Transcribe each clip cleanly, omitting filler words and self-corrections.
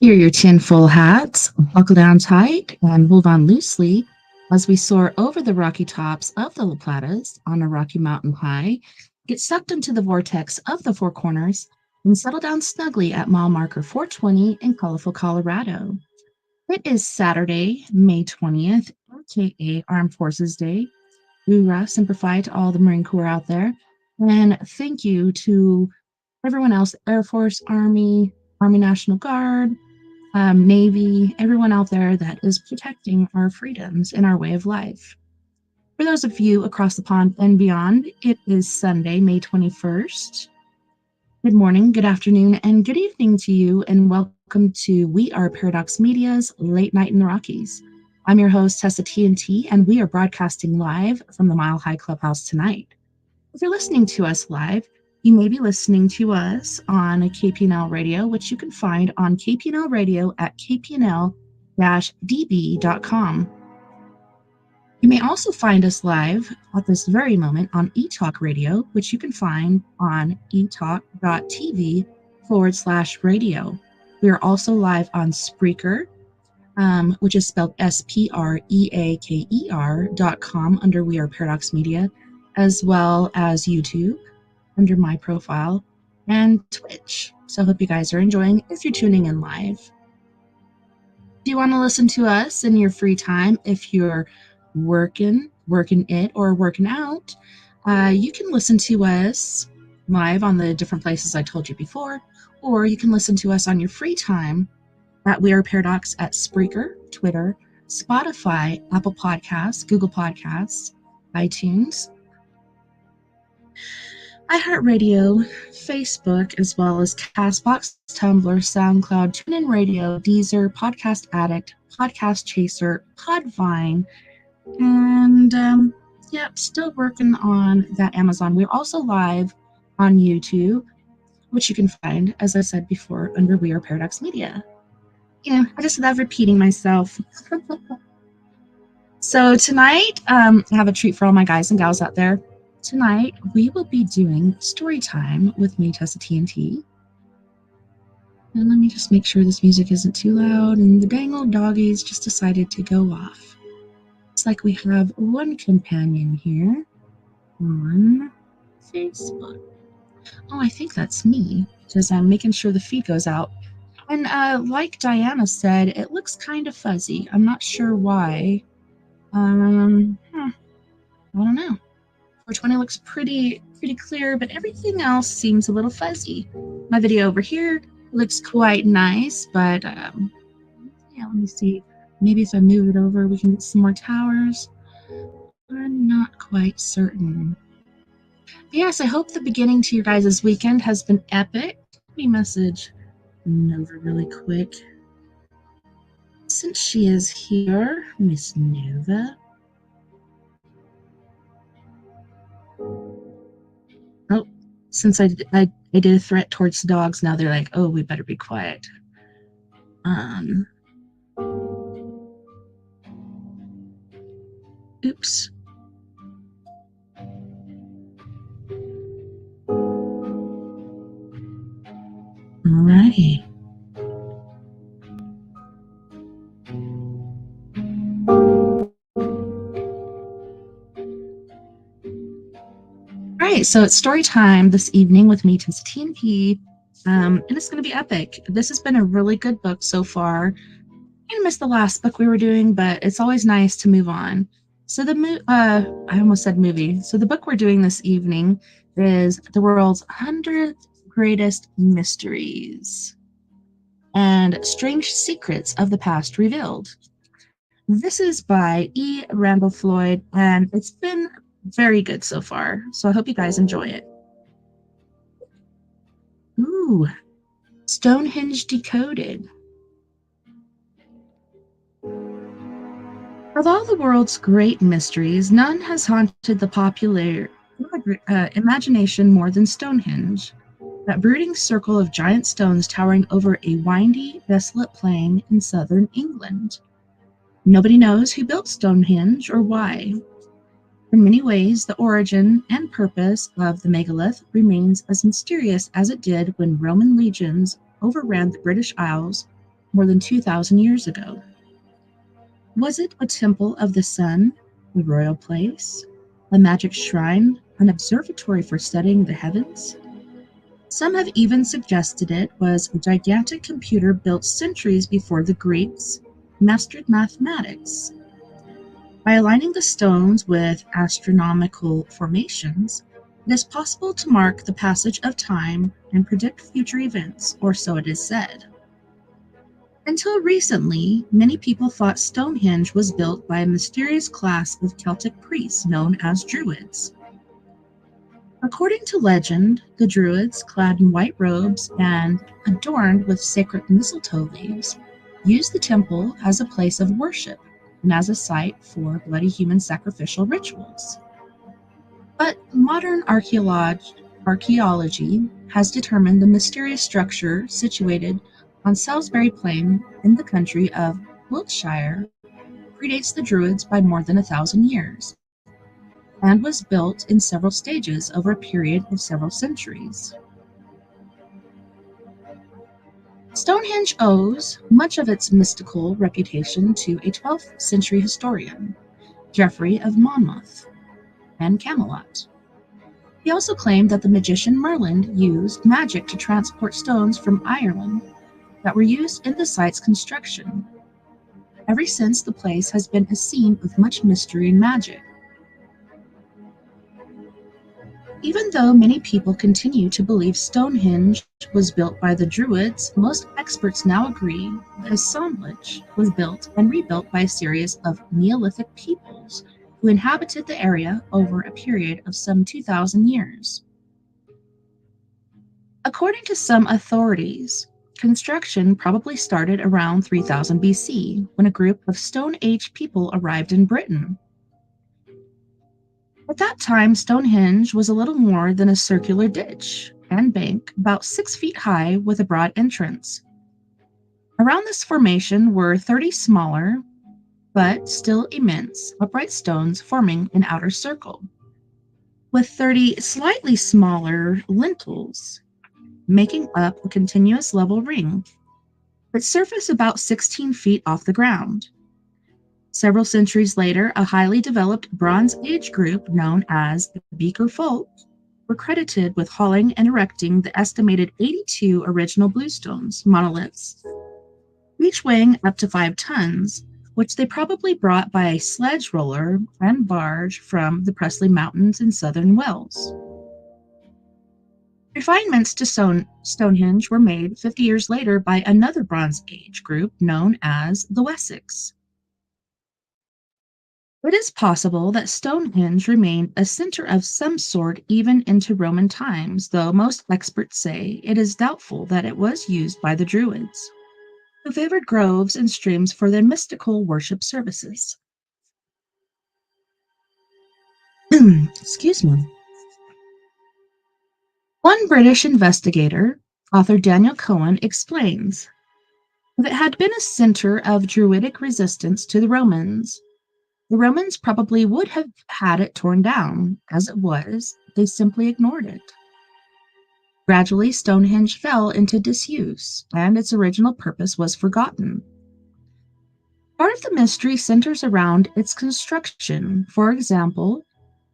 Here are your tinfoil hats, buckle down tight, and hold on loosely as we soar over the rocky tops of the La Platas on a rocky mountain high, get sucked into the vortex of the Four Corners, and settle down snugly at mile marker 420 in colorful Colorado. It is Saturday, May 20th, aka Armed Forces Day. Hoorah, Semper Fi to all the Marine Corps out there. And thank you to everyone else, Air Force, Army, Army National Guard, Navy, everyone out there that is protecting our freedoms and our way of life. For those of you across the pond and beyond, it is Sunday, May 21st. Good morning, good afternoon, and good evening to you, and welcome to We Are Paradox Media's Late Night in the Rockies. I'm your host, TessaTNT, and we are broadcasting live from the Mile High Clubhouse tonight. If you're listening to us live, you may be listening to us on KPNL Radio, which you can find on KPNL Radio at kpnl-db.com. You may also find us live at this very moment on eTalk Radio, which you can find on etalk.tv/radio. We are also live on Spreaker, which is spelled SPREAKER.com under We Are Paradox Media, as well as YouTube under my profile, and Twitch. So I hope you guys are enjoying if you're tuning in live. Do you want to listen to us in your free time? If you're working it, or working out, you can listen to us live on the different places I told you before, or you can listen to us on your free time at We Are Paradox at Spreaker, Twitter, Spotify, Apple Podcasts, Google Podcasts, iTunes, iHeartRadio, Facebook, as well as Castbox, Tumblr, SoundCloud, TuneIn Radio, Deezer, Podcast Addict, Podcast Chaser, Podvine, and still working on that Amazon. We're also live on YouTube, which you can find, as I said before, under We Are Paradox Media. I just love repeating myself. So tonight, I have a treat for all my guys and gals out there. Tonight, we will be doing story time with me, TessaTNT. And let me just make sure this music isn't too loud, and the dang old doggies just decided to go off. It's like we have one companion here on Facebook. Oh, I think that's me, because I'm making sure the feed goes out. And like Diana said, it looks kind of fuzzy. I'm not sure why. I don't know. 420 looks pretty clear, but everything else seems a little fuzzy. My video over here looks quite nice, but let me see. Maybe if I move it over, we can get some more towers. I'm not quite certain. But yes, I hope the beginning to your guys' weekend has been epic. Let me message Nova really quick. Since she is here, Miss Nova. Oh, since I did a threat towards the dogs, now they're like, oh, we better be quiet. Oops. Alrighty. Alright, so it's story time this evening with me, TessaTNT, and it's going to be epic. This has been a really good book so far. I missed the last book we were doing, but it's always nice to move on. So I almost said movie. So the book we're doing this evening is The World's 100 Greatest Mysteries and Strange Secrets of the Past Revealed. This is by E. Randall Floyd, and it's been very good so far. So I hope you guys enjoy it. Ooh, Stonehenge Decoded. Of all the world's great mysteries, none has haunted the popular imagination more than Stonehenge, that brooding circle of giant stones towering over a windy, desolate plain in southern England. Nobody knows who built Stonehenge or why. In many ways, the origin and purpose of the megalith remains as mysterious as it did when Roman legions overran the British Isles more than 2,000 years ago. Was it a temple of the sun, a royal place, a magic shrine, an observatory for studying the heavens? Some have even suggested it was a gigantic computer built centuries before the Greeks mastered mathematics. By aligning the stones with astronomical formations, it is possible to mark the passage of time and predict future events, or so it is said. Until recently, many people thought Stonehenge was built by a mysterious class of Celtic priests known as Druids. According to legend, the Druids, clad in white robes and adorned with sacred mistletoe leaves, used the temple as a place of worship and as a site for bloody human sacrificial rituals. But modern archaeology has determined the mysterious structure situated on Salisbury Plain in the county of Wiltshire predates the Druids by more than 1,000 years and was built in several stages over a period of several centuries. Stonehenge owes much of its mystical reputation to a 12th century historian, Geoffrey of Monmouth, and Camelot. He also claimed that the magician Merlin used magic to transport stones from Ireland that were used in the site's construction. Ever since, the place has been a scene of much mystery and magic. Even though many people continue to believe Stonehenge was built by the Druids, most experts now agree that assemblage was built and rebuilt by a series of Neolithic peoples who inhabited the area over a period of some 2,000 years. According to some authorities, construction probably started around 3000 BC when a group of Stone Age people arrived in Britain. At that time, Stonehenge was a little more than a circular ditch and bank, about 6 feet high with a broad entrance. Around this formation were 30 smaller, but still immense, upright stones forming an outer circle, with 30 slightly smaller lintels making up a continuous level ring, its surface about 16 feet off the ground. Several centuries later, a highly developed Bronze Age group known as the Beaker Folk were credited with hauling and erecting the estimated 82 original bluestones monoliths, each weighing up to 5 tons, which they probably brought by a sledge roller and barge from the Presley Mountains in southern Wales. Refinements to Stonehenge were made 50 years later by another Bronze Age group known as the Wessex. It is possible that Stonehenge remained a center of some sort even into Roman times, though most experts say it is doubtful that it was used by the Druids, who favored groves and streams for their mystical worship services. Excuse me. One British investigator, author Daniel Cohen, explains, if it had been a center of Druidic resistance to the Romans probably would have had it torn down. As it was, they simply ignored it. Gradually, Stonehenge fell into disuse, and its original purpose was forgotten. Part of the mystery centers around its construction. For example,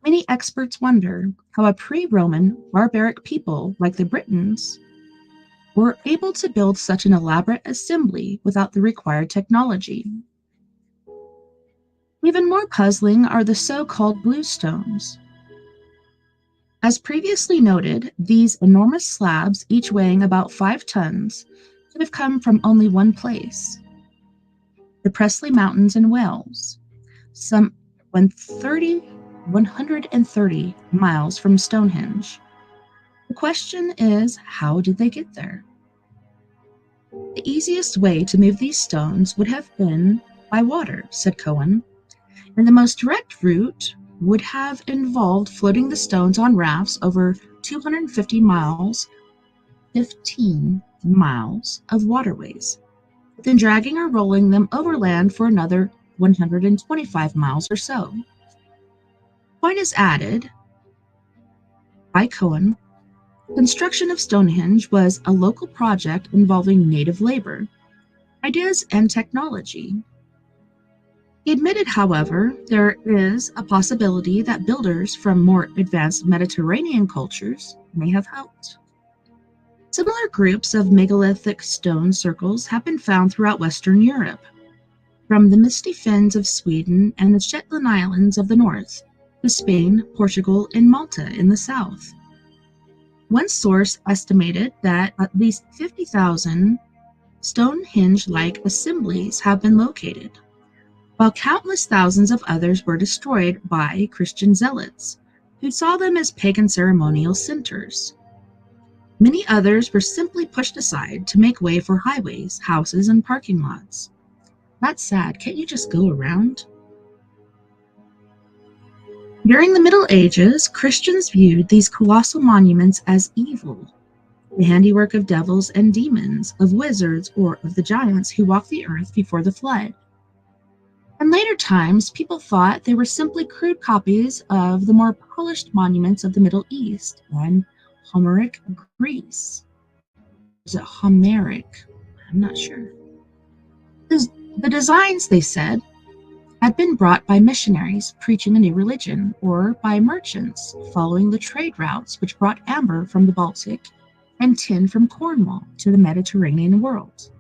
many experts wonder how a pre-Roman barbaric people like the Britons were able to build such an elaborate assembly without the required technology. Even more puzzling are the so-called bluestones. As previously noted, these enormous slabs, each weighing about 5 tons, could have come from only one place, the Presley Mountains in Wales, some 130 miles from Stonehenge. The question is, how did they get there? The easiest way to move these stones would have been by water, said Cohen, and the most direct route would have involved floating the stones on rafts over 250 miles, 15 miles of waterways, then dragging or rolling them overland for another 125 miles or so. Point is added by Cohen. Construction of Stonehenge was a local project involving native labor. ideas, and technology. He admitted, however, there is a possibility that builders from more advanced Mediterranean cultures may have helped. Similar groups of megalithic stone circles have been found throughout Western Europe, from the misty fens of Sweden and the Shetland Islands of the north to Spain, Portugal, and Malta in the south. One source estimated that at least 50,000 Stonehenge-like assemblies have been located, while countless thousands of others were destroyed by Christian zealots, who saw them as pagan ceremonial centers. Many others were simply pushed aside to make way for highways, houses, and parking lots. That's sad. Can't you just go around? During the Middle Ages, Christians viewed these colossal monuments as evil, the handiwork of devils and demons, of wizards, or of the giants who walked the earth before the flood. In later times, people thought they were simply crude copies of the more polished monuments of the Middle East and Homeric Greece. Is it Homeric? I'm not sure. The designs, they said, had been brought by missionaries preaching a new religion, or by merchants following the trade routes which brought amber from the Baltic and tin from Cornwall to the Mediterranean world.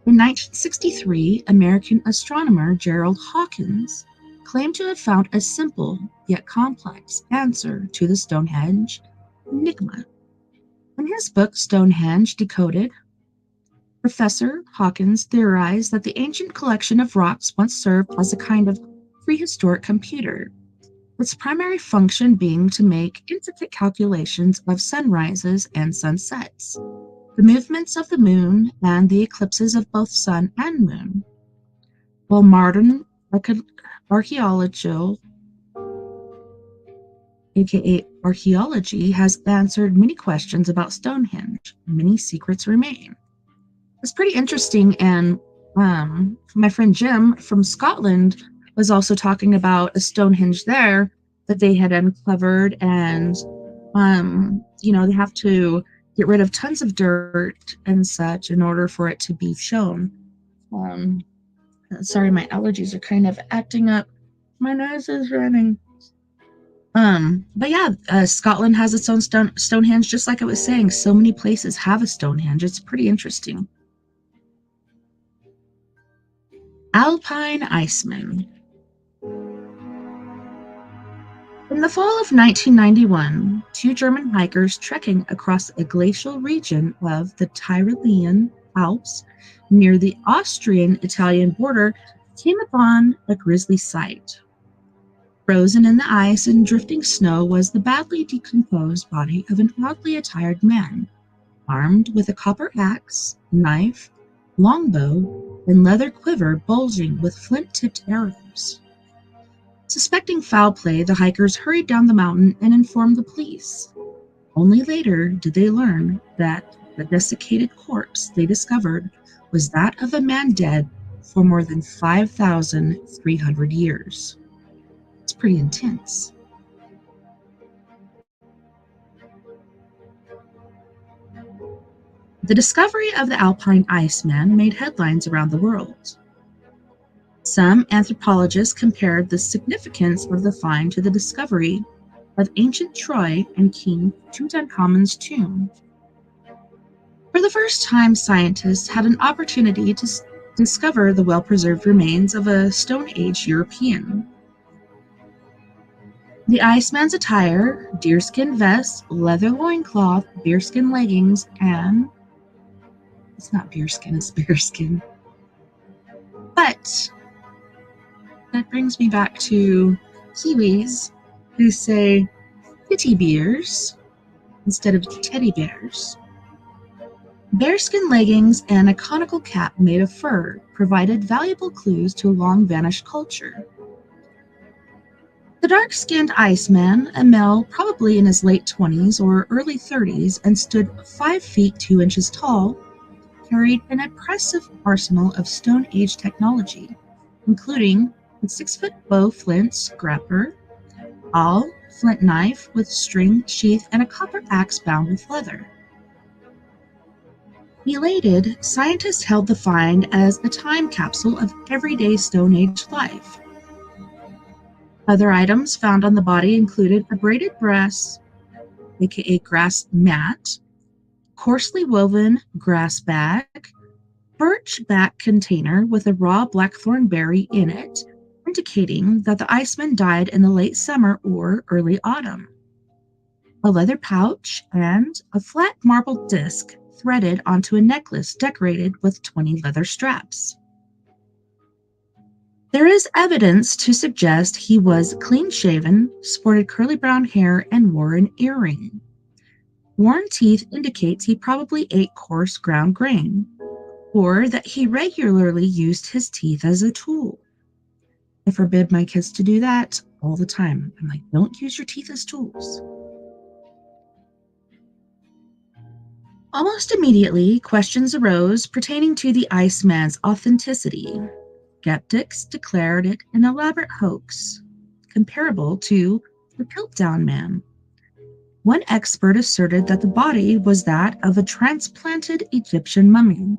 In 1963, American astronomer Gerald Hawkins claimed to have found a simple yet complex answer to the Stonehenge enigma. In his book Stonehenge Decoded, Professor Hawkins theorized that the ancient collection of rocks once served as a kind of prehistoric computer, its primary function being to make intricate calculations of sunrises and sunsets, the movements of the moon, and the eclipses of both sun and moon. While modern archaeology, aka archaeology, has answered many questions about Stonehenge, many secrets remain. It's pretty interesting, and my friend Jim from Scotland was also talking about a Stonehenge there that they had uncovered, and they have to get rid of tons of dirt and such in order for it to be shown. Sorry, my allergies are kind of acting up. My nose is running. But yeah, Scotland has its own Stonehenge, just like I was saying. So many places have a Stonehenge. It's pretty interesting. Alpine Iceman. In the fall of 1991, two German hikers trekking across a glacial region of the Tyrolean Alps near the Austrian-Italian border came upon a grisly sight. Frozen in the ice and drifting snow was the badly decomposed body of an oddly attired man, armed with a copper axe, knife, longbow, and leather quiver bulging with flint-tipped arrows. Suspecting foul play, the hikers hurried down the mountain and informed the police. Only later did they learn that the desiccated corpse they discovered was that of a man dead for more than 5,300 years. It's pretty intense. The discovery of the Alpine Iceman made headlines around the world. Some anthropologists compared the significance of the find to the discovery of ancient Troy and King Tutankhamun's tomb. For the first time, scientists had an opportunity to discover the well-preserved remains of a Stone Age European. The Iceman's attire, deerskin vest, leather loincloth, bearskin leggings, and it's not bearskin, it's bearskin. But that brings me back to Kiwis who say kitty bears instead of teddy bears. Bearskin leggings and a conical cap made of fur provided valuable clues to a long-vanished culture. The dark-skinned Iceman, a male probably in his late 20s or early 30s and stood 5 feet 2 inches tall, carried an impressive arsenal of Stone Age technology, including a 6-foot bow flint scraper, all flint knife with string sheath, and a copper axe bound with leather. Elated, scientists hailed the find as a time capsule of everyday Stone Age life. Other items found on the body included a braided grass, aka grass mat, coarsely woven grass bag, birch back container with a raw blackthorn berry in it, indicating that the Iceman died in the late summer or early autumn, a leather pouch, and a flat marble disc threaded onto a necklace decorated with 20 leather straps. There is evidence to suggest he was clean shaven, sported curly brown hair, and wore an earring. Worn teeth indicates he probably ate coarse ground grain, or that he regularly used his teeth as a tool. I forbid my kids to do that all the time. I'm like, don't use your teeth as tools. Almost immediately, questions arose pertaining to the Iceman's authenticity. Skeptics declared it an elaborate hoax, comparable to the Piltdown Man. One expert asserted that the body was that of a transplanted Egyptian mummy,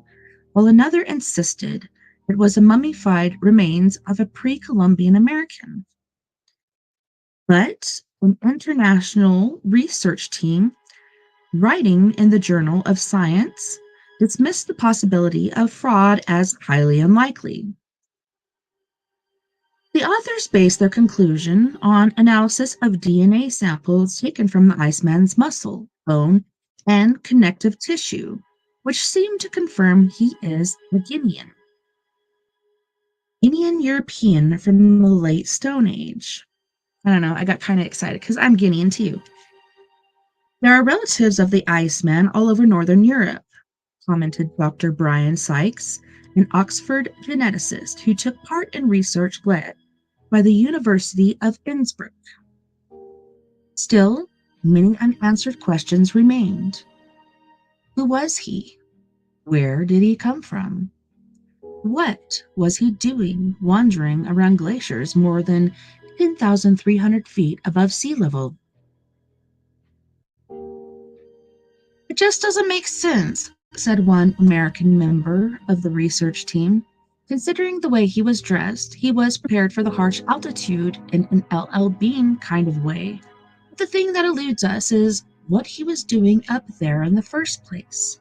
while another insisted it was a mummified remains of a pre-Columbian American. But an international research team writing in the Journal of Science dismissed the possibility of fraud as highly unlikely. The authors based their conclusion on analysis of DNA samples taken from the Iceman's muscle, bone, and connective tissue, which seemed to confirm he is a Guinean. Guinean European from the late Stone Age. I don't know, I got kind of excited because I'm Guinean too. There are relatives of the Iceman all over Northern Europe, commented Dr. Brian Sykes, an Oxford geneticist who took part in research led by the University of Innsbruck. Still, many unanswered questions remained. Who was he? Where did he come from? What was he doing wandering around glaciers more than 10,300 feet above sea level? It just doesn't make sense, said one American member of the research team. Considering the way he was dressed, he was prepared for the harsh altitude in an LL Bean kind of way. But the thing that eludes us is what he was doing up there in the first place.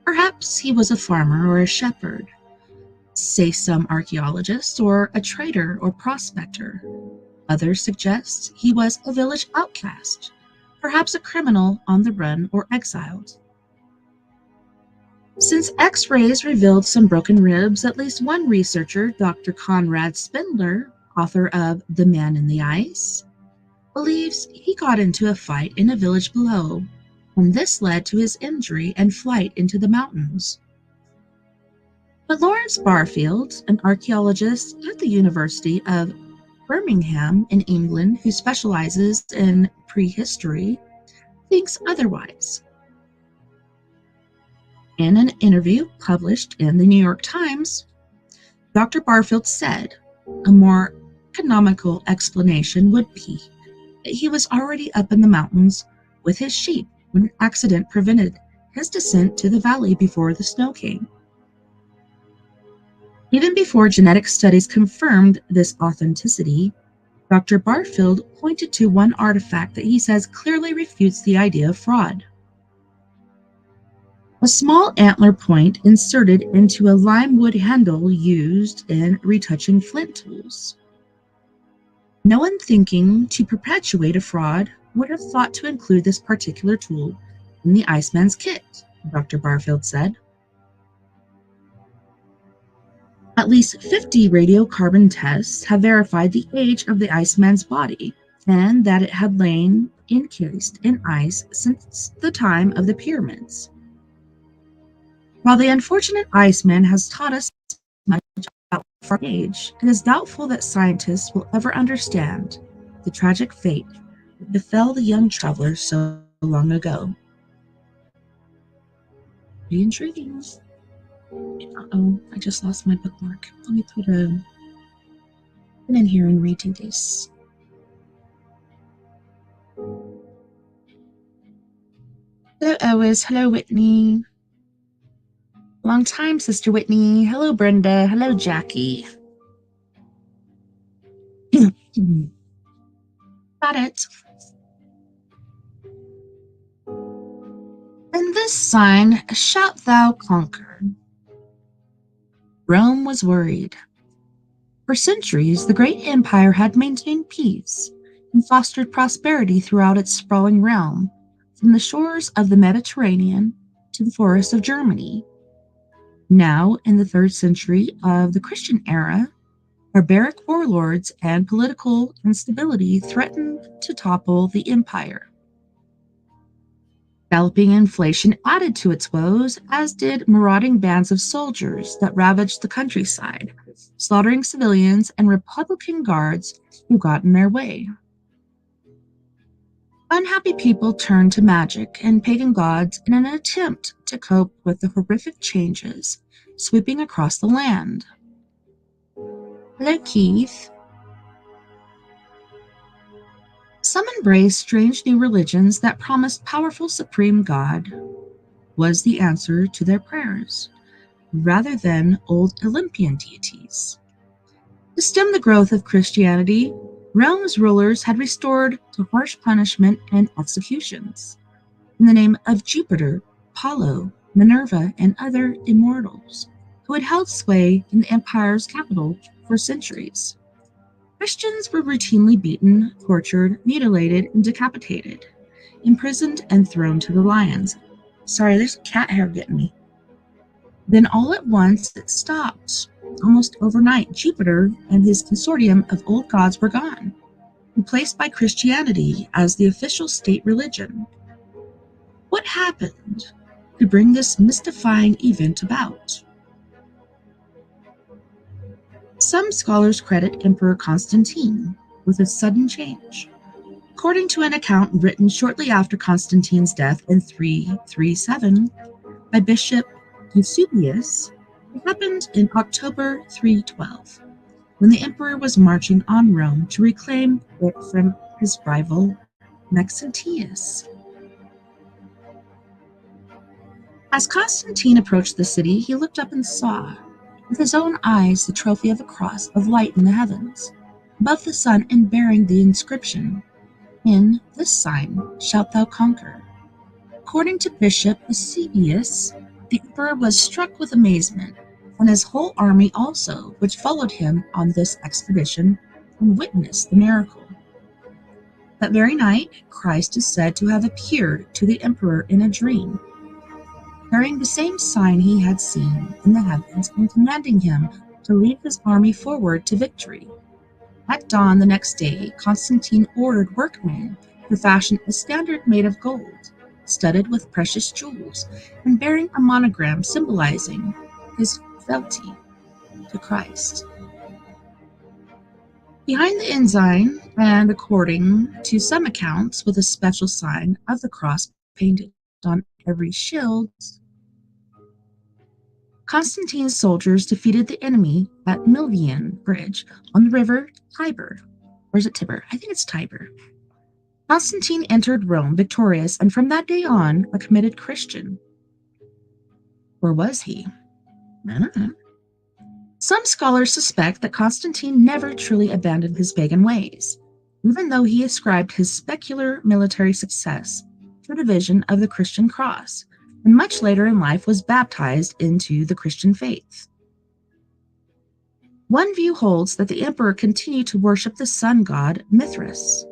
Perhaps he was a farmer or a shepherd, say some archaeologists, or a trader or prospector. Others suggest he was a village outcast, perhaps a criminal on the run or exiled. Since X-rays revealed some broken ribs, at least one researcher, Dr. Conrad Spindler, author of The Man in the Ice, believes he got into a fight in a village below, and this led to his injury and flight into the mountains. But Lawrence Barfield, an archaeologist at the University of Birmingham in England who specializes in prehistory, thinks otherwise. In an interview published in the New York Times, Dr. Barfield said a more economical explanation would be that he was already up in the mountains with his sheep when an accident prevented his descent to the valley before the snow came. Even before genetic studies confirmed this authenticity, Dr. Barfield pointed to one artifact that he says clearly refutes the idea of fraud. A small antler point inserted into a lime wood handle used in retouching flint tools. No one thinking to perpetuate a fraud would have thought to include this particular tool in the Iceman's kit, Dr. Barfield said. At least 50 radiocarbon tests have verified the age of the Iceman's body and that it had lain encased in ice since the time of the pyramids. While the unfortunate Iceman has taught us much about our age, it is doubtful that scientists will ever understand the tragic fate that befell the young traveler so long ago. Pretty intriguing. Uh-oh, I just lost my bookmark. Let me put a pin in here and redo this. Hello, Ellis. Hello, Whitney. Long time, Sister Whitney. Hello, Brenda. Hello, Jackie. Got it. In this sign shalt thou conquer. Rome was worried. For centuries, the great empire had maintained peace and fostered prosperity throughout its sprawling realm, from the shores of the Mediterranean to the forests of Germany. Now, in the 3rd century of the Christian era, barbaric warlords and political instability threatened to topple the empire. Galloping inflation added to its woes, as did marauding bands of soldiers that ravaged the countryside, slaughtering civilians and Republican guards who got in their way. Unhappy people turned to magic and pagan gods in an attempt to cope with the horrific changes sweeping across the land. Hello, Keith. Some embraced strange new religions that promised powerful supreme God was the answer to their prayers, rather than old Olympian deities. To stem the growth of Christianity, Rome's rulers had resorted to harsh punishment and executions in the name of Jupiter, Apollo, Minerva, and other immortals who had held sway in the empire's capital for centuries. Christians were routinely beaten, tortured, mutilated, and decapitated, imprisoned, and thrown to the lions. Sorry, there's a cat hair getting me. Then all at once it stopped. Almost overnight, Jupiter and his consortium of old gods were gone, replaced by Christianity as the official state religion. What happened to bring this mystifying event about? Some scholars credit Emperor Constantine with a sudden change. According to an account written shortly after Constantine's death in 337 by Bishop Eusebius, it happened in October 312, when the emperor was marching on Rome to reclaim it from his rival Maxentius. As Constantine approached the city, he looked up and saw, with his own eyes, the trophy of a cross of light in the heavens, above the sun and bearing the inscription, "In this sign shalt thou conquer." According to Bishop Eusebius, the emperor was struck with amazement, and his whole army also, which followed him on this expedition and witnessed the miracle. That very night, Christ is said to have appeared to the emperor in a dream, carrying the same sign he had seen in the heavens and commanding him to lead his army forward to victory. At dawn the next day, Constantine ordered workmen to fashion a standard made of gold, studded with precious jewels, and bearing a monogram symbolizing his fealty to Christ. Behind the ensign, and according to some accounts, with a special sign of the cross painted on every shield, Constantine's soldiers defeated the enemy at Milvian Bridge on the river Tiber. Or is it Tiber? I think it's Tiber. Constantine entered Rome victorious, and from that day on, a committed Christian. Or was he? I don't know. Some scholars suspect that Constantine never truly abandoned his pagan ways, even though he ascribed his specular military success to the vision of the Christian cross, and much later in life was baptized into the Christian faith. One view holds that the emperor continued to worship the sun god Mithras,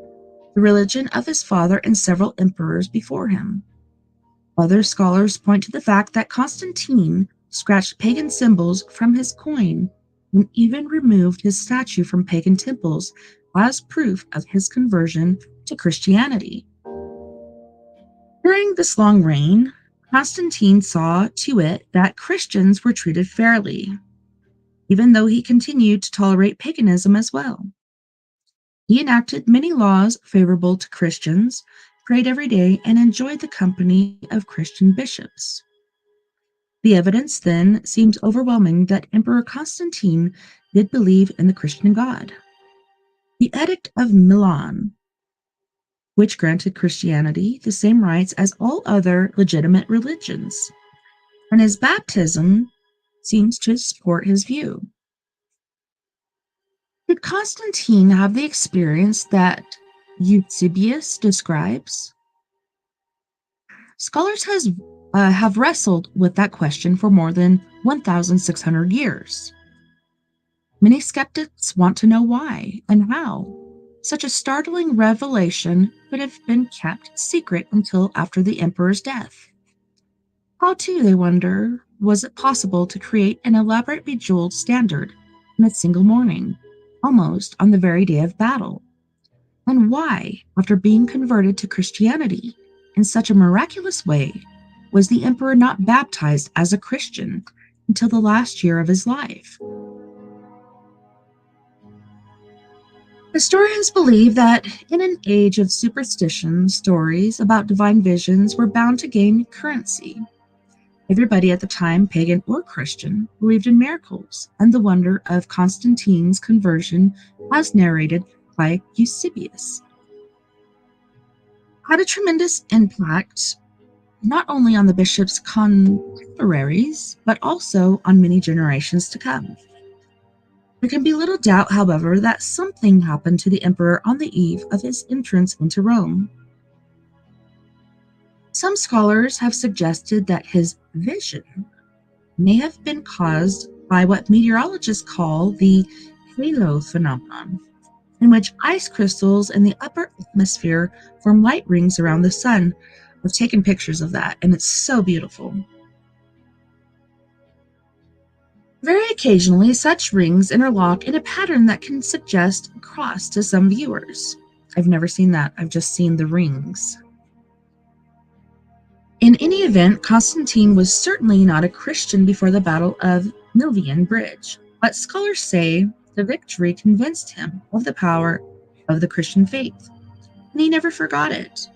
the religion of his father and several emperors before him. Other scholars point to the fact that Constantine scratched pagan symbols from his coin and even removed his statue from pagan temples as proof of his conversion to Christianity. During this long reign, Constantine saw to it that Christians were treated fairly, even though he continued to tolerate paganism as well. He enacted many laws favorable to Christians, prayed every day, and enjoyed the company of Christian bishops. The evidence then seems overwhelming that Emperor Constantine did believe in the Christian God. The Edict of Milan which granted Christianity the same rights as all other legitimate religions. And his baptism seems to support his view. Did Constantine have the experience that Eusebius describes? Scholars have wrestled with that question for more than 1,600 years. Many skeptics want to know why and how such a startling revelation could have been kept secret until after the emperor's death. How, too, they wonder, was it possible to create an elaborate bejeweled standard in a single morning, almost on the very day of battle? And why, after being converted to Christianity in such a miraculous way, was the emperor not baptized as a Christian until the last year of his life? Historians believe that in an age of superstition, stories about divine visions were bound to gain currency. Everybody at the time, pagan or Christian, believed in miracles and the wonder of Constantine's conversion, as narrated by Eusebius, had a tremendous impact not only on the bishop's contemporaries, but also on many generations to come. There can be little doubt, however, that something happened to the emperor on the eve of his entrance into Rome. Some scholars have suggested that his vision may have been caused by what meteorologists call the halo phenomenon, in which ice crystals in the upper atmosphere form light rings around the sun. I've taken pictures of that, and it's so beautiful. Very occasionally, such rings interlock in a pattern that can suggest a cross to some viewers. I've never seen that. I've just seen the rings. In any event, Constantine was certainly not a Christian before the Battle of Milvian Bridge, but scholars say the victory convinced him of the power of the Christian faith, and he never forgot it.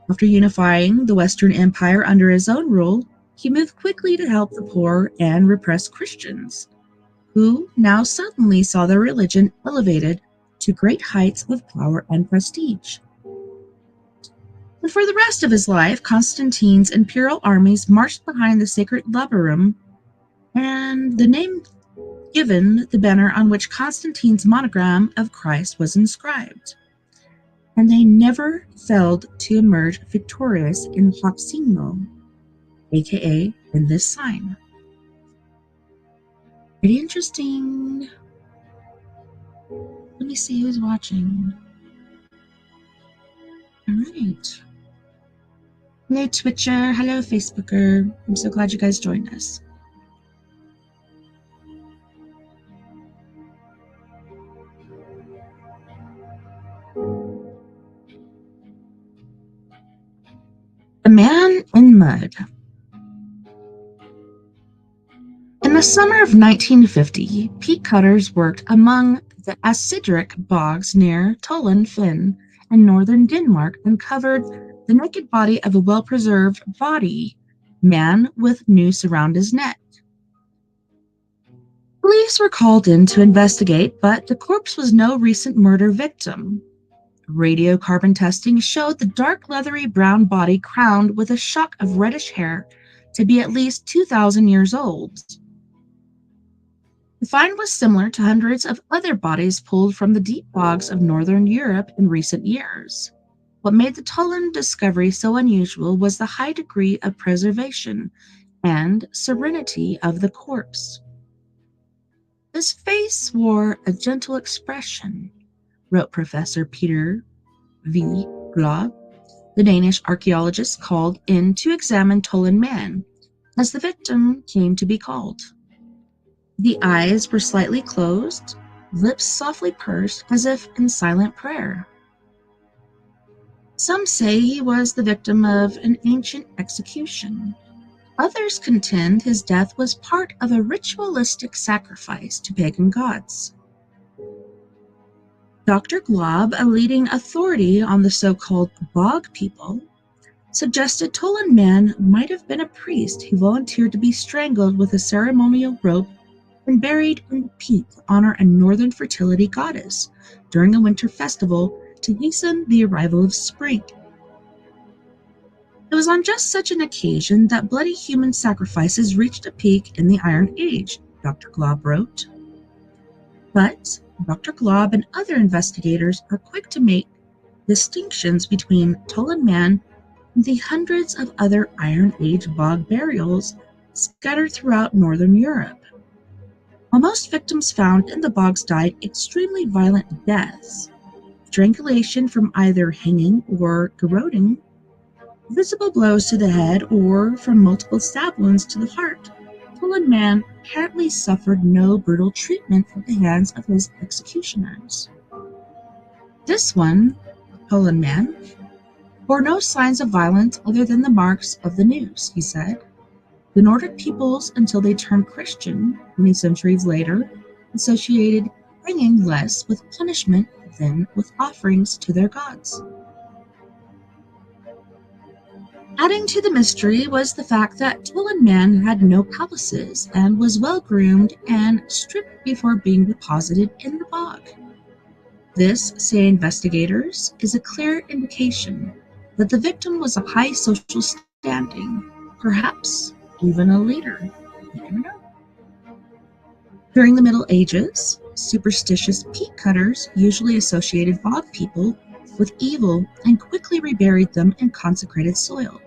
After unifying the Western Empire under his own rule, he moved quickly to help the poor and repressed Christians, who now suddenly saw their religion elevated to great heights of power and prestige. And for the rest of his life, Constantine's imperial armies marched behind the sacred Labarum, and the name given the banner on which Constantine's monogram of Christ was inscribed. And they never failed to emerge victorious in hoc signo, aka in this sign. Pretty interesting. Let me see who's watching. All right. Hello, Twitcher. Hello, Facebooker. I'm so glad you guys joined us. The Man in Mud. In the summer of 1950, peat cutters worked among the acidic bogs near Tullen Finn in northern Denmark and uncovered the naked body of a well-preserved man with noose around his neck. Police were called in to investigate, but the corpse was no recent murder victim. Radiocarbon testing showed the dark, leathery brown body crowned with a shock of reddish hair to be at least 2,000 years old. The find was similar to hundreds of other bodies pulled from the deep bogs of northern Europe in recent years. What made the Tullen discovery so unusual was the high degree of preservation and serenity of the corpse. His face wore a gentle expression, wrote Professor Peter V. Glob, the Danish archaeologist called in to examine Tullen Man, as the victim came to be called. The eyes were slightly closed, lips softly pursed as if in silent prayer. Some say he was the victim of an ancient execution. Others contend his death was part of a ritualistic sacrifice to pagan gods. Dr. Glob, a leading authority on the so-called bog people, suggested Tullen Man might have been a priest who volunteered to be strangled with a ceremonial rope and buried in peat to honor a northern fertility goddess during a winter festival to hasten the arrival of spring. It was on just such an occasion that bloody human sacrifices reached a peak in the Iron Age, Dr. Glob wrote. But Dr. Glob and other investigators are quick to make distinctions between Tollin Man and the hundreds of other Iron Age bog burials scattered throughout northern Europe. While most victims found in the bogs died extremely violent deaths, strangulation from either hanging or garroting, visible blows to the head, or from multiple stab wounds to the heart, Tollin Man apparently suffered no brutal treatment at the hands of his executioners. This one, Tollin Man, bore no signs of violence other than the marks of the noose, he said. The Nordic peoples, until they turned Christian many centuries later, associated hanging less with punishment than with offerings to their gods. Adding to the mystery was the fact that Tollin Man had no calluses and was well groomed and stripped before being deposited in the bog. This, say investigators, is a clear indication that the victim was of high social standing, perhaps even a leader. You never know. During the Middle Ages, superstitious peat cutters usually associated bog people with evil and quickly reburied them in consecrated soil.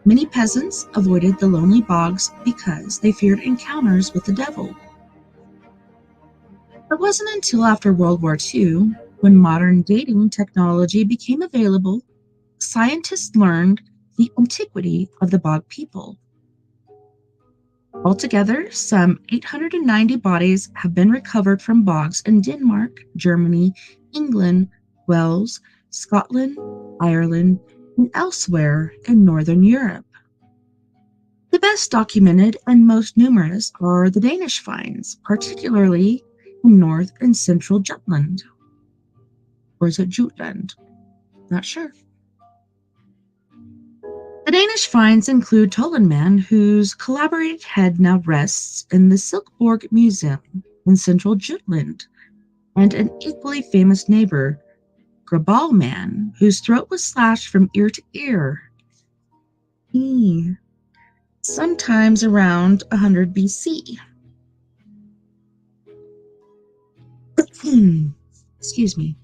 Many peasants avoided the lonely bogs because they feared encounters with the devil. It wasn't until after World War II, when modern dating technology became available, scientists learned the antiquity of the bog people. Altogether, some 890 bodies have been recovered from bogs in Denmark, Germany, England, Wales, Scotland, Ireland, and elsewhere in Northern Europe. The best documented and most numerous are the Danish finds, particularly in North and Central Jutland. Or is it Jutland? Not sure. The Danish finds include Tollin Man, whose collaborated head now rests in the Silkeborg Museum in central Jutland, and an equally famous neighbor, Grabal Man, whose throat was slashed from ear to ear. Sometimes around 100 BC. Excuse me.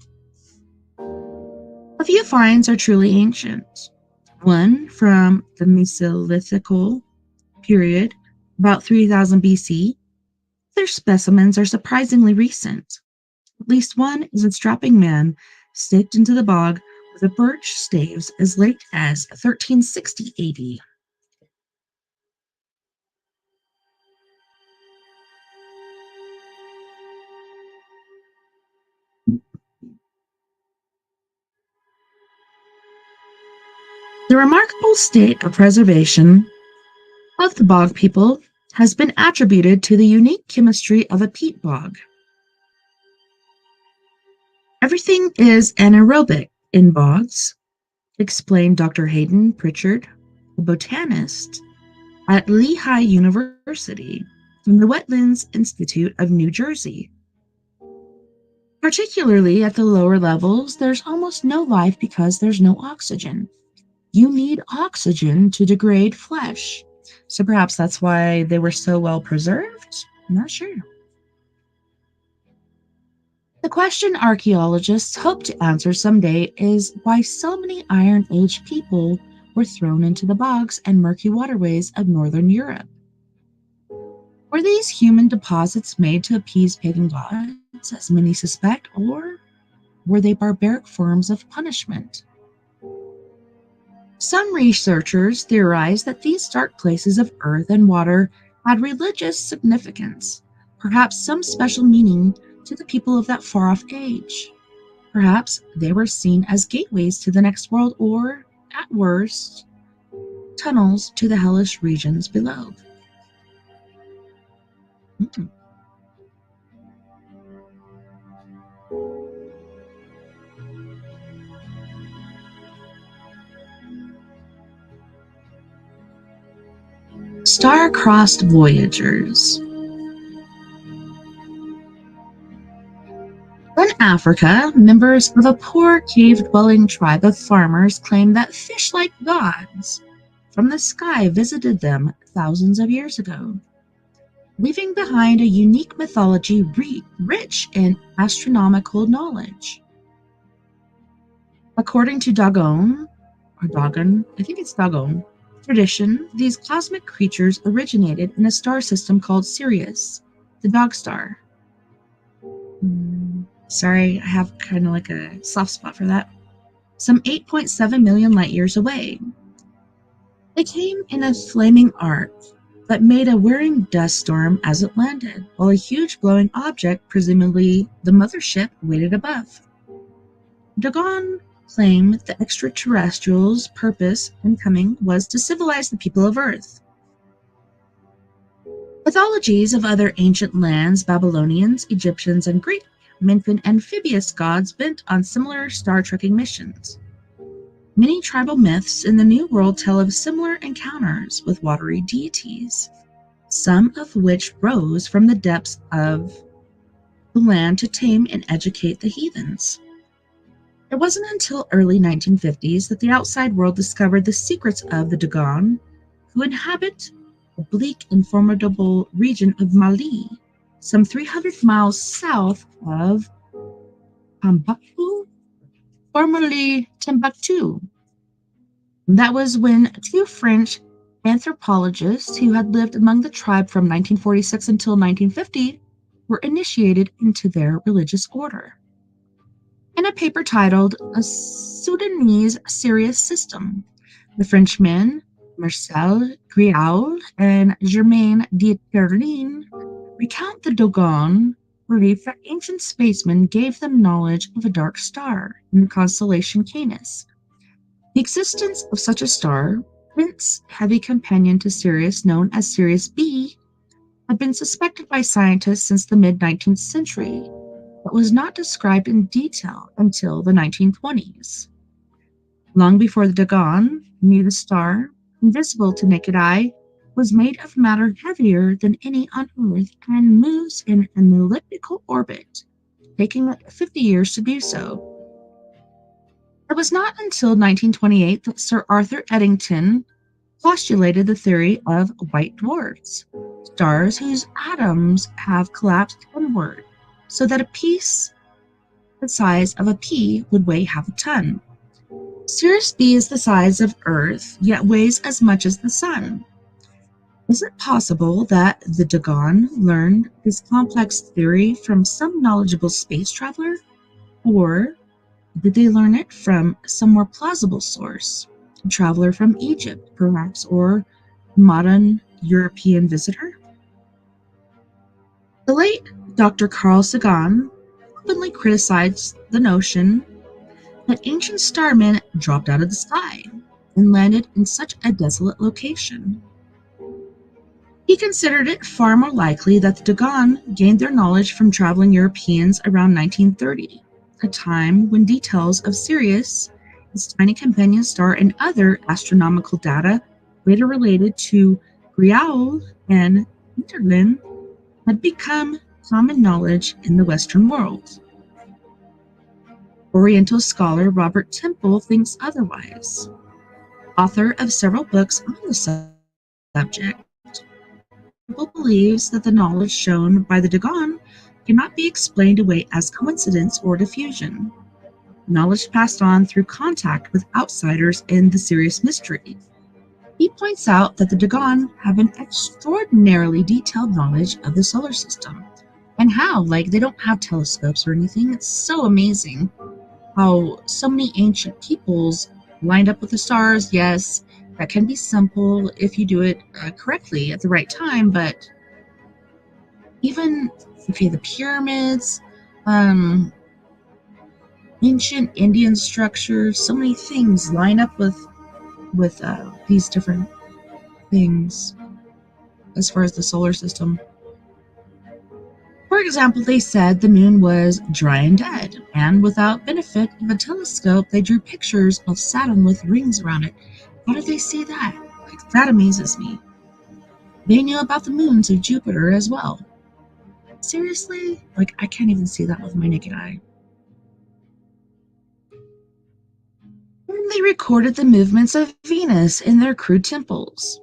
A few finds are truly ancient. One from the Mesolithical period, about 3000 BC. Their specimens are surprisingly recent. At least one is a strapping man staked into the bog with a birch staves as late as 1360 AD. The remarkable state of preservation of the bog people has been attributed to the unique chemistry of a peat bog. Everything is anaerobic in bogs, explained Dr. Hayden Pritchard, a botanist at Lehigh University from the Wetlands Institute of New Jersey. Particularly at the lower levels, there's almost no life because there's no oxygen. You need oxygen to degrade flesh. So perhaps that's why they were so well preserved? I'm not sure. The question archaeologists hope to answer someday is why so many Iron Age people were thrown into the bogs and murky waterways of northern Europe. Were these human deposits made to appease pagan gods, as many suspect, or were they barbaric forms of punishment? Some researchers theorize that these dark places of earth and water had religious significance, perhaps some special meaning to the people of that far-off age. Perhaps they were seen as gateways to the next world, or, at worst, tunnels to the hellish regions below. Star-crossed voyagers. When Africa, members of a poor cave-dwelling tribe of farmers claim that fish-like gods from the sky visited them thousands of years ago, leaving behind a unique mythology rich in astronomical knowledge. According to Dogon, I think it's Dogon, tradition, these cosmic creatures originated in a star system called Sirius, the dog star. Sorry, I have kind of like a soft spot for that. Some 8.7 million light years away. They came in a flaming arc that made a whirring dust storm as it landed, while a huge glowing object, presumably the mothership, waited above. Dogon claimed the extraterrestrials' purpose in coming was to civilize the people of Earth. Mythologies of other ancient lands, Babylonians, Egyptians, and Greek, mention amphibious gods bent on similar star-trekking missions. Many tribal myths in the New World tell of similar encounters with watery deities, some of which rose from the depths of the land to tame and educate the heathens. It wasn't until early 1950s that the outside world discovered the secrets of the Dogon, who inhabit the bleak and formidable region of Mali, some 300 miles south of Timbuktu, formerly Timbuktu. That was when two French anthropologists who had lived among the tribe from 1946 until 1950 were initiated into their religious order. In a paper titled A Sudanese Sirius System, the Frenchmen Marcel Griaule and Germain de Terlin recount the Dogon belief that ancient spacemen gave them knowledge of a dark star in the constellation Canis. The existence of such a star, Prince heavy companion to Sirius known as Sirius B, had been suspected by scientists since the mid-19th century, but was not described in detail until the 1920s. Long before the Dogon knew the star, invisible to naked eye, was made of matter heavier than any on Earth and moves in an elliptical orbit, taking it 50 years to do so. It was not until 1928 that Sir Arthur Eddington postulated the theory of white dwarfs, stars whose atoms have collapsed inward, so that a piece the size of a pea would weigh half a ton. Sirius B is the size of Earth, yet weighs as much as the Sun. Is it possible that the Dogon learned this complex theory from some knowledgeable space traveler? Or did they learn it from some more plausible source, a traveler from Egypt, perhaps, or modern European visitor? The late Dr. Carl Sagan openly criticized the notion that ancient starmen dropped out of the sky and landed in such a desolate location. He considered it far more likely that the Dogon gained their knowledge from traveling Europeans around 1930, a time when details of Sirius, its tiny companion star, and other astronomical data later related to Griaule and Interlin had become common knowledge in the Western world. Oriental scholar Robert Temple thinks otherwise. Author of several books on the subject, Temple believes that the knowledge shown by the Dogon cannot be explained away as coincidence or diffusion. Knowledge passed on through contact with outsiders in the Sirius mystery. He points out that the Dogon have an extraordinarily detailed knowledge of the solar system. And how? Like, they don't have telescopes or anything. It's so amazing how so many ancient peoples lined up with the stars. Yes, that can be simple if you do it correctly at the right time, but even, okay, the pyramids, ancient Indian structures, so many things line up with these different things as far as the solar system. For example, they said the moon was dry and dead, and without benefit of a telescope, they drew pictures of Saturn with rings around it. How did they see that? Like, that amazes me. They knew about the moons of Jupiter as well. Seriously? Like, I can't even see that with my naked eye. they recorded the movements of Venus in their crude temples.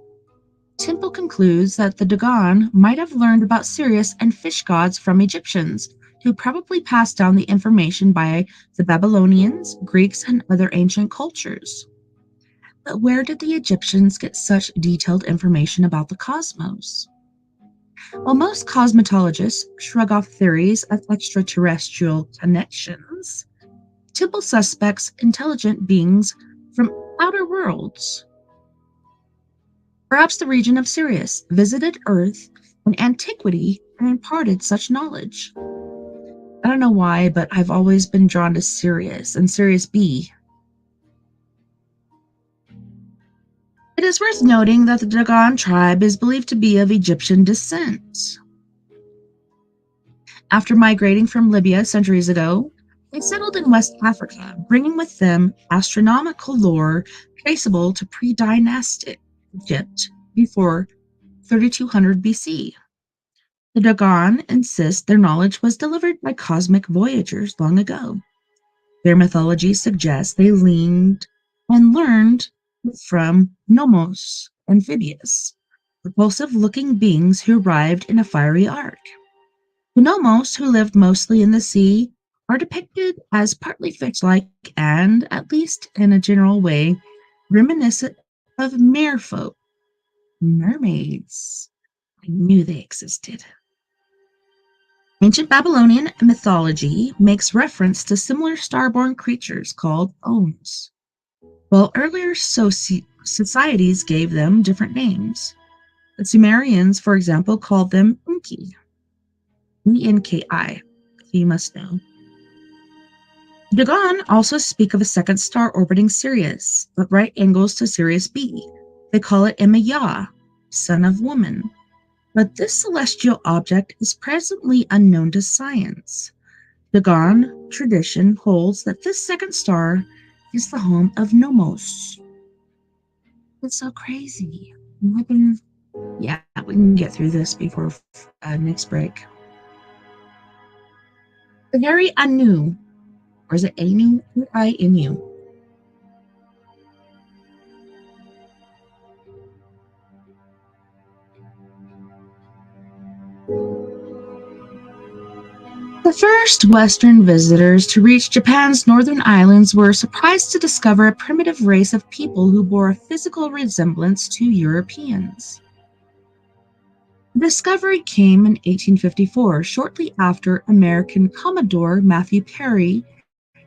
Temple concludes that the Dagon might have learned about Sirius and fish gods from Egyptians, who probably passed down the information by the Babylonians, Greeks, and other ancient cultures. But where did the Egyptians get such detailed information about the cosmos? While most cosmologists shrug off theories of extraterrestrial connections, Temple suspects intelligent beings from outer worlds. Perhaps the region of Sirius visited Earth in antiquity and imparted such knowledge. I don't know why, but I've always been drawn to Sirius and Sirius B. It is worth noting that the Dagon tribe is believed to be of Egyptian descent. After migrating from Libya centuries ago, they settled in West Africa, bringing with them astronomical lore traceable to pre-dynastic Egypt before 3200 BC. The Dagon insist their knowledge was delivered by cosmic voyagers long ago. Their mythology suggests they leaned and learned from Nomos, amphibious, repulsive-looking beings who arrived in a fiery ark. The Nomos, who lived mostly in the sea, are depicted as partly fish-like and, at least in a general way, reminiscent of merfolk, mermaids. I knew they existed. Ancient Babylonian mythology makes reference to similar starborn creatures called Oms, while earlier societies gave them different names. The Sumerians, for example, called them Enki, E-N-K-I, if you must know. The Dagon also speak of a second star orbiting Sirius, at right angles to Sirius B. They call it Emma, son of woman. But this celestial object is presently unknown to science. Dagon tradition holds that this second star is the home of Nomos. It's so crazy. We can get through this before next break. The very Anu, or is it Anu? A-I-N-U. The first Western visitors to reach Japan's northern islands were surprised to discover a primitive race of people who bore a physical resemblance to Europeans. The discovery came in 1854, shortly after American Commodore Matthew Perry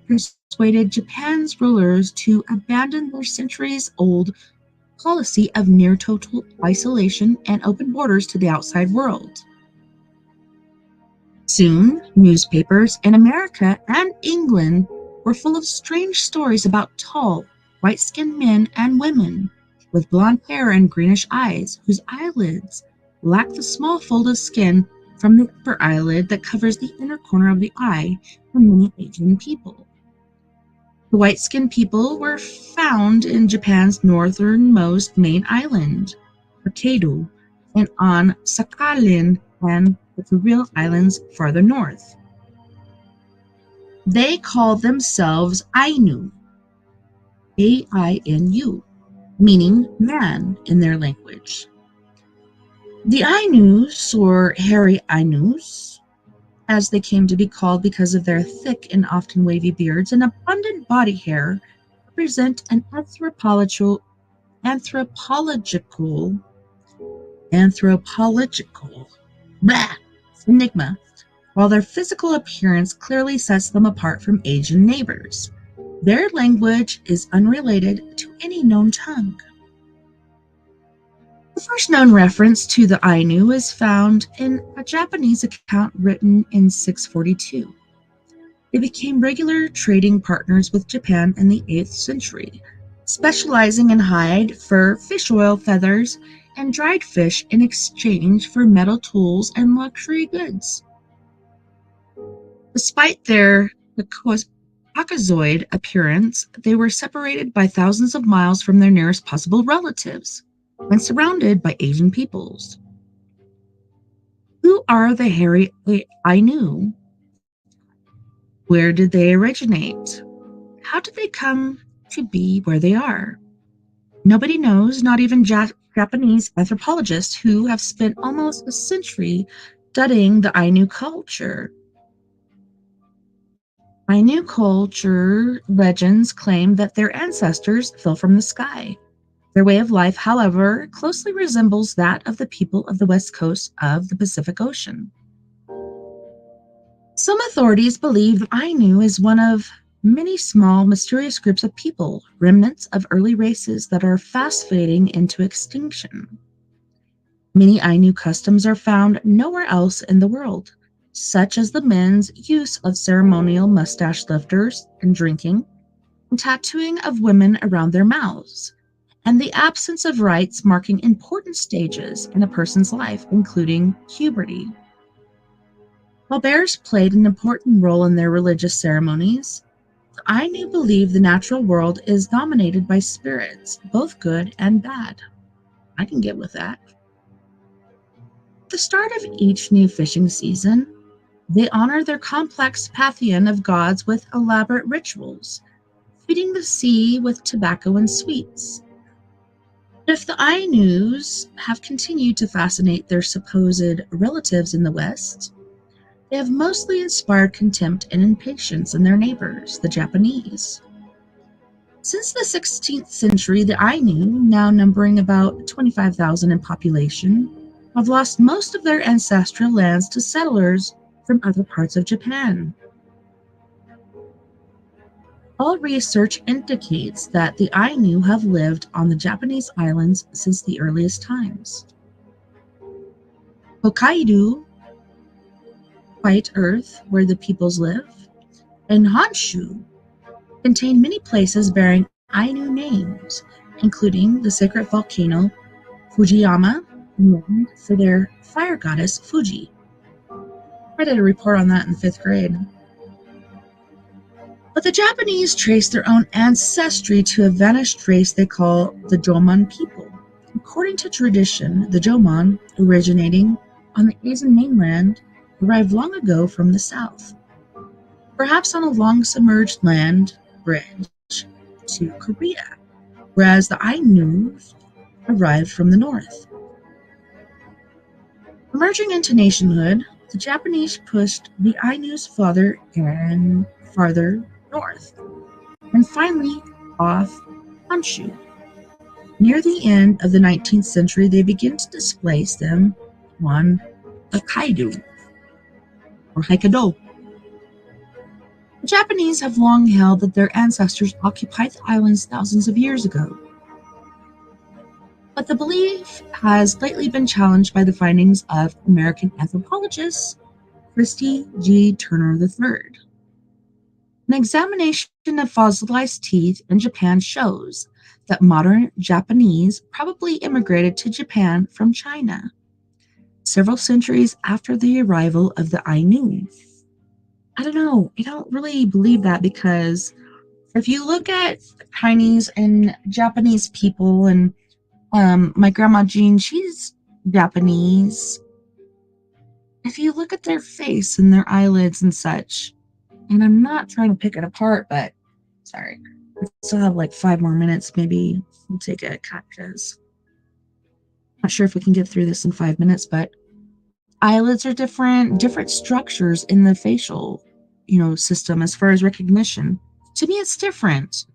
persuaded Japan's rulers to abandon their centuries-old policy of near total isolation and open borders to the outside world. Soon, newspapers in America and England were full of strange stories about tall, white-skinned men and women with blonde hair and greenish eyes whose eyelids lack the small fold of skin from the upper eyelid that covers the inner corner of the eye for many Asian people. The white-skinned people were found in Japan's northernmost main island, Hokkaido, and on Sakhalin and the Kuril Islands farther north. They called themselves Ainu, A-I-N-U, meaning man in their language. The Ainus, or hairy Ainus, as they came to be called because of their thick and often wavy beards and abundant body hair, represent an anthropological enigma, while their physical appearance clearly sets them apart from Asian neighbors. Their language is unrelated to any known tongue. The first known reference to the Ainu is found in a Japanese account written in 642. They became regular trading partners with Japan in the 8th century, specializing in hide, fur, fish oil, feathers, and dried fish in exchange for metal tools and luxury goods. Despite their Caucasoid appearance, they were separated by thousands of miles from their nearest possible relatives and surrounded by Asian peoples. Who are the hairy Ainu? Where did they originate? How did they come to be where they are. Nobody knows, not even Japanese anthropologists who have spent almost a century studying the Ainu culture. Ainu culture legends claim that their ancestors fell from the sky. Their way of life, however, closely resembles that of the people of the west coast of the Pacific Ocean. Some authorities believe Ainu is one of many small, mysterious groups of people, remnants of early races that are fast fading into extinction. Many Ainu customs are found nowhere else in the world, such as the men's use of ceremonial mustache lifters and drinking, and tattooing of women around their mouths, and the absence of rites marking important stages in a person's life, including puberty. While bears played an important role in their religious ceremonies, the Ainu believe the natural world is dominated by spirits, both good and bad. I can get with that. At the start of each new fishing season, they honor their complex pantheon of gods with elaborate rituals, feeding the sea with tobacco and sweets. But if the Ainus have continued to fascinate their supposed relatives in the West, they have mostly inspired contempt and impatience in their neighbors, the Japanese. Since the 16th century, the Ainu, now numbering about 25,000 in population, have lost most of their ancestral lands to settlers from other parts of Japan. All research indicates that the Ainu have lived on the Japanese islands since the earliest times. Hokkaido, White Earth, where the peoples live, and Honshu contain many places bearing Ainu names, including the sacred volcano Fujiyama, named for their fire goddess Fuji. I did a report on that in 5th grade. But the Japanese trace their own ancestry to a vanished race they call the Jomon people. According to tradition, the Jomon, originating on the Asian mainland, arrived long ago from the south, perhaps on a long submerged land bridge to Korea, whereas the Ainu arrived from the north. Emerging into nationhood, the Japanese pushed the Ainus farther and farther north, and finally off Honshu. Near the end of the 19th century, they began to displace them on Hokkaido or Hokkaido. The Japanese have long held that their ancestors occupied the islands thousands of years ago, but the belief has lately been challenged by the findings of American anthropologist Christy G. Turner III. An examination of fossilized teeth in Japan shows that modern Japanese probably immigrated to Japan from China several centuries after the arrival of the Ainu. I don't know. I don't really believe that because if you look at Chinese and Japanese people, and my grandma Jean, she's Japanese. If you look at their face and their eyelids and such, and I'm not trying to pick it apart, but sorry, we still have like 5 more minutes. Maybe we'll take a cut because not sure if we can get through this in 5 minutes, but eyelids are different structures in the facial, system as far as recognition. To me, it's different.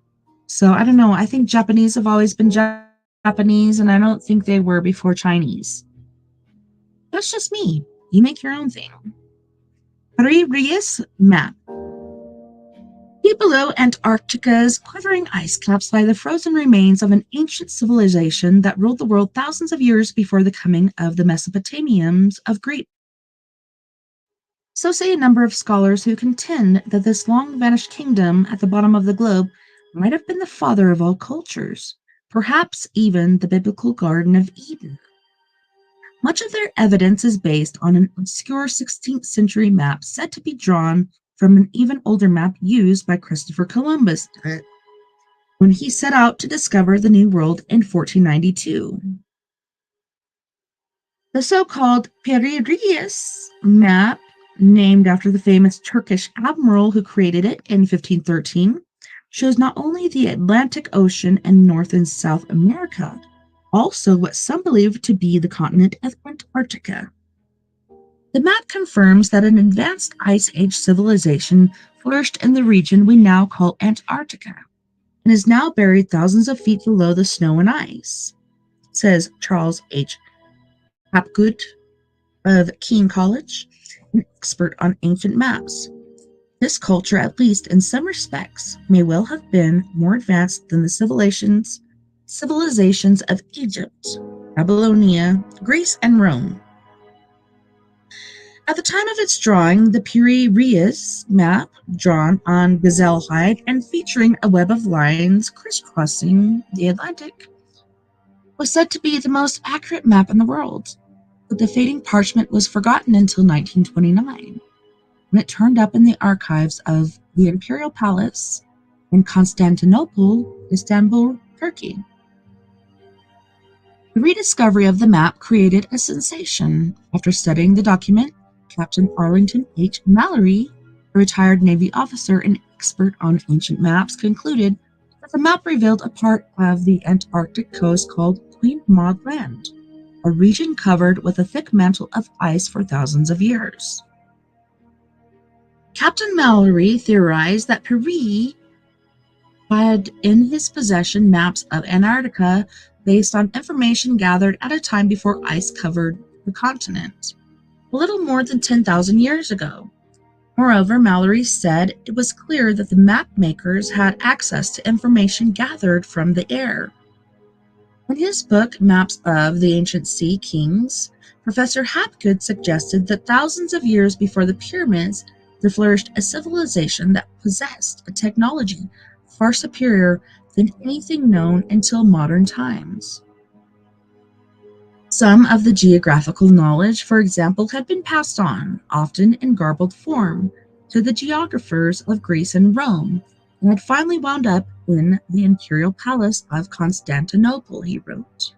So I don't know. I think Japanese have always been Japanese, and I don't think they were before Chinese. That's just me. You make your own thing. Rias map. Deep below Antarctica's quivering ice caps lie the frozen remains of an ancient civilization that ruled the world thousands of years before the coming of the Mesopotamians of Greece. So say a number of scholars who contend that this long-vanished kingdom at the bottom of the globe might have been the father of all cultures, perhaps even the biblical Garden of Eden. Much of their evidence is based on an obscure 16th century map said to be drawn from an even older map used by Christopher Columbus when he set out to discover the New World in 1492. The so-called Piri-Reis map, named after the famous Turkish admiral who created it in 1513, shows not only the Atlantic Ocean and North and South America, also what some believe to be the continent of Antarctica. The map confirms that an advanced Ice Age civilization flourished in the region we now call Antarctica and is now buried thousands of feet below the snow and ice, says Charles H. Hapgood of Keene College, an expert on ancient maps. This culture, at least in some respects, may well have been more advanced than the civilizations of Egypt, Babylonia, Greece, and Rome. At the time of its drawing, the Piri-Reis map, drawn on gazelle hide and featuring a web of lines crisscrossing the Atlantic, was said to be the most accurate map in the world. But the fading parchment was forgotten until 1929, when it turned up in the archives of the Imperial Palace in Constantinople, Istanbul, Turkey. The rediscovery of the map created a sensation. After studying the document, Captain Arlington H. Mallory, a retired Navy officer and expert on ancient maps, concluded that the map revealed a part of the Antarctic coast called Queen Maud Land, a region covered with a thick mantle of ice for thousands of years. Captain Mallory theorized that Peary had in his possession maps of Antarctica based on information gathered at a time before ice covered the continent, a little more than 10,000 years ago. Moreover, Mallory said it was clear that the map makers had access to information gathered from the air. In his book, Maps of the Ancient Sea Kings, Professor Hapgood suggested that thousands of years before the pyramids, there flourished a civilization that possessed a technology far superior than anything known until modern times. Some of the geographical knowledge, for example, had been passed on, often in garbled form, to the geographers of Greece and Rome, and had finally wound up in the imperial palace of Constantinople, he wrote.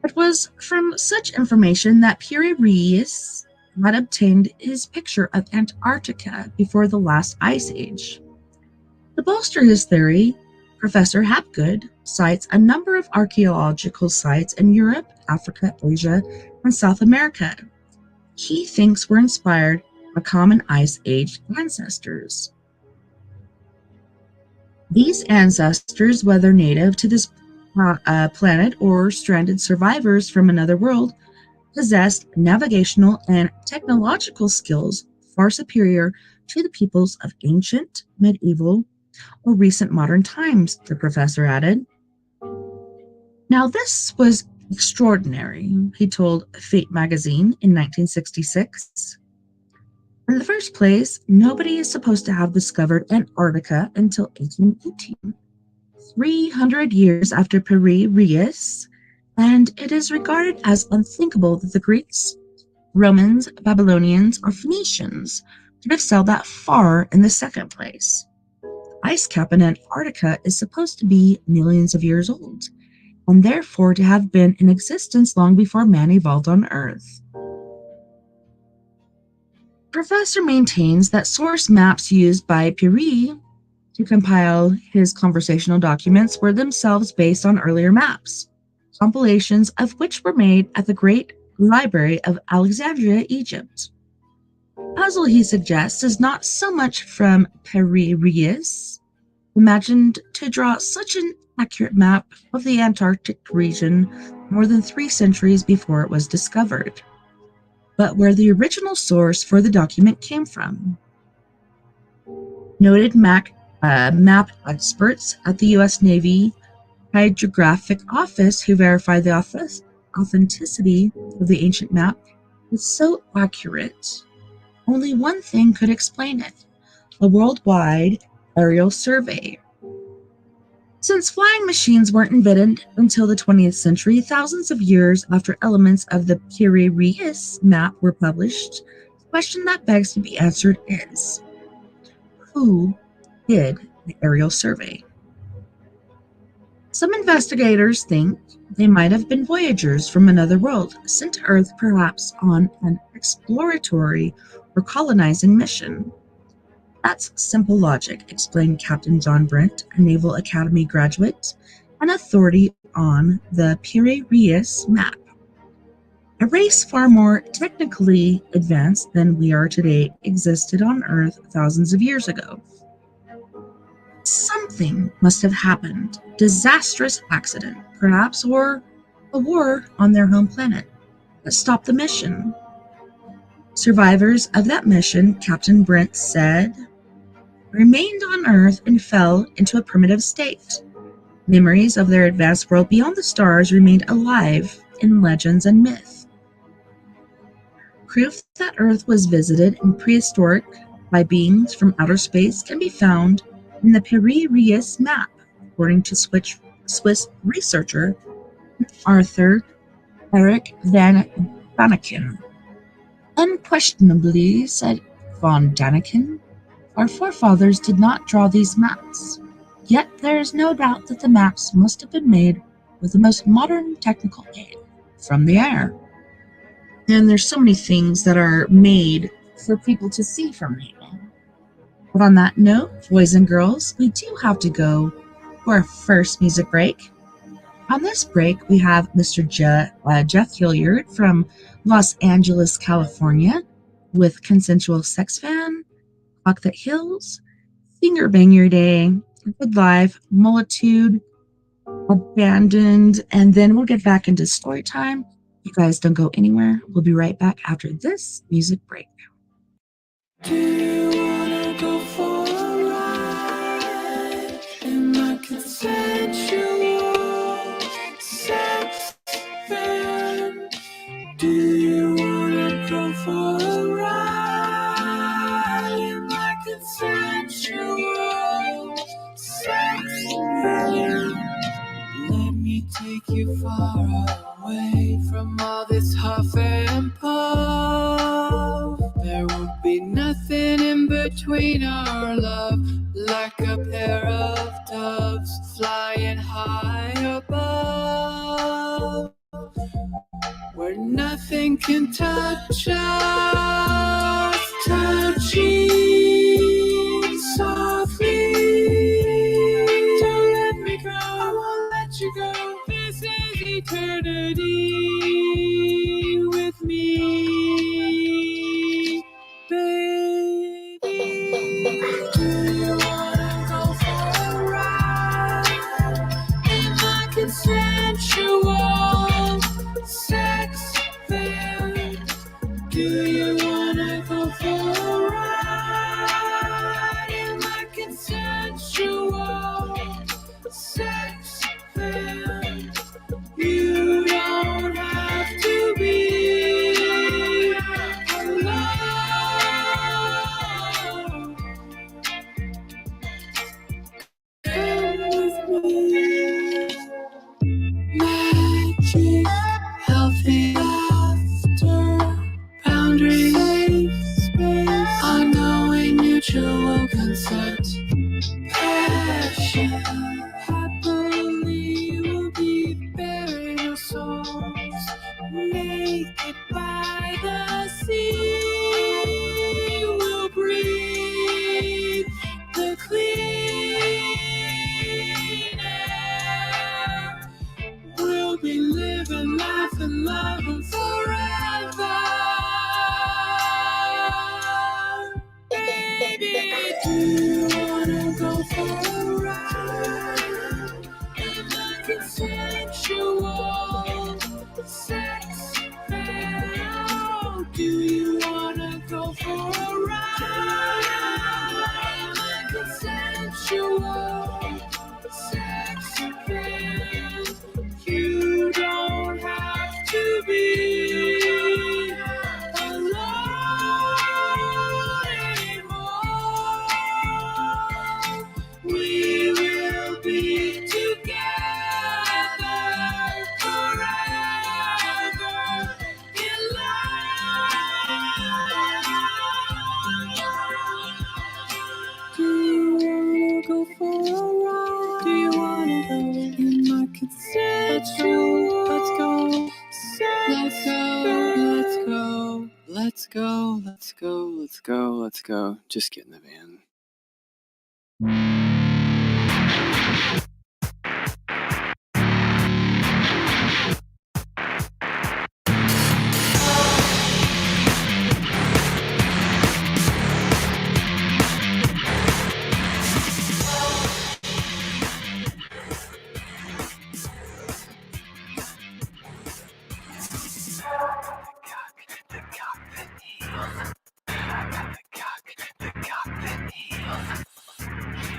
It was from such information that Piri-Reis had obtained his picture of Antarctica before the last ice age. To bolster his theory, Professor Hapgood cites a number of archaeological sites in Europe, Africa, Asia, and South America he thinks were inspired by common ice age ancestors. These ancestors, whether native to this planet or stranded survivors from another world, possessed navigational and technological skills far superior to the peoples of ancient, medieval, or recent modern times, the professor added. Now, this was extraordinary, he told Fate magazine in 1966. In the first place, nobody is supposed to have discovered Antarctica until 1818, 300 years after Piri-Reis, and it is regarded as unthinkable that the Greeks, Romans, Babylonians, or Phoenicians could have sailed that far in the second place. The ice cap in Antarctica is supposed to be millions of years old, and therefore to have been in existence long before man evolved on Earth. The professor maintains that source maps used by Piri to compile his conversational documents were themselves based on earlier maps, compilations of which were made at the Great Library of Alexandria, Egypt. The puzzle, he suggests, is not so much from Piri-Reis, imagined to draw such an accurate map of the Antarctic region more than 3 centuries before it was discovered, but where the original source for the document came from. Noted map experts at the U.S. Navy Hydrographic Office who verified the authenticity of the ancient map is so accurate, only one thing could explain it: a worldwide aerial survey. Since flying machines weren't invented until the 20th century, thousands of years after elements of the Piri-Reis map were published, the question that begs to be answered is, who did the aerial survey? Some investigators think they might have been voyagers from another world, sent to Earth perhaps on an exploratory or colonizing mission. That's simple logic, explained Captain John Brent, a Naval Academy graduate and authority on the Piraeus map. A race far more technically advanced than we are today existed on Earth thousands of years ago. Something must have happened, disastrous accident, perhaps, or a war on their home planet that stopped the mission. Survivors of that mission, Captain Brent said, remained on Earth and fell into a primitive state. Memories of their advanced world beyond the stars remained alive in legends and myth. Proof that Earth was visited in prehistoric by beings from outer space can be found in the Piraeus map, according to Swiss researcher Arthur Erich van Daniken. Unquestionably, said von Daniken, our forefathers did not draw these maps. Yet there is no doubt that the maps must have been made with the most modern technical aid from the air. And there's so many things that are made for people to see from the air. But on that note, boys and girls, we do have to go for our first music break. On this break, we have Mr. Jeff Hilliard from Los Angeles, California, with Consensual Sex Fan, Clock That Hills, Finger Bang Your Day, Good Life, Multitude, Abandoned, and then we'll get back into story time. You guys don't go anywhere. We'll be right back after this music break. Do you wanna go for a ride in my consensual sex van? Do you wanna go for a ride in my consensual sex van? Let me take you far away from all this huff and puff. There won't be nothing in between our love, like a pair of doves flying high above, where nothing can touch us, touching softly. Don't let me go, I won't let you go. This is eternity with me, baby. Do you wanna go for a ride in my consensual sex van? Do you wanna go for a ride in my consensual sex van? You don't have to be alone. Come with me. Magic, healthy laughter, boundaries, safe space, unknowing mutual consent, passion, happily will be bearing our souls, naked by the sea, we'll breathe the clean air. We'll be living, laughing, loving forever. Baby, do you wanna go for a ride in the consensual sex van? Do you wanna go for a ride in the consensual sex van? You don't have to be alone anymore. We will be together forever in love. Do you wanna go for a ride? Do you wanna go in my consensual? Let's go. Let's go. Let's go. Let's go. Let's go. Let's go. Let's go. Just get in the van.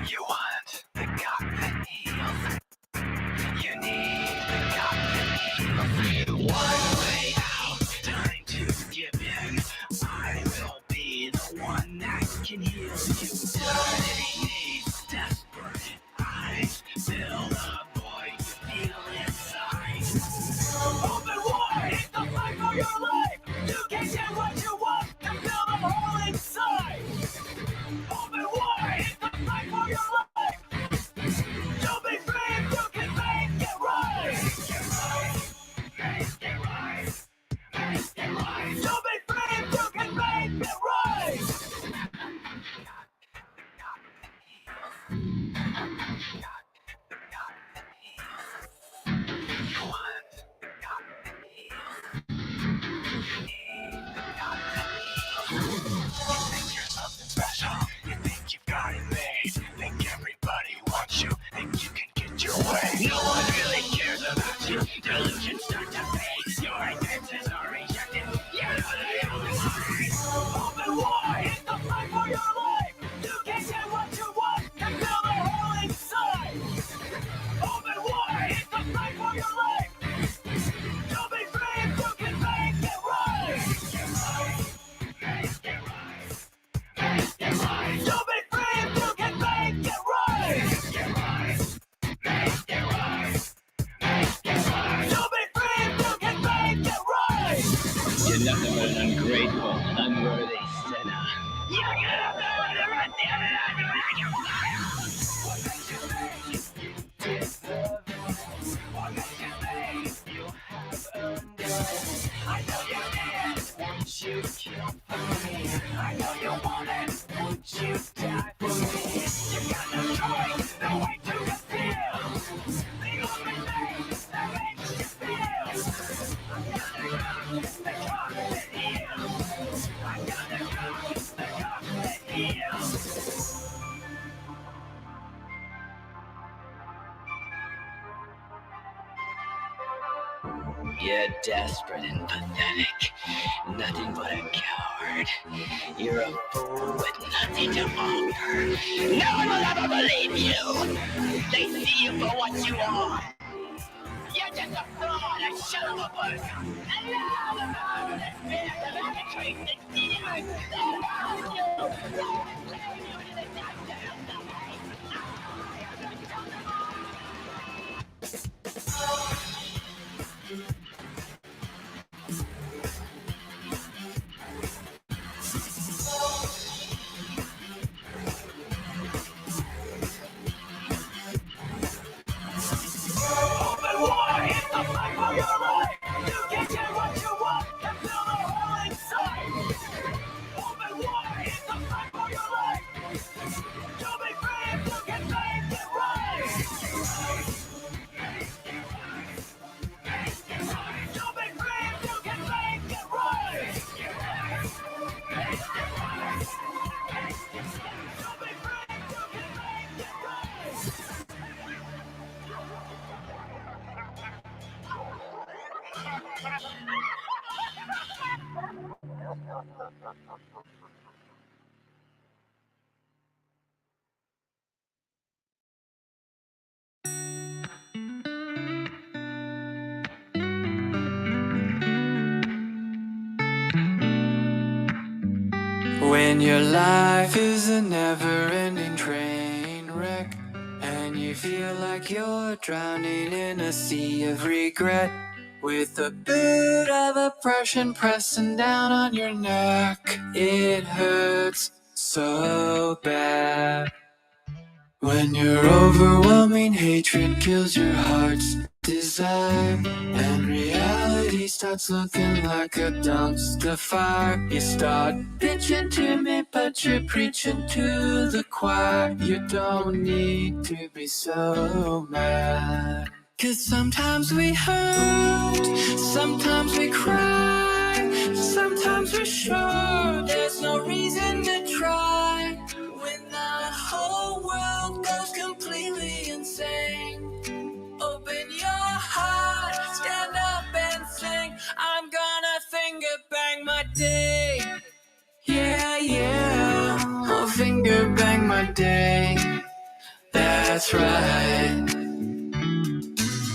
You want the cockpit heels. You need the cockpit heels. One way out, time to give in. I will be the one that can heal you. Dirty knees, desperate eyes. Build a boy you feel inside. Open wide, it's the fight for your life. You can get what you want and build a hole inside. Open wide, it's the fight for your life. Don't be afraid, you can make it right. Make it right. Make it right. Don't be afraid, you can make it right. You want the cockpit heels. You think you're something special. You think you've got it made. Think everybody wants you. Think you can get your way. No one really cares about you. Delusions start to fade. Your advances are rejected. You know they only lie. Open wide, it's the fight for your life. You can get what you want and build a hole inside. Open wide, it's the fight for your life. Don't be afraid, you can make it right. Make it right. Make it right. Don't be afraid, you can make it right. Make it right. Make it right. Make it right. Don't be afraid, you can make it right. You're nothing but an ungrateful, unworthy sinner. You're gonna build it right there and I'm gonna your fire. What makes you think you deserve it? What makes you think you have earned it? I know you did. Won't you kill for me? I know you want it. Won't you die for me? You got no choice. No way to refuse. The only thing that makes you feel. I'm gonna go the cockpit heels. I'm gonna go the cockpit heels. You're desperate and pathetic. Nothing but a coward. You're a fool with nothing to offer. No one will ever believe you. They see you for what you are. You're just a fraud, a shell of a worker. And now the power that fears the magic that demons. They love you. They enslave you into the dust of hate. I am the son of all. Open wide, it's the fight for your life. You can get what you want and build a hole inside. Open wide, it's the fight for your life. Don't be afraid, you can make it right. Don't be afraid, you can make it right. Don't be afraid, you can make it right. When your life is a never-ending train wreck and you feel like you're drowning in a sea of regret, with a bit of oppression pressing down on your neck, it hurts so bad. When your overwhelming hatred kills your heart's desire, and reality starts looking like a dumpster fire. You start bitching to me, but you're preaching to the choir. You don't need to be so mad. 'Cause sometimes we hurt, sometimes we cry, sometimes we're sure there's no reason to try. When the whole world goes completely insane, open your heart, stand up and sing. I'm gonna finger bang my day. Yeah, yeah, I'll finger bang my day. That's right.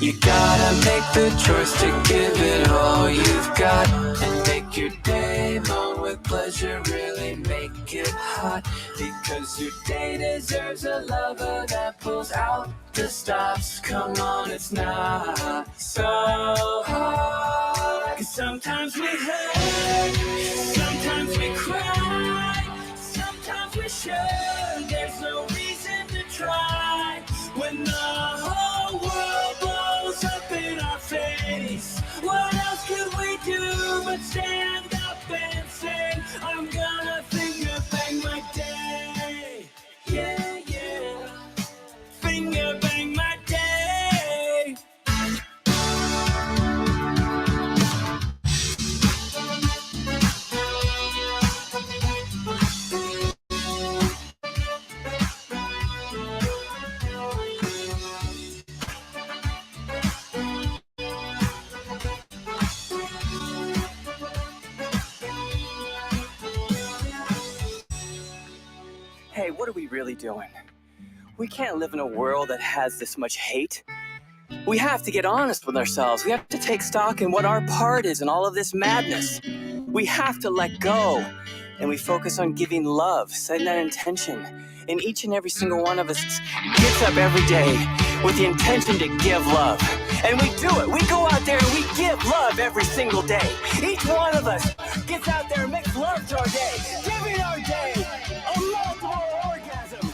You gotta make the choice to give it all you've got, and make your day long with pleasure, really make it hot. Because your day deserves a lover that pulls out the stops. Come on, it's not so hard. 'Cause sometimes we hurt, sometimes we cry, sometimes we're sure there's no reason to try. When the whole world blows up in our face, what else could we do but stand up and sing? I'm gonna finger bang my day. Yeah, yeah. Finger bang my day. Hey, what are we really doing? We can't live in a world that has this much hate. We have to get honest with ourselves. We have to take stock in what our part is in all of this madness. We have to let go, and we focus on giving love, setting that intention. And each and every single one of us gets up every day with the intention to give love. And we do it. We go out there and we give love every single day. Each one of us gets out there and makes love to our day, giving our day a multiple orgasm.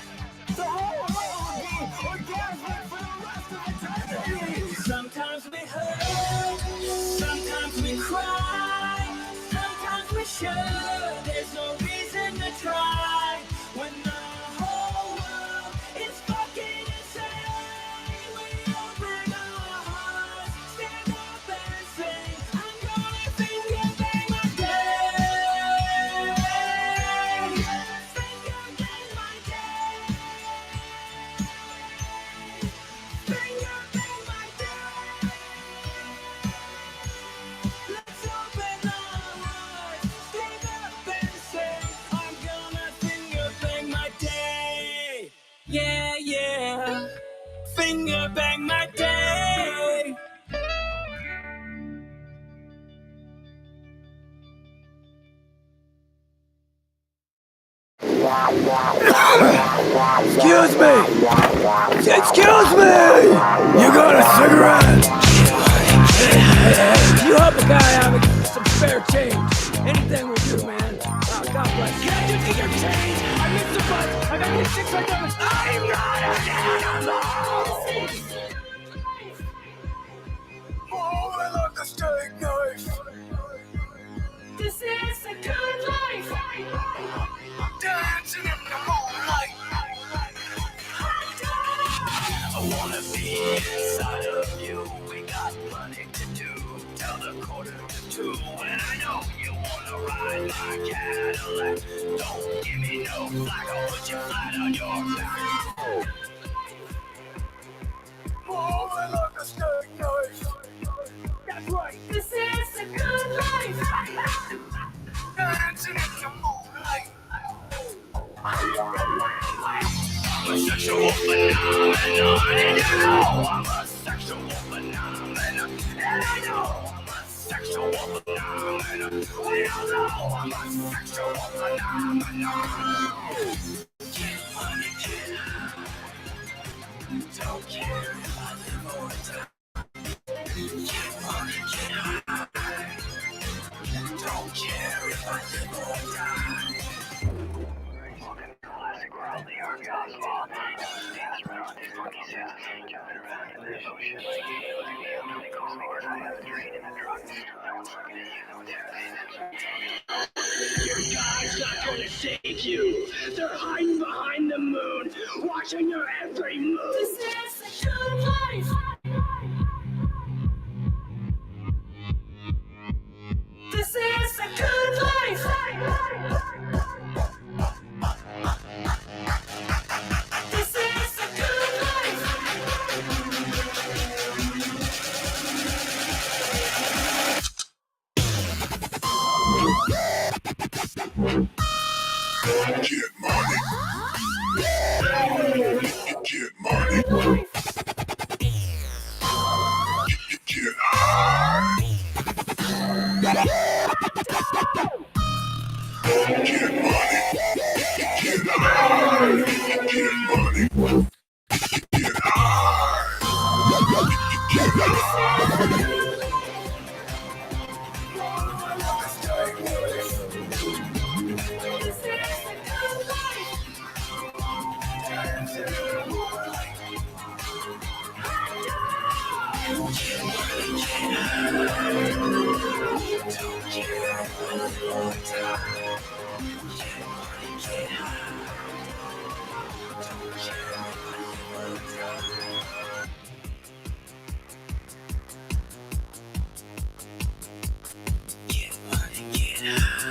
The whole world will be orgasmic for the rest of eternity. Sometimes we hurt, sometimes we cry, sometimes we're sure there's no reason to try. When the whole world is fucking insane, we open our hearts, stand up and sing. I'm gonna finger bang my day. Finger bang my day. Finger bang my day. Let's open our hearts, stand up and sing. I'm gonna finger bang my day. Yeah, yeah. Finger bang my day. Excuse me! Excuse me! You got a cigarette? You help a guy out with some spare change. Anything will do, man. God bless you. Can I just get your change? I missed the bus. I got these 6 right now. I'm not an animal! Moving like a steak knife. This is a good life. Dancing in the moonlight. I wanna be inside of you. We got plenty to do. Tell the 1:45, and I know you wanna ride my Cadillac. Don't give me no flack, I'll put you flat on your back. Moving like a steak knife. That's right. This is a good life. Dancing in the moonlight. I'm a sexual phenomenon, and you know I'm a sexual phenomenon, and I know I'm a sexual phenomenon. We all know I'm a sexual phenomenon. Get money, get out. Don't care if I live or die. Get money, get out. Don't care if I live or die. Classic world, the orgasm. Dance around, funky sounds, jumping around in this ocean like Your God's not gonna save you. They're hiding behind the moon, watching your every move. This is the good life. This is the good life. This is the good life. Get money. Get money. Get high. Get money. Get high. Get money. Get high. Get high.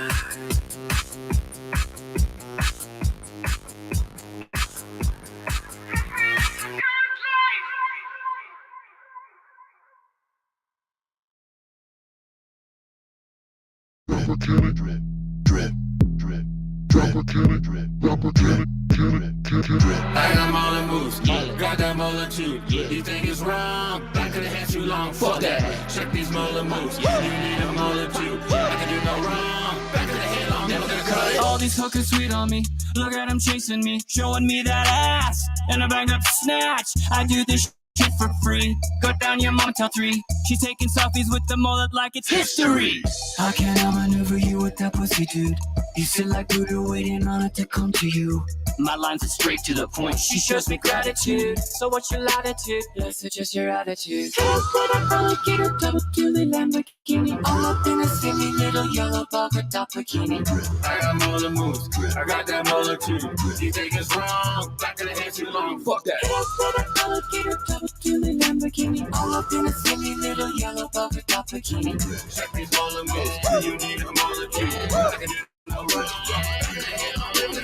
Drip, drip, drip, drip, drip, drip, drip. I got Mola moves, got that Mola too. You think it's wrong? Back of the head too long. Fuck that. Check these Mola moves. You need a Mola too. I can do no wrong. Back of the head long, never gonna cut it. All these hookers sweet on me. Look at them chasing me, showing me that ass and a banged up snatch. I do this shit for free. Go down your mom till 3. She's taking selfies with the mullet like it's history. How can I maneuver you with that pussy, dude? You sit like Buddha waiting on it to come to you. My lines are straight to the point. She shows me gratitude. So what's your latitude? Yes, it's just your attitude. Head for the alligator, double dually Lamborghini. All up in a silly little yellow polka dot bikini. I got Mola moves. I got that Mola too. You think it's wrong? Back of the head too long. Fuck that. Head for the alligator, double dually Lamborghini. All up in a silly little yellow polka dot bikini. Check these Mola moves. You need a Mola too. I can do no wrong.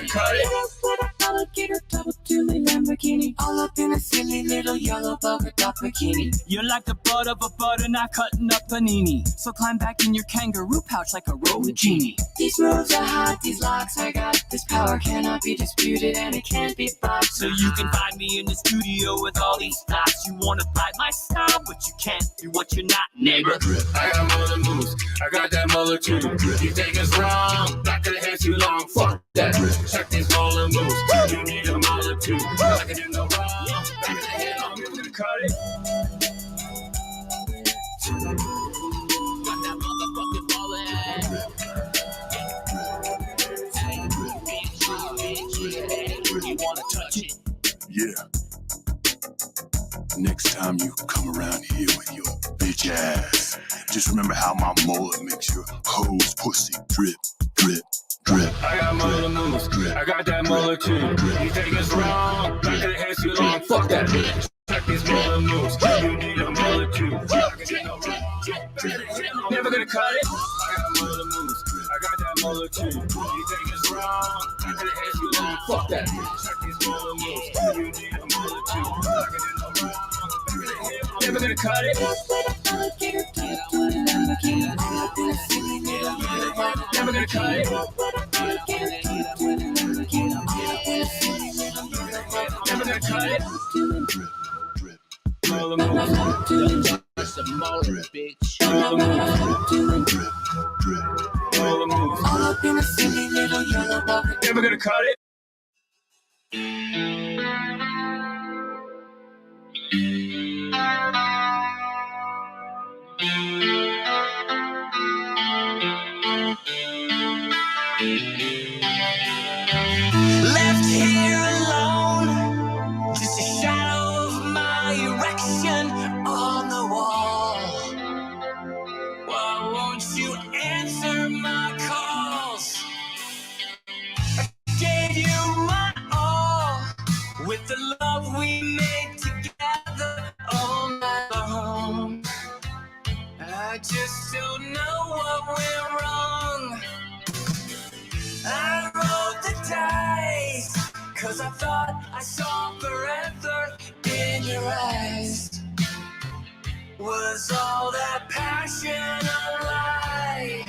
Cut it. Alligator, double dually Lamborghini. All up in a silly little yellow polka dot bikini. You're like the butt of a butternut cutting up panini. So climb back in your kangaroo pouch like a roll of genie. These moves are hot, these locks I got. This power cannot be disputed and it can't be bought. So you can find me in the studio with all these thoughts. You wanna buy my style, but you can't do what you're not, neighbor. I got Mola moves, I got that Mola too. You think it's wrong? Back of the head too long. Fuck that. Check these Mola moves. You need a Mola too. I can do no wrong. Back of the head long, you're gonna cut it. Got that motherfucking Mola. You wanna touch it? Yeah. Next time you come around here with your bitch ass, just remember how my mullet makes your hoes pussy drip, drip, drip. I got Mola moves, I got that Mola too. You think it's wrong? Back of the head too long. Fuck that. Check these Mola moves. You need a Mola too. I can do no wrong. Never gonna cut it. I got Mola moves, I got that Mola too. You think it's wrong? Back of the head too long. Fuck that. Check these Mola moves. You need a Mola too. I can do no wrong. Never gonna cut it. Never gonna cut it. Never gonna cut it. Mola moves. It's a Mola, bitch. Mola moves. Mola moves. All up in a silly little yellow bucket. Never gonna cut it. Left here alone, just a shadow of my erection on the wall. 'cause I thought I saw forever in your eyes. Was all that passion a lie?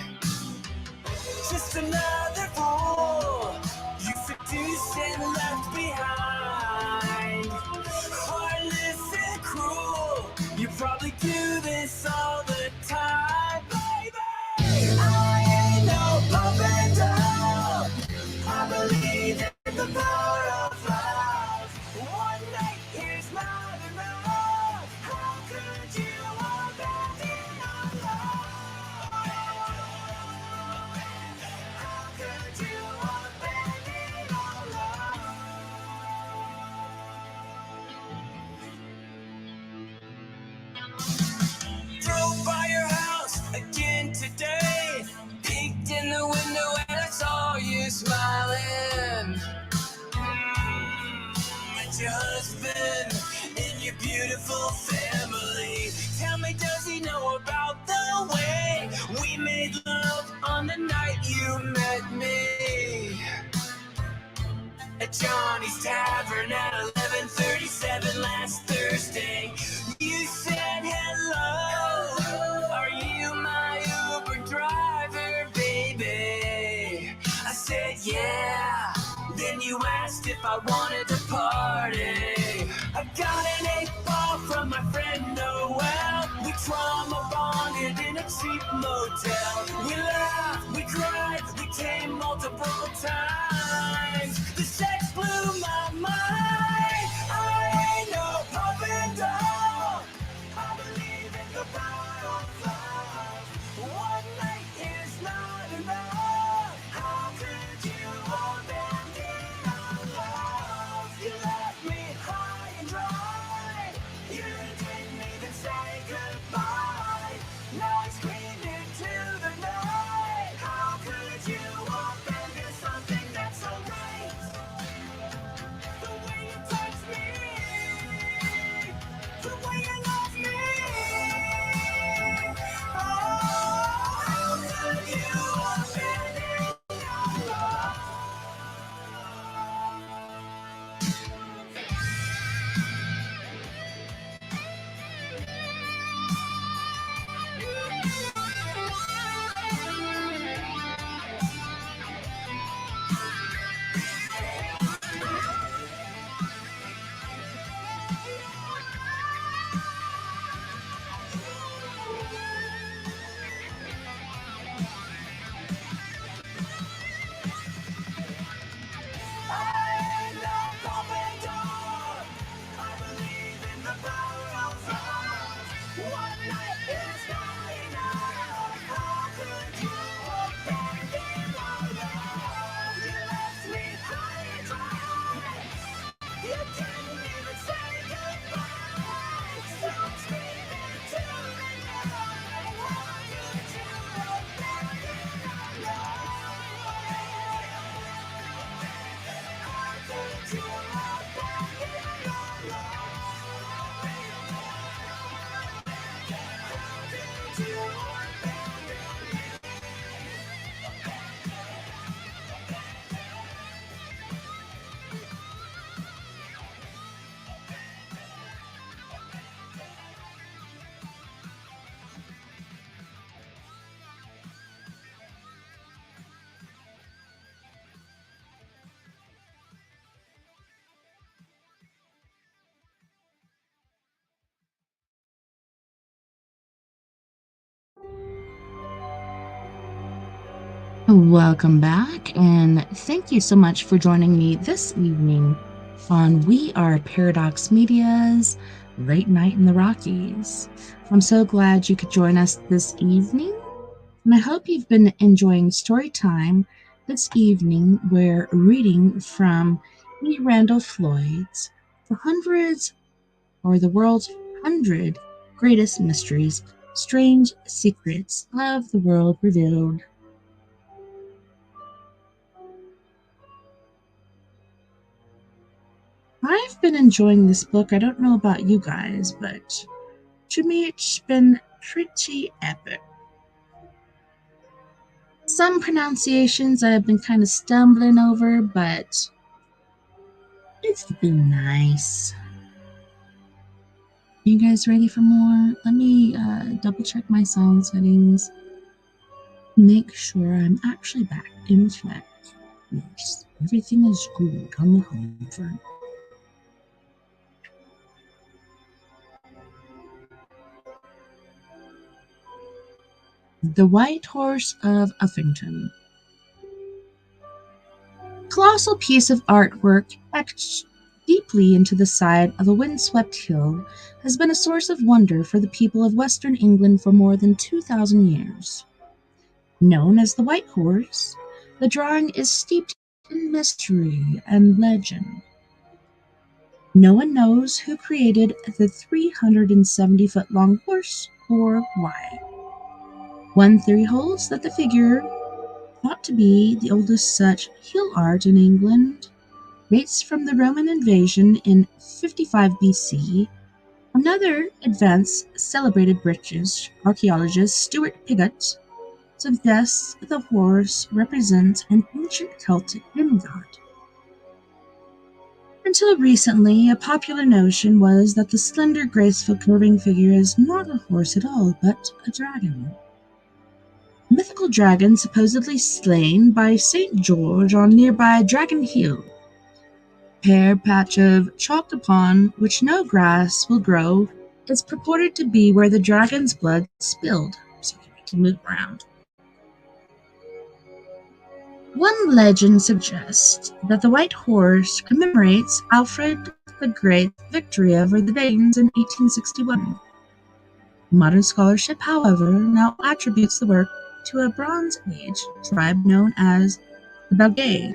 Just another fool you seduced and left behind. Heartless and cruel, you probably do this all the time, baby. I ain't no puppet doll. I believe in the power of love. One night is not enough. How could you abandon our love? How could you abandon our love? Drove by your house again today. Peeked in the window and I saw you smiling. Met your husband and your beautiful family. Tell me, does he know about the way we made love on the night you met me? At Johnny's Tavern at 11:37 last Thursday. You said hello. Are you my Uber driver, baby? I said yeah. Then you asked if I wanted to party. I got an 8-ball from my friend Noel. We trauma bonded in a cheap motel. We laughed, we cried, we came multiple times. The sex blew my mind. I ain't no puppet doll. I believe in the power of love. One night is not enough. How could you abandon our love? You left me high and dry. You didn't even say goodbye. Now I screamed into the night. How could you abandon something that's so right? The way you touch me, the way you love me. Oh, how could you abandon our love? Welcome back, and thank you so much for joining me this evening on We Are Paradox Media's Late Night in the Rockies. I'm so glad you could join us this evening, and I hope you've been enjoying story time this evening. We're reading from Randall Floyd's The World's 100 Greatest Mysteries, Strange Secrets of the World Revealed. I've been enjoying this book. I don't know about you guys, but to me it's been pretty epic. Some pronunciations I've been kind of stumbling over, but It's been nice. You guys ready for more? Let me double check my sound settings. Make sure I'm actually back in effect. Yes, everything is good on the home front. The White Horse of Uffington. Colossal piece of artwork etched deeply into the side of a windswept hill has been a source of wonder for the people of Western England for more than 2,000 years. Known as the White Horse, the drawing is steeped in mystery and legend. No one knows who created the 370-foot-long horse or why. One theory holds that the figure, thought to be the oldest such hill art in England, dates from the Roman invasion in 55 BC. Another advanced celebrated British archaeologist, Stuart Pigott, suggests the horse represents an ancient Celtic demigod. Until recently, a popular notion was that the slender, graceful, curving figure is not a horse at all, but a dragon. A mythical dragon supposedly slain by St. George on nearby Dragon Hill, a bare patch of chalk upon which no grass will grow, is purported to be where the dragon's blood spilled, so you need to move around. One legend suggests that the White Horse commemorates Alfred the Great's victory over the Danes in 1861. Modern scholarship, however, now attributes the work to a Bronze Age tribe known as the Belgae,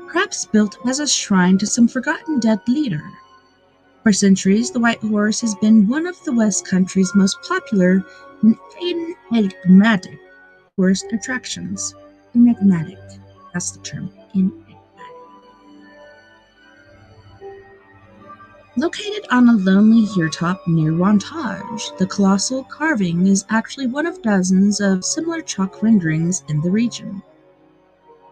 perhaps built as a shrine to some forgotten dead leader. For centuries, the White Horse has been one of the West Country's most popular and enigmatic tourist attractions. Enigmatic. That's the term. Enigmatic. Located on a lonely hilltop near Wantage, the colossal carving is actually one of dozens of similar chalk renderings in the region.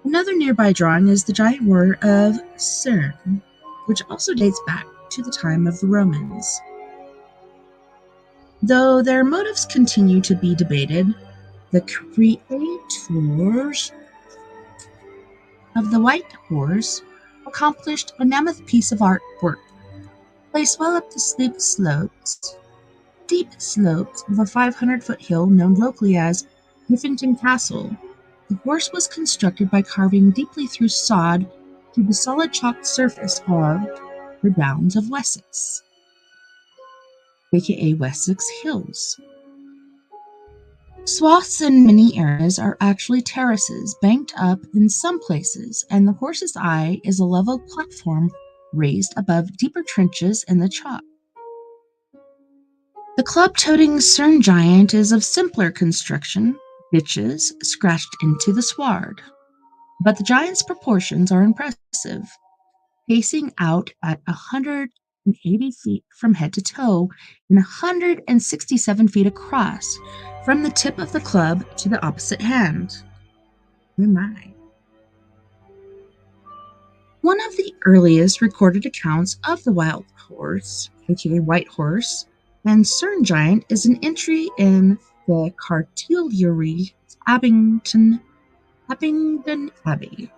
Another nearby drawing is the giant warrior of Cerne, which also dates back to the time of the Romans. Though their motives continue to be debated, the creators of the White Horse accomplished a mammoth piece of artwork, placed well up the steep slopes of a 500-foot hill known locally as Huffington Castle. The horse was constructed by carving deeply through sod to the solid chalk surface of the Downs of Wessex, aka Wessex Hills. Swaths in many areas are actually terraces banked up in some places, and the horse's eye is a level platform raised above deeper trenches in the chalk. The club-toting Cerne giant is of simpler construction, ditches scratched into the sward, but the giant's proportions are impressive, pacing out at 180 feet from head to toe and 167 feet across from the tip of the club to the opposite hand. Oh my. One of the earliest recorded accounts of the wild horse, aka White Horse, and Cerne giant is an entry in the Cartulary Abingdon Abbey.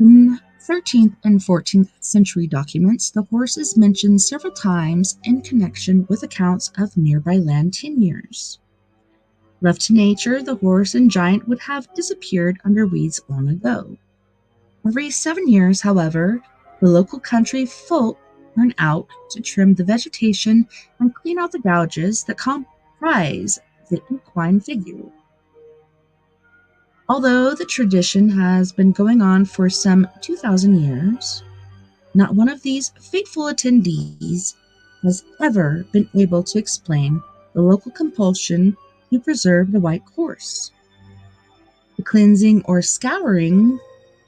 In 13th and 14th century documents, the horse is mentioned several times in connection with accounts of nearby land tenures. Left to nature, the horse and giant would have disappeared under weeds long ago. Every 7 years, however, the local country folk turn out to trim the vegetation and clean out the gouges that comprise the equine figure. Although the tradition has been going on for some 2,000 years, not one of these faithful attendees has ever been able to explain the local compulsion to preserve the white horse. The cleansing or scouring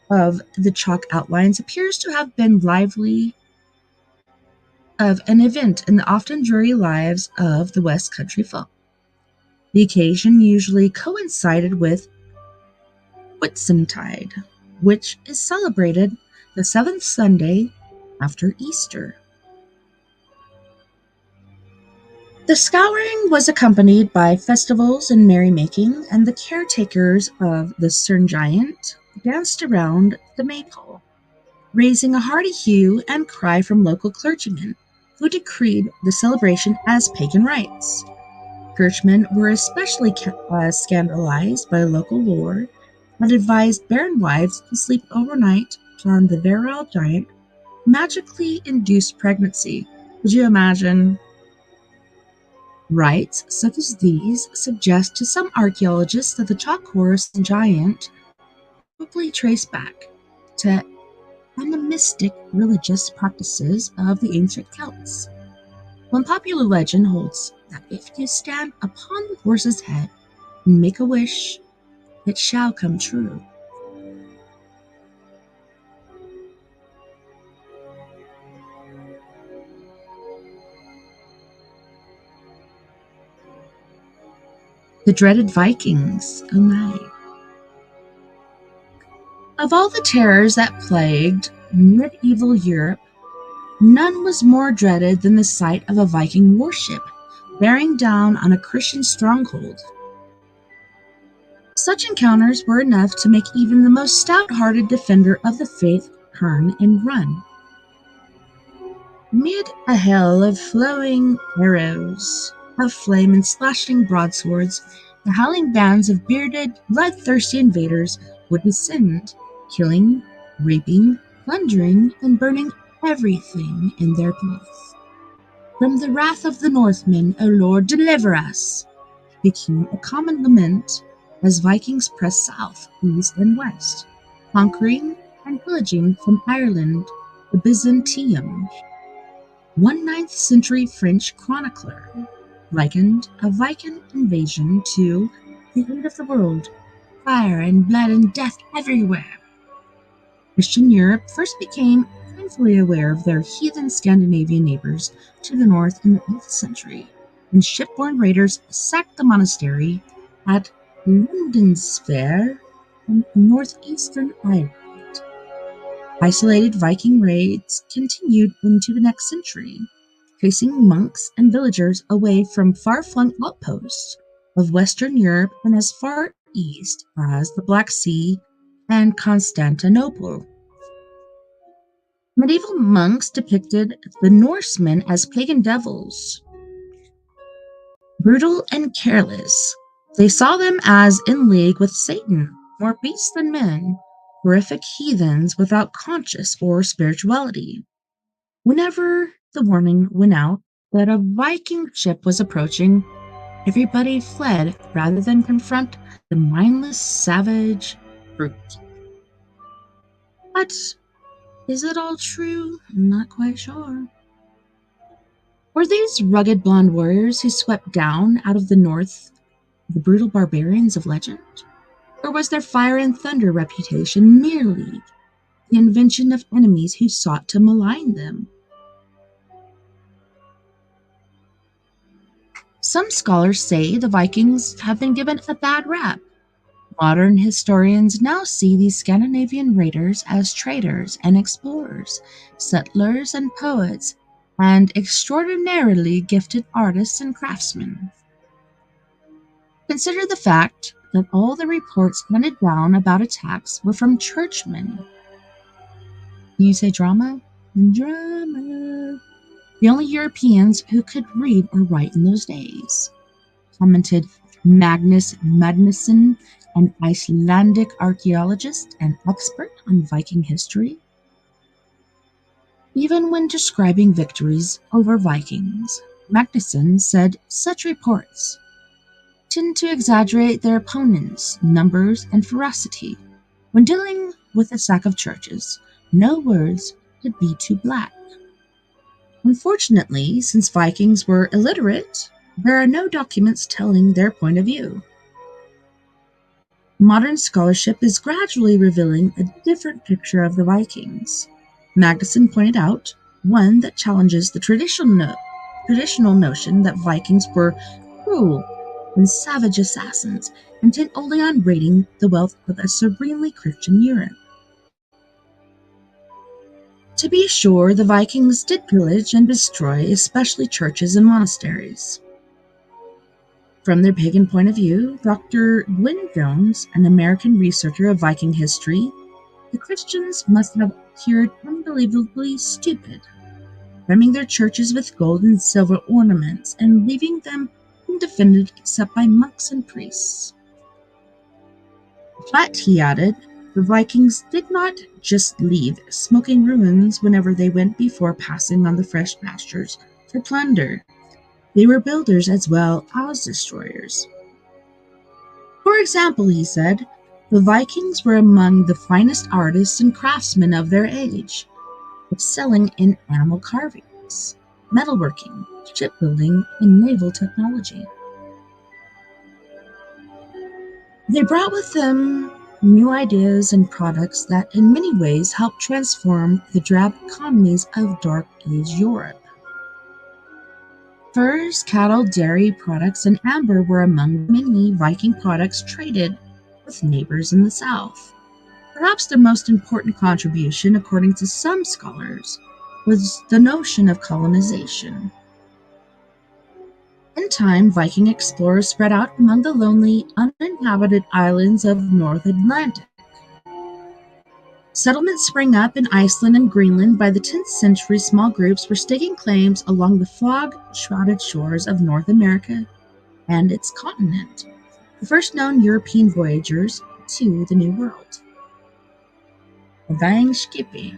of the chalk outlines appears to have been lively of an event in the often dreary lives of the West Country folk. The occasion usually coincided with Whitsuntide, which is celebrated the seventh Sunday after Easter. The scouring was accompanied by festivals and merrymaking, and the caretakers of the Cern Giant danced around the maypole, raising a hearty hue and cry from local clergymen, who decreed the celebration as pagan rites. Churchmen were especially scandalized by local lore that advised barren wives to sleep overnight on the virile giant magically induced pregnancy. Could you imagine? Rites such as these suggest to some archaeologists that the chalk horse and giant probably trace back to animistic religious practices of the ancient Celts. One popular legend holds that if you stand upon the horse's head and make a wish, it shall come true. The dreaded Vikings, oh my. Of all the terrors that plagued medieval Europe, none was more dreaded than the sight of a Viking warship bearing down on a Christian stronghold. Such encounters were enough to make even the most stout-hearted defender of the faith turn and run. Mid a hail of flowing arrows of flame and slashing broadswords, the howling bands of bearded, bloodthirsty invaders would descend, killing, raping, plundering, and burning everything in their path. From the wrath of the Northmen, O Lord, deliver us, became a common lament as Vikings pressed south, east, and west, conquering and pillaging from Ireland the Byzantium. One 9th century French chronicler likened a Viking invasion to the end of the world, fire and blood and death everywhere. Christian Europe first became painfully aware of their heathen Scandinavian neighbors to the north in the 8th century, when shipborne raiders sacked the monastery at Lindensfair in northeastern Ireland. Isolated Viking raids continued into the next century, chasing monks and villagers away from far-flung outposts of Western Europe and as far east as the Black Sea and Constantinople. Medieval monks depicted the Norsemen as pagan devils, brutal and careless. They saw them as in league with Satan, more beasts than men, horrific heathens without conscience or spirituality. Whenever the warning went out that a Viking ship was approaching, everybody fled rather than confront the mindless, savage brute. But is it all true? I'm not quite sure. Were these rugged blonde warriors who swept down out of the north the brutal barbarians of legend? Or was their fire and thunder reputation merely the invention of enemies who sought to malign them? Some scholars say the Vikings have been given a bad rap. Modern historians now see these Scandinavian raiders as traders and explorers, settlers and poets, and extraordinarily gifted artists and craftsmen. Consider the fact that all the reports handed down about attacks were from churchmen. Can you say drama? Drama. The only Europeans who could read or write in those days, commented Magnus Magnusson, an Icelandic archaeologist and expert on Viking history. Even when describing victories over Vikings, Magnusson said such reports tend to exaggerate their opponents' numbers and ferocity. When dealing with a sack of churches, no words could be too black. Unfortunately, since Vikings were illiterate, there are no documents telling their point of view. Modern scholarship is gradually revealing a different picture of the Vikings. Magnusson pointed out one that challenges the traditional notion that Vikings were cruel and savage assassins, intent only on raiding the wealth of a serenely Christian Europe. To be sure, the Vikings did pillage and destroy, especially churches and monasteries. From their pagan point of view, Dr. Gwyn Jones, an American researcher of Viking history, the Christians must have appeared unbelievably stupid, rimming their churches with gold and silver ornaments and leaving them undefended except by monks and priests. But, he added, the Vikings did not just leave smoking ruins whenever they went before passing on the fresh pastures for plunder. They were builders as well as destroyers. For example, he said, the Vikings were among the finest artists and craftsmen of their age, excelling in animal carvings, metalworking, shipbuilding, and naval technology. They brought with them new ideas and products that in many ways helped transform the drab economies of Dark Age Europe. Furs, cattle, dairy products, and amber were among many Viking products traded with neighbors in the south. Perhaps their most important contribution, according to some scholars, was the notion of colonization. In time, Viking explorers spread out among the lonely, uninhabited islands of North Atlantic. Settlements sprang up in Iceland and Greenland. By the 10th century, small groups were staking claims along the fog-shrouded shores of North America and its continent, the first known European voyagers to the New World. Vang Skippy.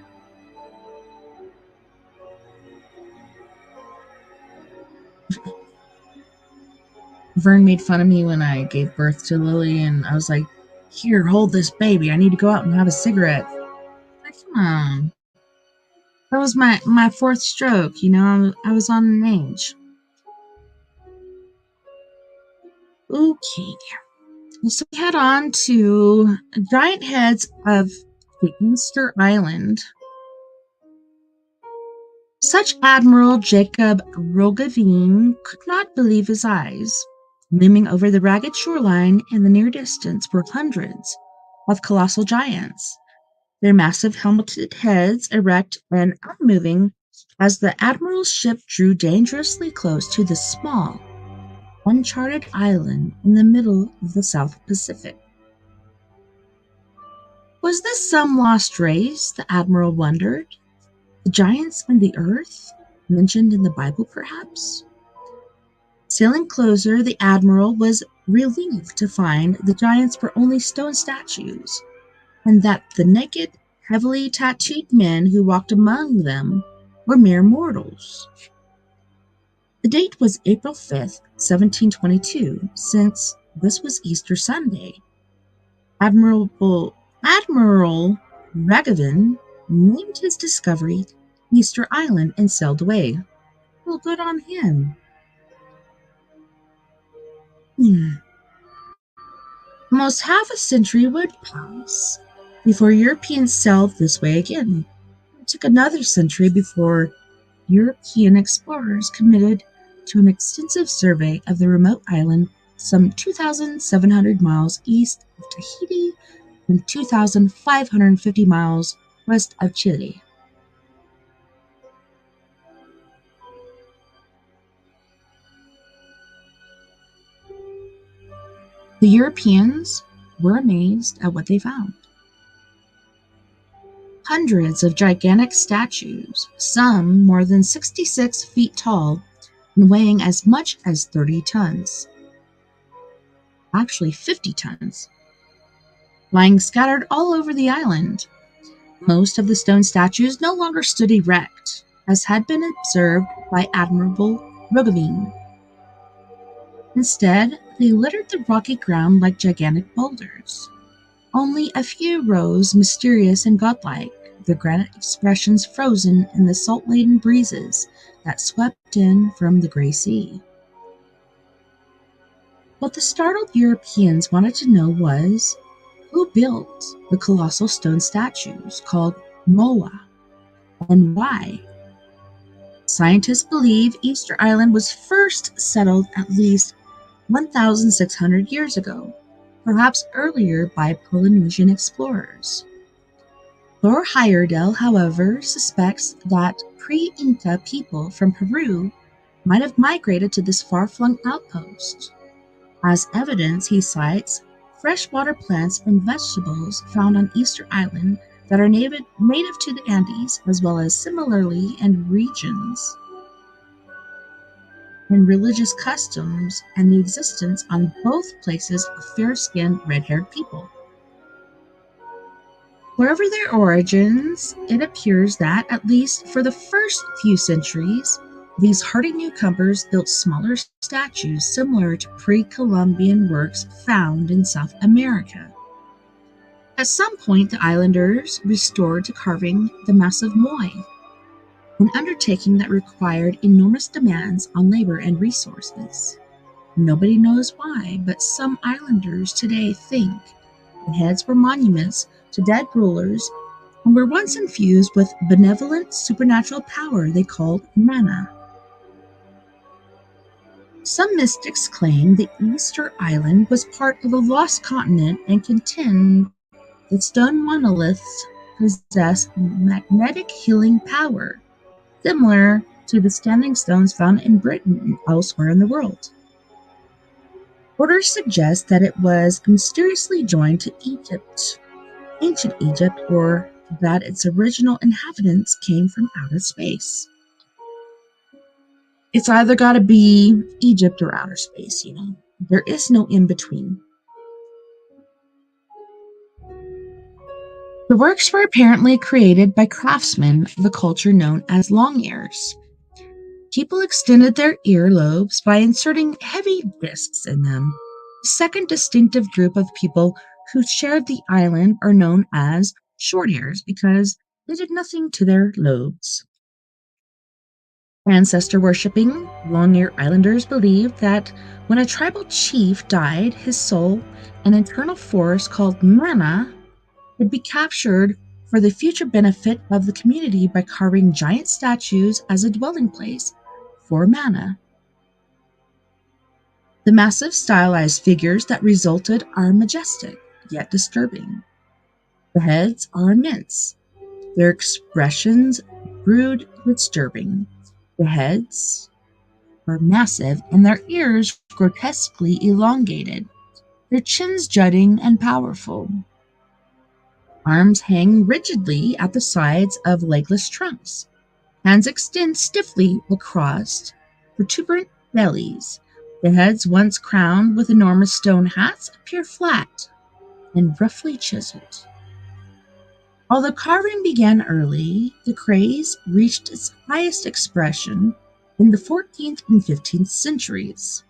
Vern made fun of me when I gave birth to Lily, and I was like, here, hold this baby. I need to go out and have a cigarette. Like, come on. That was my fourth stroke, I was on an age. Okay. So we head on to giant heads of the Easter Island. Such Admiral Jacob Roggeveen could not believe his eyes. Looming over the ragged shoreline in the near distance were hundreds of colossal giants, their massive helmeted heads erect and unmoving as the Admiral's ship drew dangerously close to the small, uncharted island in the middle of the South Pacific. Was this some lost race, the Admiral wondered? The giants and the earth, mentioned in the Bible perhaps? Sailing closer, the Admiral was relieved to find the giants were only stone statues, and that the naked, heavily tattooed men who walked among them were mere mortals. The date was April 5th, 1722, since this was Easter Sunday. Admiral Roggeveen named his discovery Easter Island and sailed away. Well, good on him. Almost half a century would pass before Europeans sailed this way again. It took another century before European explorers committed to an extensive survey of the remote island some 2,700 miles east of Tahiti and 2,550 miles west of Chile. The Europeans were amazed at what they found. Hundreds of gigantic statues, some more than 66 feet tall and weighing as much as 30 tons. Actually, 50 tons. Lying scattered all over the island. Most of the stone statues no longer stood erect, as had been observed by Admiral Roggeveen. Instead, they littered the rocky ground like gigantic boulders. Only a few rose mysterious and godlike, their granite expressions frozen in the salt-laden breezes that swept in from the gray sea. What the startled Europeans wanted to know was, who built the colossal stone statues called moa, and why? Scientists believe Easter Island was first settled at least 1,600 years ago, perhaps earlier by Polynesian explorers. Thor Heyerdahl, however, suspects that pre-Inca people from Peru might have migrated to this far-flung outpost. As evidence, he cites freshwater plants and vegetables found on Easter Island that are native to the Andes, as well as similarly in regions and religious customs and the existence on both places of fair-skinned, red-haired people. Wherever their origins, it appears that, at least for the first few centuries, these hardy newcomers built smaller statues similar to pre-Columbian works found in South America. At some point, the islanders restored to carving the massive moi, an undertaking that required enormous demands on labor and resources. Nobody knows why, but some islanders today think the heads were monuments to dead rulers and were once infused with benevolent supernatural power they called mana. Some mystics claim the Easter Island was part of a lost continent and contend that stone monoliths possess magnetic healing power, similar to the standing stones found in Britain and elsewhere in the world. Orders suggest that it was mysteriously joined to ancient Egypt, or that its original inhabitants came from outer space. It's either got to be Egypt or outer space, There is no in between. The works were apparently created by craftsmen of a culture known as long ears. People extended their earlobes by inserting heavy discs in them. The second distinctive group of people who shared the island are known as short ears because they did nothing to their lobes. Ancestor worshipping long ear islanders believed that when a tribal chief died, his soul, an internal force called mana, would be captured for the future benefit of the community by carving giant statues as a dwelling place for mana. The massive stylized figures that resulted are majestic, yet disturbing. The heads are immense, their expressions brood disturbing. The heads are massive and their ears grotesquely elongated, their chins jutting and powerful. Arms hang rigidly at the sides of legless trunks. Hands extend stiffly across protuberant bellies. The heads, once crowned with enormous stone hats, appear flat and roughly chiseled. Although carving began early, the craze reached its highest expression in the 14th and 15th centuries.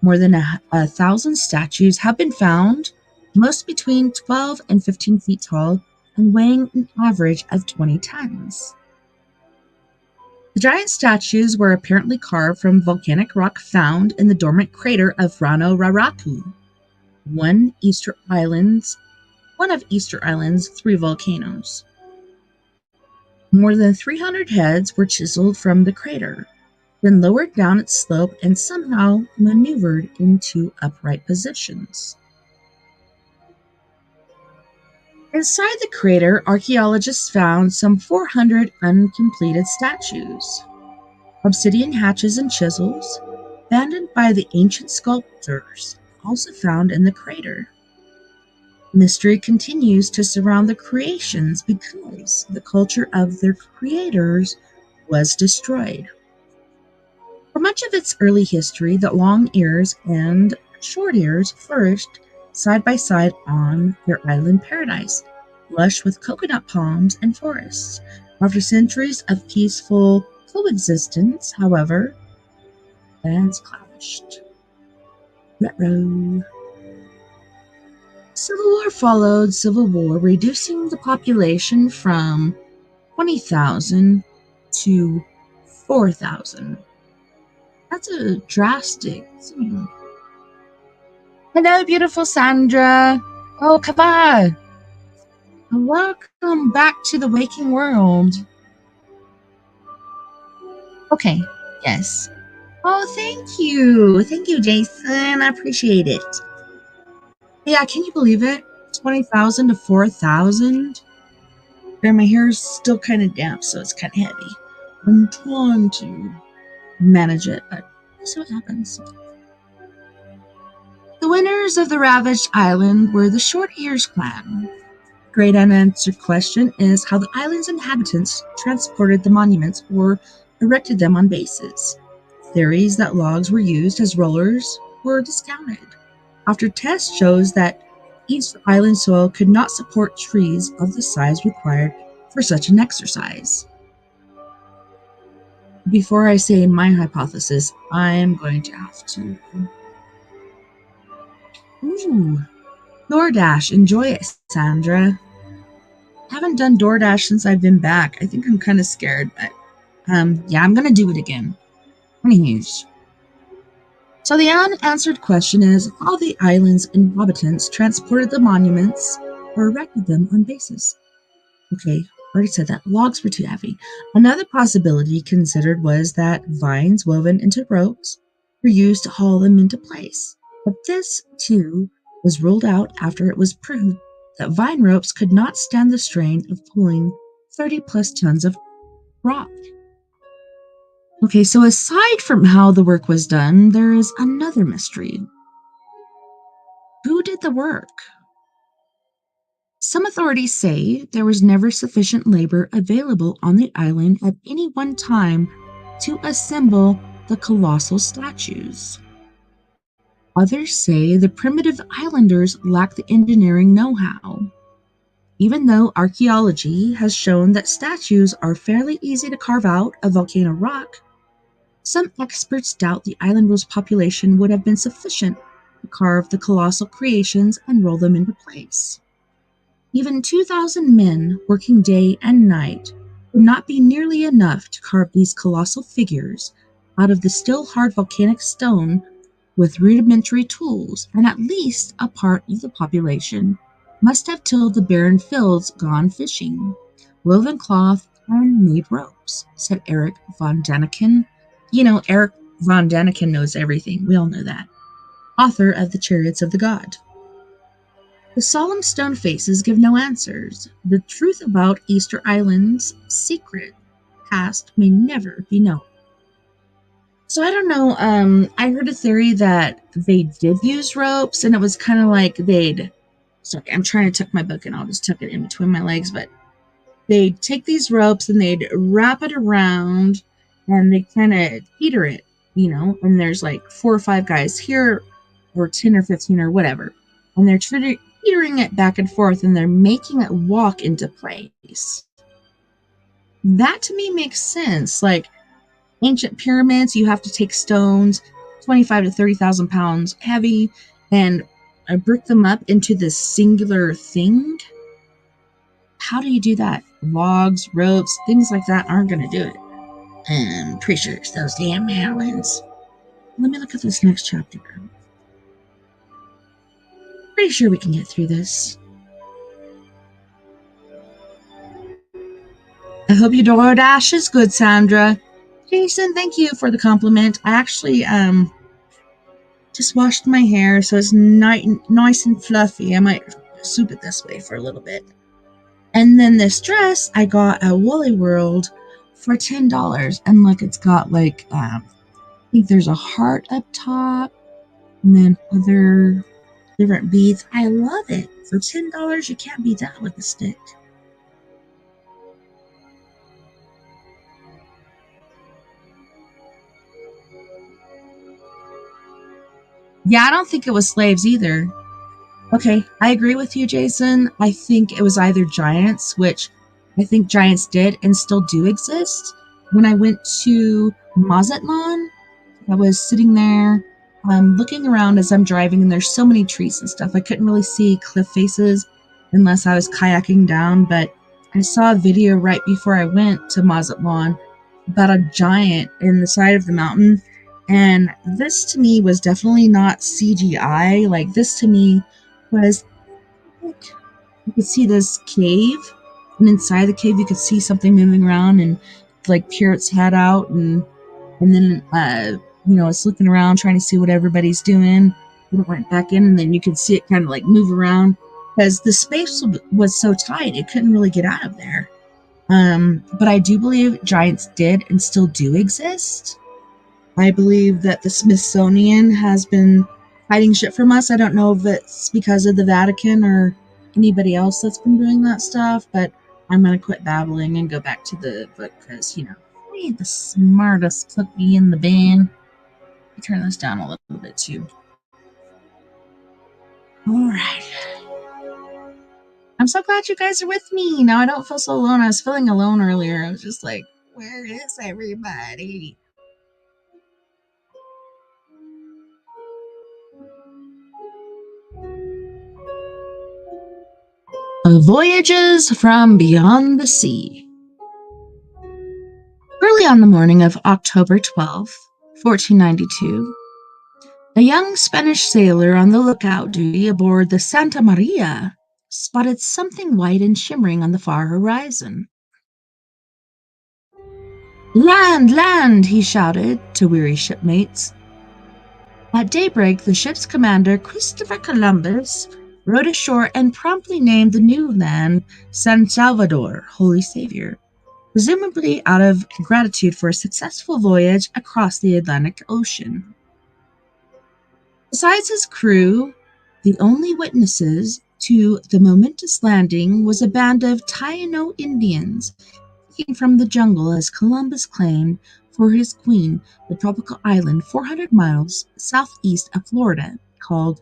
More than 1,000 statues have been found, most between 12 and 15 feet tall and weighing an average of 20 tons. The giant statues were apparently carved from volcanic rock found in the dormant crater of Rano Raraku, one of Easter Island's 3 volcanoes. More than 300 heads were chiseled from the crater, then lowered down its slope and somehow maneuvered into upright positions. Inside the crater, archaeologists found some 400 uncompleted statues. Obsidian hatches and chisels, abandoned by the ancient sculptors, also found in the crater. Mystery continues to surround the creations because the culture of their creators was destroyed. For much of its early history, the long ears and short ears flourished side by side on their island paradise, lush with coconut palms and forests. After centuries of peaceful coexistence, however, plans clashed. Ruh-roh. Civil War followed Civil War, reducing the population from 20,000 to 4,000. That's a drastic thing. Hello, beautiful Sandra. Oh, Kava. Welcome back to the waking world. Okay, yes. Oh, thank you. Thank you, Jason. I appreciate it. Yeah, can you believe it? 20,000 to 4,000? And my hair is still kind of damp, so it's kind of heavy. I'm trying to manage it, but we'll see what happens. The winners of the ravaged island were the Short Ears clan. Great unanswered question is how the island's inhabitants transported the monuments or erected them on bases. Theories that logs were used as rollers were discounted, after tests shows that East Island soil could not support trees of the size required for such an exercise. Before I say my hypothesis, I'm going to have to... Ooh, DoorDash, enjoy it, Sandra. Haven't done DoorDash since I've been back. I think I'm kind of scared, but yeah, I'm gonna do it again. Anyways, so the unanswered question is how the island's inhabitants transported the monuments or erected them on bases. Okay, already said that. Logs were too heavy. Another possibility considered was that vines woven into ropes were used to haul them into place. But this, too, was ruled out after it was proved that vine ropes could not stand the strain of pulling 30 plus tons of rock. Okay, so aside from how the work was done, there is another mystery. Who did the work? Some authorities say there was never sufficient labor available on the island at any one time to assemble the colossal statues. Others say the primitive islanders lacked the engineering know-how. Even though archaeology has shown that statues are fairly easy to carve out of volcano rock, some experts doubt the island's population would have been sufficient to carve the colossal creations and roll them into place. Even 2,000 men working day and night would not be nearly enough to carve these colossal figures out of the still hard volcanic stone with rudimentary tools, and at least a part of the population must have tilled the barren fields, gone fishing, woven cloth, and made ropes, said Eric von Daniken. You know, Eric von Daniken knows everything. We all know that. Author of The Chariots of the God. The solemn stone faces give no answers. The truth about Easter Island's secret past may never be known. So I don't know, I heard a theory that they did use ropes, and it was kind of like sorry, I'm trying to tuck my book and I'll just tuck it in between my legs, but they'd take these ropes and they'd wrap it around and they kind of teeter it, you know, and there's like 4 or 5 guys here, or 10 or 15 or whatever, and they're teetering it back and forth and they're making it walk into place. That to me makes sense. Like, ancient pyramids, you have to take stones 25 to 30,000 pounds heavy and brick them up into this singular thing. How do you do that? Logs, ropes, things like that aren't going to do it. I'm pretty sure it's those damn mountains. Let me look at this next chapter. Pretty sure we can get through this. I hope your DoorDash is good, Sandra. Jason, thank you for the compliment. I actually just washed my hair, so it's nice and fluffy. I might soup it this way for a little bit. And then this dress I got at Woolly World for $10. And look, it's got like, I think there's a heart up top, and then other different beads. I love it. For $10, you can't beat that with a stick. Yeah, I don't think it was slaves either. Okay, I agree with you, Jason. I think it was either giants, which I think giants did and still do exist. When I went to Mazatlan, I was sitting there looking around as I'm driving, and there's so many trees and stuff. I couldn't really see cliff faces unless I was kayaking down, but I saw a video right before I went to Mazatlan about a giant in the side of the mountain. And this to me was definitely not CGI. Like, this to me was, like, you could see this cave, and inside the cave you could see something moving around and like peer its head out, and then it's looking around trying to see what everybody's doing. Then it went back in, and then you could see it kind of like move around because the space was so tight it couldn't really get out of there. But I do believe giants did and still do exist. I believe that the Smithsonian has been hiding shit from us. I don't know if it's because of the Vatican or anybody else that's been doing that stuff, but I'm going to quit babbling and go back to the book because, I ain't the smartest cookie in the bin. Turn this down a little bit too. All right. I'm so glad you guys are with me. Now I don't feel so alone. I was feeling alone earlier. I was just like, where is everybody? Voyages from Beyond the Sea. Early on the morning of October 12th, 1492, a young Spanish sailor on the lookout duty aboard the Santa Maria spotted something white and shimmering on the far horizon. "Land! Land!" he shouted to weary shipmates. At daybreak, the ship's commander, Christopher Columbus, rowed ashore and promptly named the new land San Salvador, Holy Savior, presumably out of gratitude for a successful voyage across the Atlantic Ocean. Besides his crew, the only witnesses to the momentous landing was a band of Taino Indians taken from the jungle as Columbus claimed for his queen the tropical island 400 miles southeast of Florida called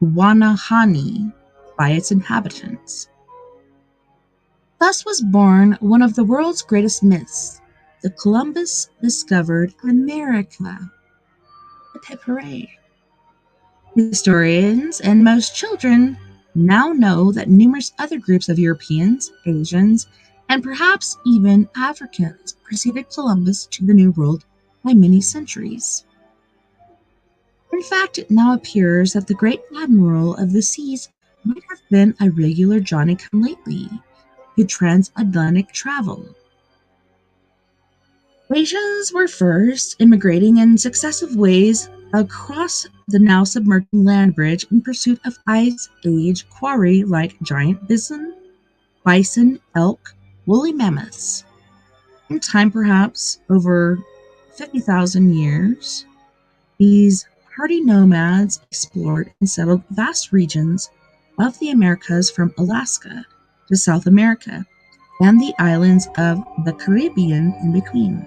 Guanahani by its inhabitants. Thus was born one of the world's greatest myths, that Columbus discovered America. Hip hip hooray. Historians and most children now know that numerous other groups of Europeans, Asians, and perhaps even Africans preceded Columbus to the New World by many centuries. In fact, it now appears that the great admiral of the seas might have been a regular Johnny-come-lately who transatlantic travel. Asians were first immigrating in successive ways across the now submerging land bridge in pursuit of Ice Age quarry like giant bison, elk, woolly mammoths. In time, perhaps over 50,000 years, these hardy nomads explored and settled vast regions of the Americas from Alaska to South America and the islands of the Caribbean in between.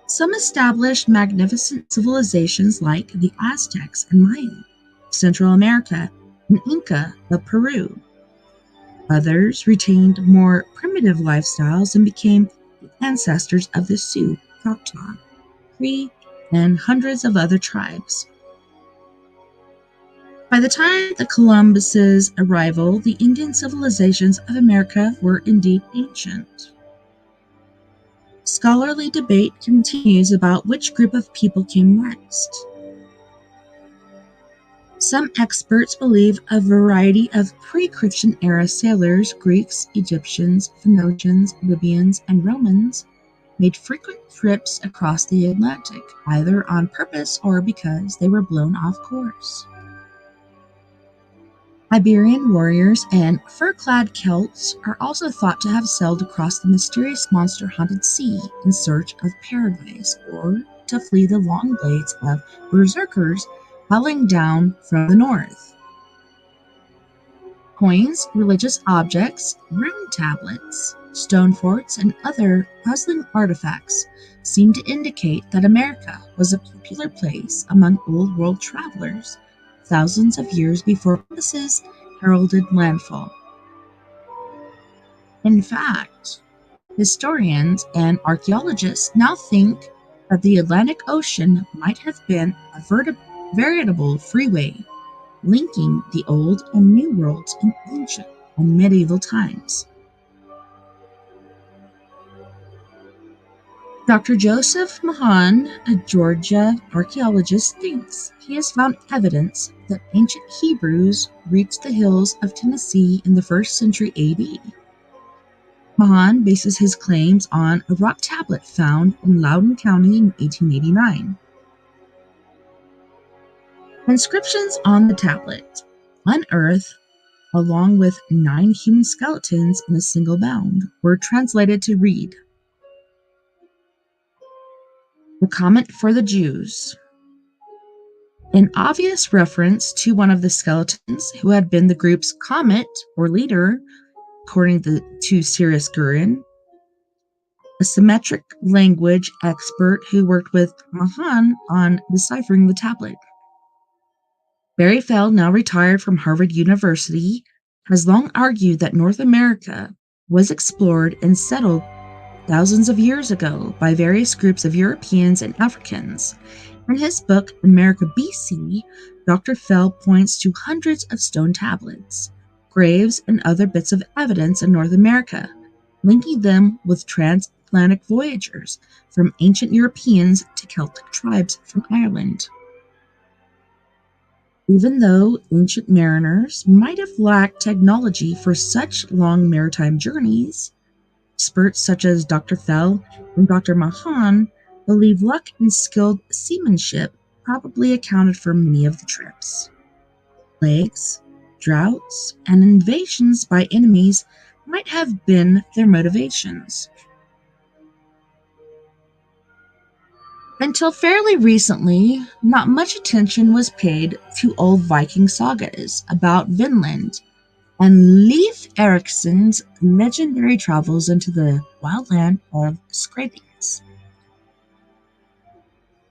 Some established magnificent civilizations like the Aztecs and Maya, Central America, and Inca of Peru. Others retained more primitive lifestyles and became the ancestors of the Sioux, Choctaw, Cree, and hundreds of other tribes. By the time of Columbus's arrival, the Indian civilizations of America were indeed ancient. Scholarly debate continues about which group of people came next. Some experts believe a variety of pre-Christian era sailors, Greeks, Egyptians, Phoenicians, Libyans, and Romans, made frequent trips across the Atlantic, either on purpose or because they were blown off course. Iberian warriors and fur-clad Celts are also thought to have sailed across the mysterious monster-haunted sea in search of paradise, or to flee the long blades of berserkers howling down from the north. Coins, religious objects, rune tablets, stone forts, and other puzzling artifacts seem to indicate that America was a popular place among Old World travelers thousands of years before Columbus's heralded landfall. In fact, historians and archaeologists now think that the Atlantic Ocean might have been a veritable freeway linking the Old and New Worlds in ancient and medieval times. Dr. Joseph Mahan, a Georgia archaeologist, thinks he has found evidence that ancient Hebrews reached the hills of Tennessee in the 1st century AD. Mahan bases his claims on a rock tablet found in Loudoun County in 1889. Inscriptions on the tablet, unearthed along with 9 human skeletons in a single mound, were translated to read, "The Comet for the Jews." In obvious reference to one of the skeletons who had been the group's comet or leader, according to Cyrus Gurin, a symmetric language expert who worked with Mahan on deciphering the tablet. Barry Feld, now retired from Harvard University, has long argued that North America was explored and settled thousands of years ago by various groups of Europeans and Africans. In his book, America BC, Dr. Feld points to hundreds of stone tablets, graves, and other bits of evidence in North America, linking them with transatlantic voyagers from ancient Europeans to Celtic tribes from Ireland. Even though ancient mariners might have lacked technology for such long maritime journeys, experts such as Dr. Fell and Dr. Mahan believe luck and skilled seamanship probably accounted for many of the trips. Plagues, droughts, and invasions by enemies might have been their motivations. Until fairly recently, not much attention was paid to old Viking sagas about Vinland and Leif Erikson's legendary travels into the wild land of Skrevings.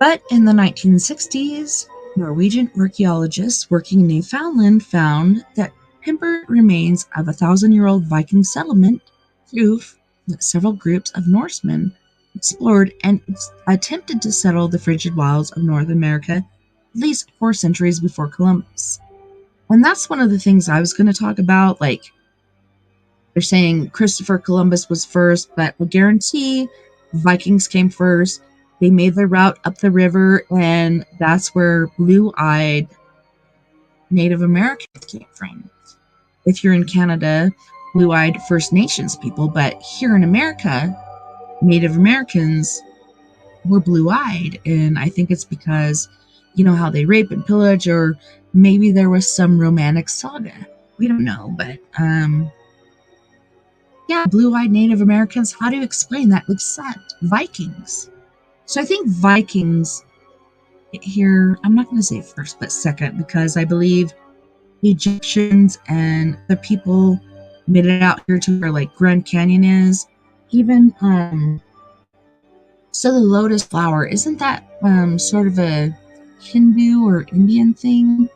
But in the 1960s, Norwegian archaeologists working in Newfoundland found that timber remains of a 1,000-year-old Viking settlement, proof that several groups of Norsemen explored and attempted to settle the frigid wilds of North America at least 4 centuries before Columbus. And that's one of the things I was going to talk about. Like, they're saying Christopher Columbus was first, but I guarantee Vikings came first. They made their route up the river, and that's where blue-eyed Native Americans came from. If you're in Canada, blue-eyed First Nations people, but here in America, Native Americans were blue-eyed, and I think it's because, you know, how they rape and pillage, or maybe there was some romantic saga. We don't know, but yeah, blue-eyed Native Americans. How do you explain that? Except Vikings. So I think Vikings here, I'm not going to say first, but second, because I believe Egyptians and the people made it out here to where like Grand Canyon is. Even so, the lotus flower, isn't that sort of a Hindu or Indian thing?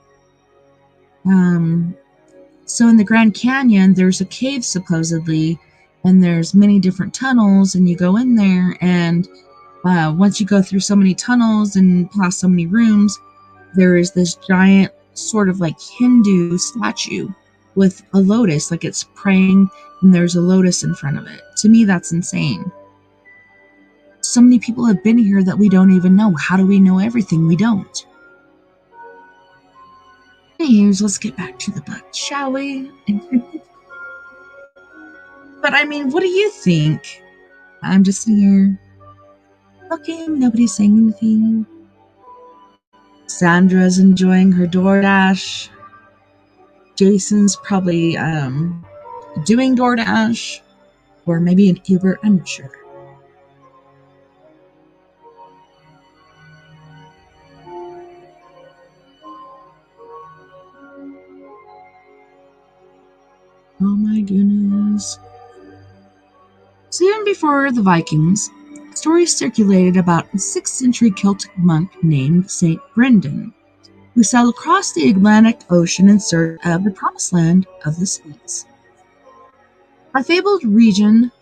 So in the Grand Canyon, there's a cave supposedly, and there's many different tunnels, and you go in there, and once you go through so many tunnels and past so many rooms, there is this giant sort of like Hindu statue with a lotus, like it's praying, and there's a lotus in front of it. To me, that's insane. So many people have been here that we don't even know. How do we know everything? We don't. Anyways, let's get back to the book, shall we? But I mean, what do you think? I'm just sitting here looking, nobody's saying anything. Sandra's enjoying her DoorDash. Jason's probably doing DoorDash, or maybe an Uber, I'm not sure. Oh my goodness. So even before the Vikings, stories circulated about a 6th century Celtic monk named Saint Brendan, who sailed across the Atlantic Ocean in search of the promised land of the Saints. A fabled region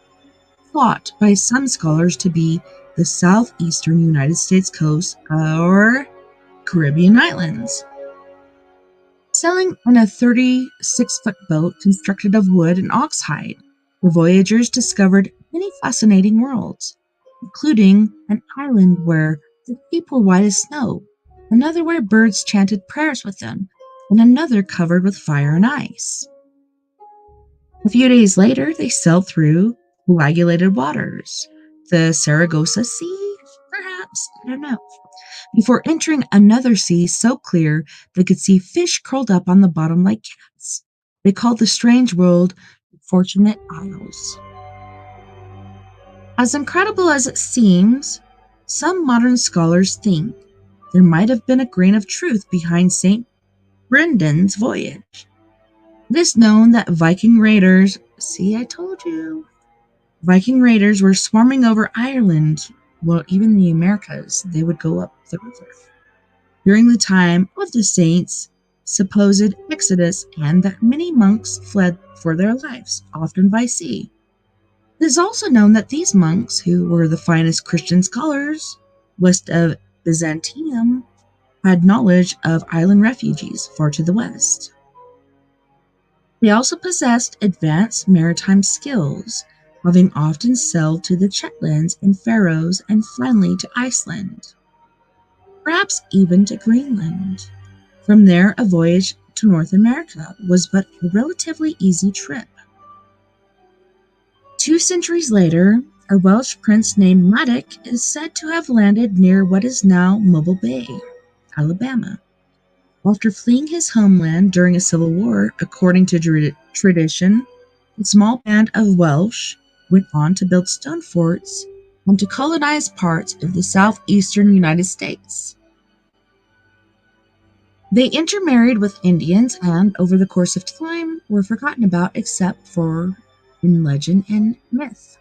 thought by some scholars to be the southeastern United States coast or Caribbean islands. Sailing in a 36-foot boat constructed of wood and oxhide, the voyagers discovered many fascinating worlds, including an island where the deep were white as snow, another where birds chanted prayers with them, and another covered with fire and ice. A few days later, they sailed through coagulated waters, the Saragossa Sea, perhaps, I don't know, before entering another sea so clear they could see fish curled up on the bottom like cats. They called the strange world the Fortunate Isles. As incredible as it seems, some modern scholars think there might have been a grain of truth behind St. Brendan's voyage. It is known that Viking raiders, see, I told you, Viking raiders were swarming over Ireland, well, even the Americas, they would go up the river, during the time of the saints' supposed exodus, and that many monks fled for their lives, often by sea. It is also known that these monks, who were the finest Christian scholars west of Byzantium, had knowledge of island refugees far to the west. They also possessed advanced maritime skills, having often sailed to the Shetlands and Faroes and finally to Iceland, perhaps even to Greenland. From there, a voyage to North America was but a relatively easy trip. 2 centuries later, a Welsh prince named Maddox is said to have landed near what is now Mobile Bay, Alabama. After fleeing his homeland during a civil war, according to tradition, a small band of Welsh went on to build stone forts and to colonize parts of the southeastern United States. They intermarried with Indians and, over the course of time, were forgotten about except for in legend and myth.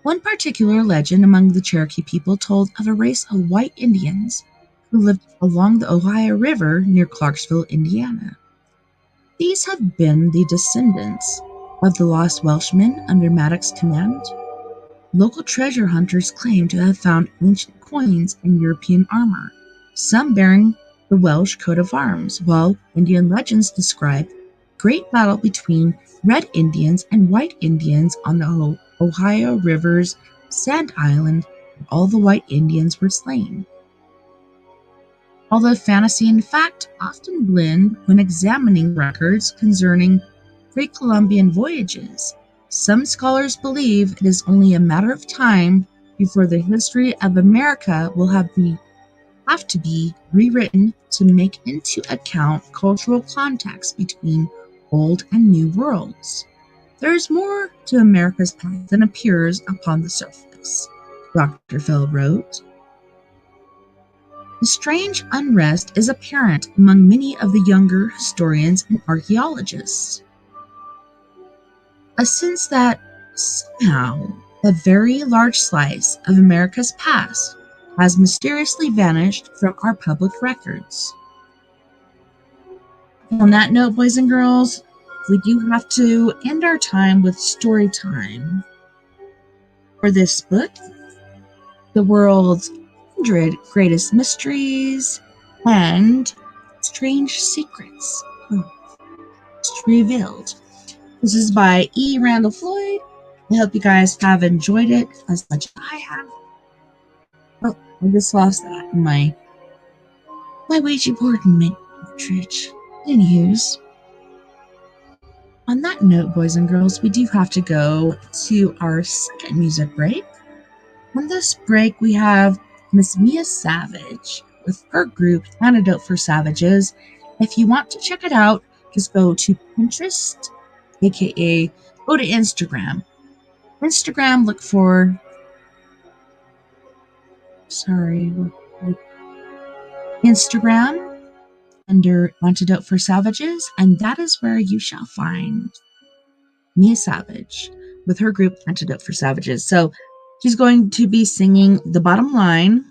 One particular legend among the Cherokee people told of a race of white Indians who lived along the Ohio River near Clarksville, Indiana. These have been the descendants of the lost Welshmen under Maddox's command. Local treasure hunters claim to have found ancient coins and European armor, some bearing the Welsh coat of arms, while Indian legends describe a great battle between Red Indians and White Indians on the Ohio River's Sand Island, where all the white Indians were slain. Although fantasy and fact often blend when examining records concerning pre-Columbian voyages, some scholars believe it is only a matter of time before the history of America will have to be rewritten to make into account cultural contacts between old and new worlds. There is more to America's past than appears upon the surface, Dr. Phil wrote. The strange unrest is apparent among many of the younger historians and archaeologists. A sense that somehow a very large slice of America's past has mysteriously vanished from our public records. On that note, boys and girls, we do have to end our time with story time for this book, The World's 100 Greatest Mysteries and Strange Secrets Revealed. This is by E. Randall Floyd. I hope you guys have enjoyed it as much as I have. Oh, I just lost that in my Ouija board cartridge. Anywho's, on that note, boys and girls, we do have to go to our second music break. On this break, we have Miss Mia Savage with her group Antidote for Savages. If you want to check it out, just go to Pinterest, aka go to Instagram. Look for Instagram under Antidote for Savages, and that is where you shall find Mia Savage with her group Antidote for Savages. So she's going to be singing The Bottom Line,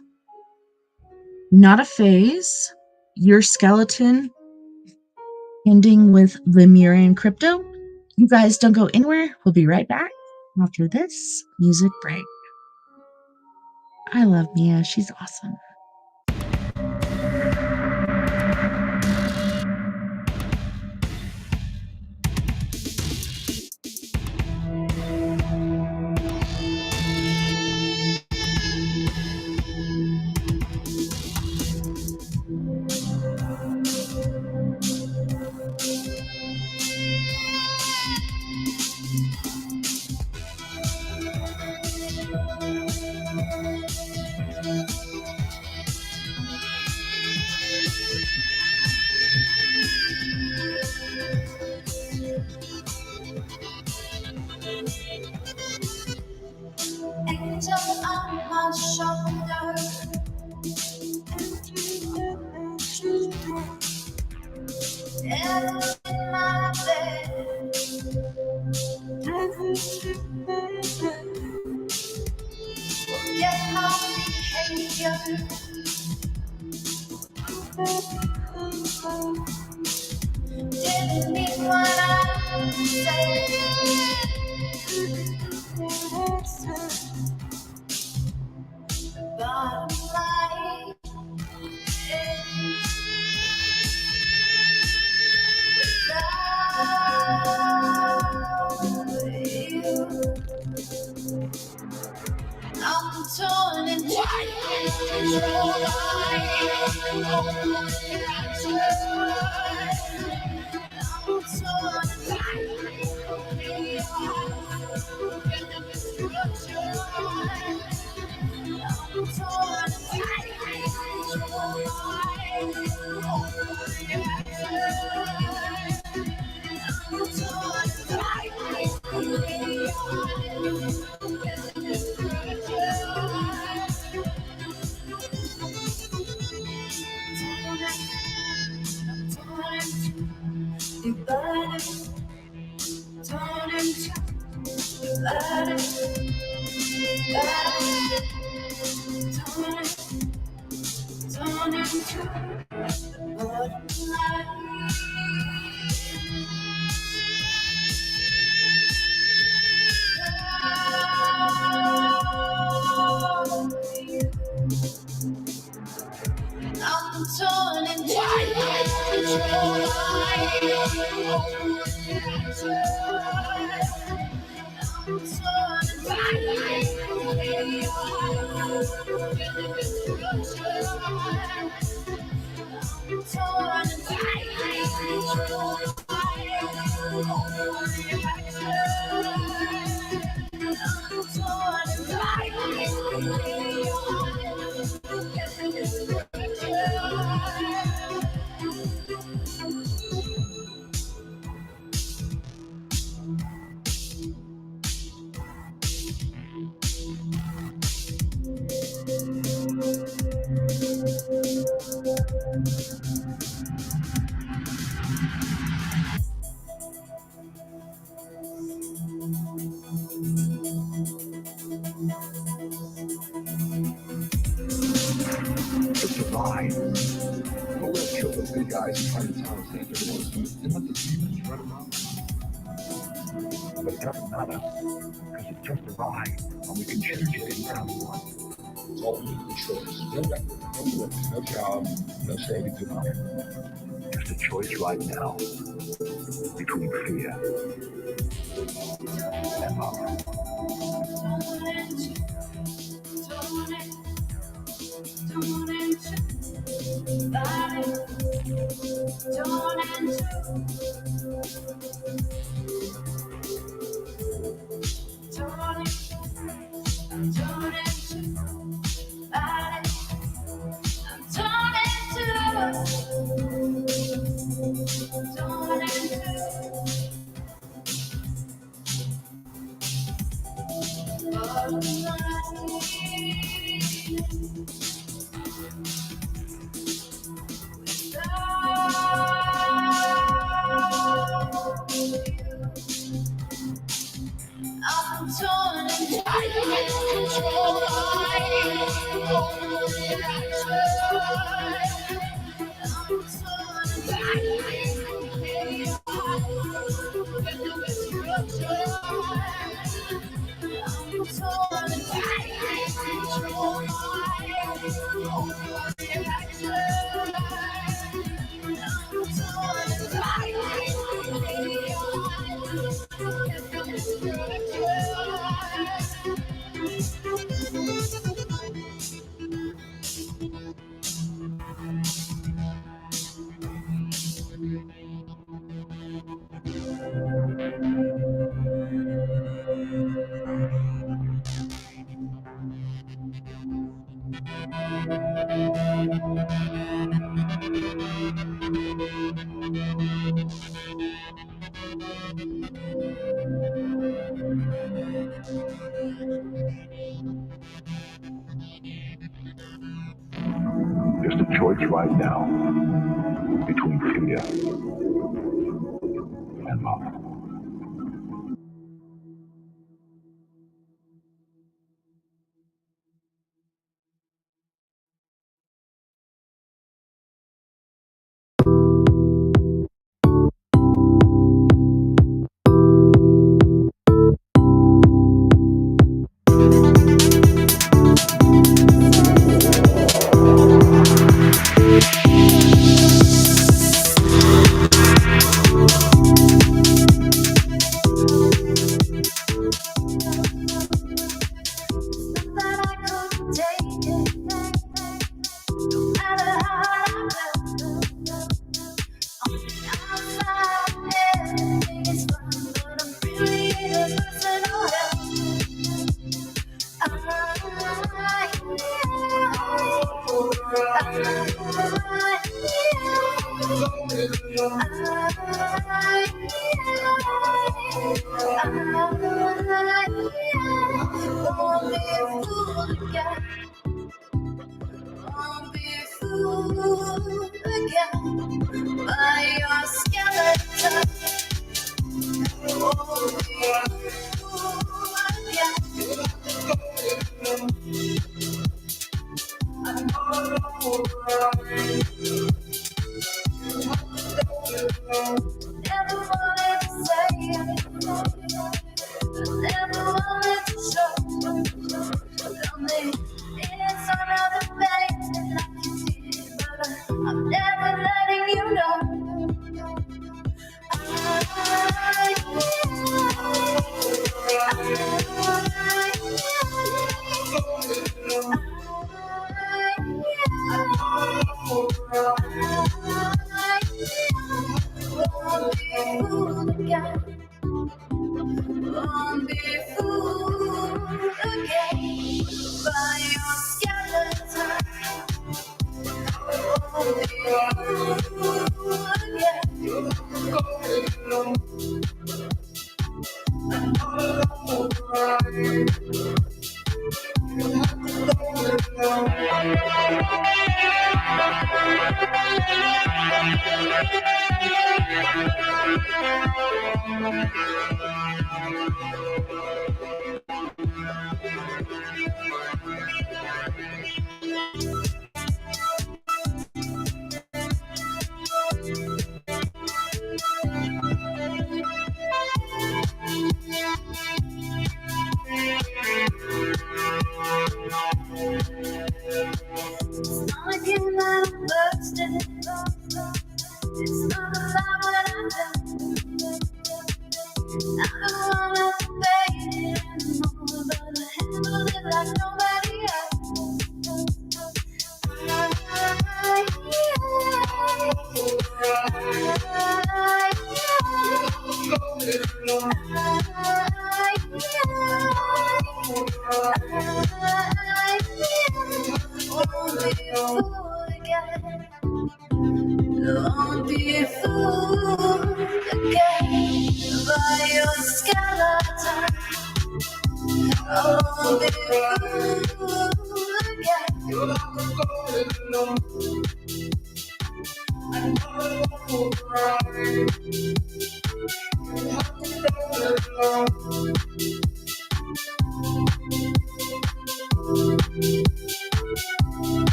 Not a Phase, Your Skeleton, ending with Lemurian Crypto. You guys don't go anywhere. We'll be right back after this music break. I love Mia. She's awesome. my shoulder. Never in my bed. Forget my behavior. Didn't mean what I said. Bottom line I'm torn and controlled by I'm torn I'm torn and to survive. But we'll kill those good guys and try to tell us that they're going to let the demons run around. But it doesn't matter, because it's just a ride, and we can change it anytime we want. It's all we need, a choice. No record, no work, no job, no savings in life. Just a choice right now between fear and love. choice right now between fear and love.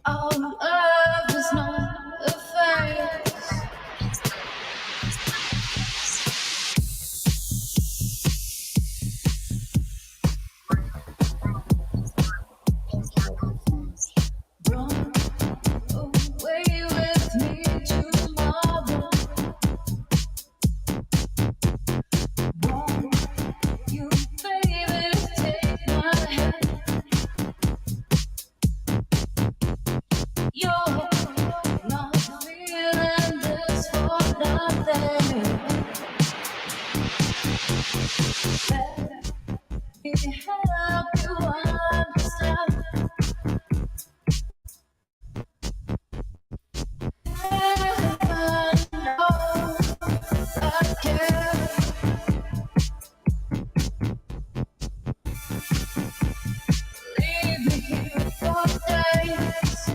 Our love is not a phase. Run away with me tomorrow. Won't you, baby, take my hand? You're not feeling this for nothing. Let me help you understand. Heaven knows I care. Leave me here for days.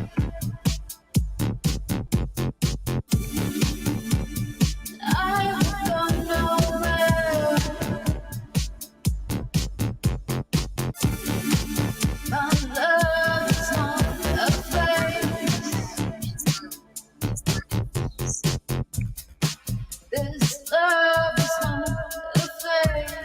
I don't know where my love is not a phase. This love is not a phase.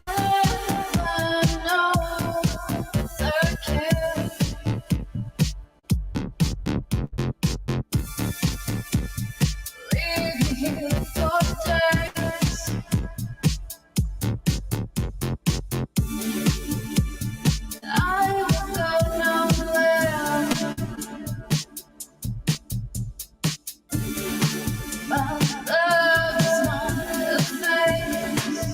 Heaven knows I care. Leave me here for days. I will go nowhere. My love is not a phase.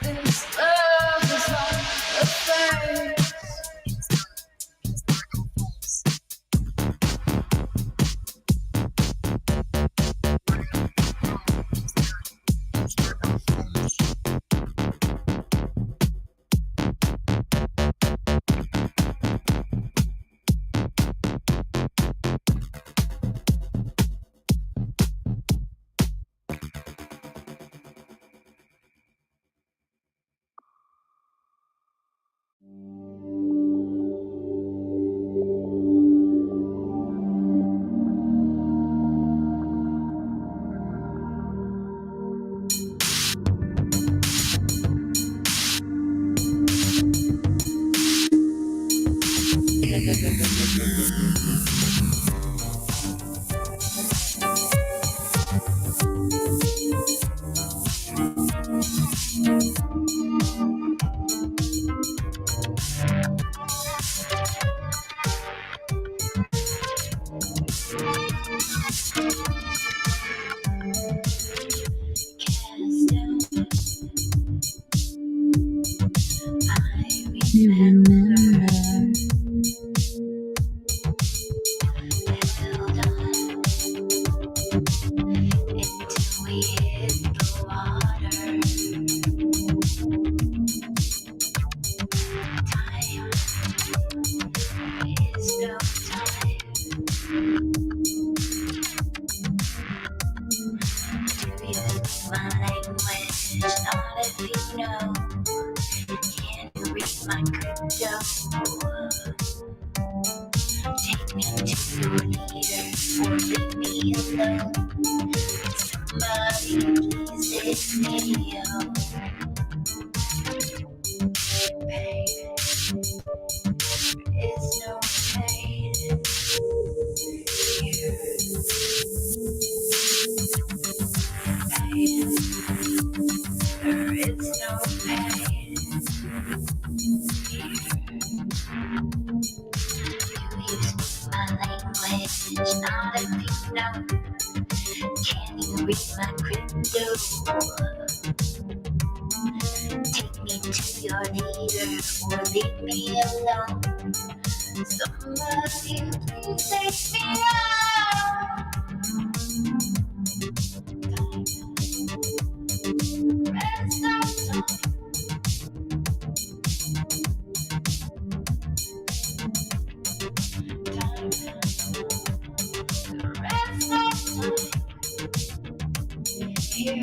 This love is not a phase. You remember Held on until we hit the water. Time is no time. Do you speak my language? Not if you know. Can you read my crypto? Take me to your leader or leave me alone. Somebody please take me home. Pain is no pain here. Pain, there is no pain here. You speak my language, not if you know. Can you read my crypto? Take me to your leader or leave me alone. Somebody please take me out. Rest of time. Rest of time. Here.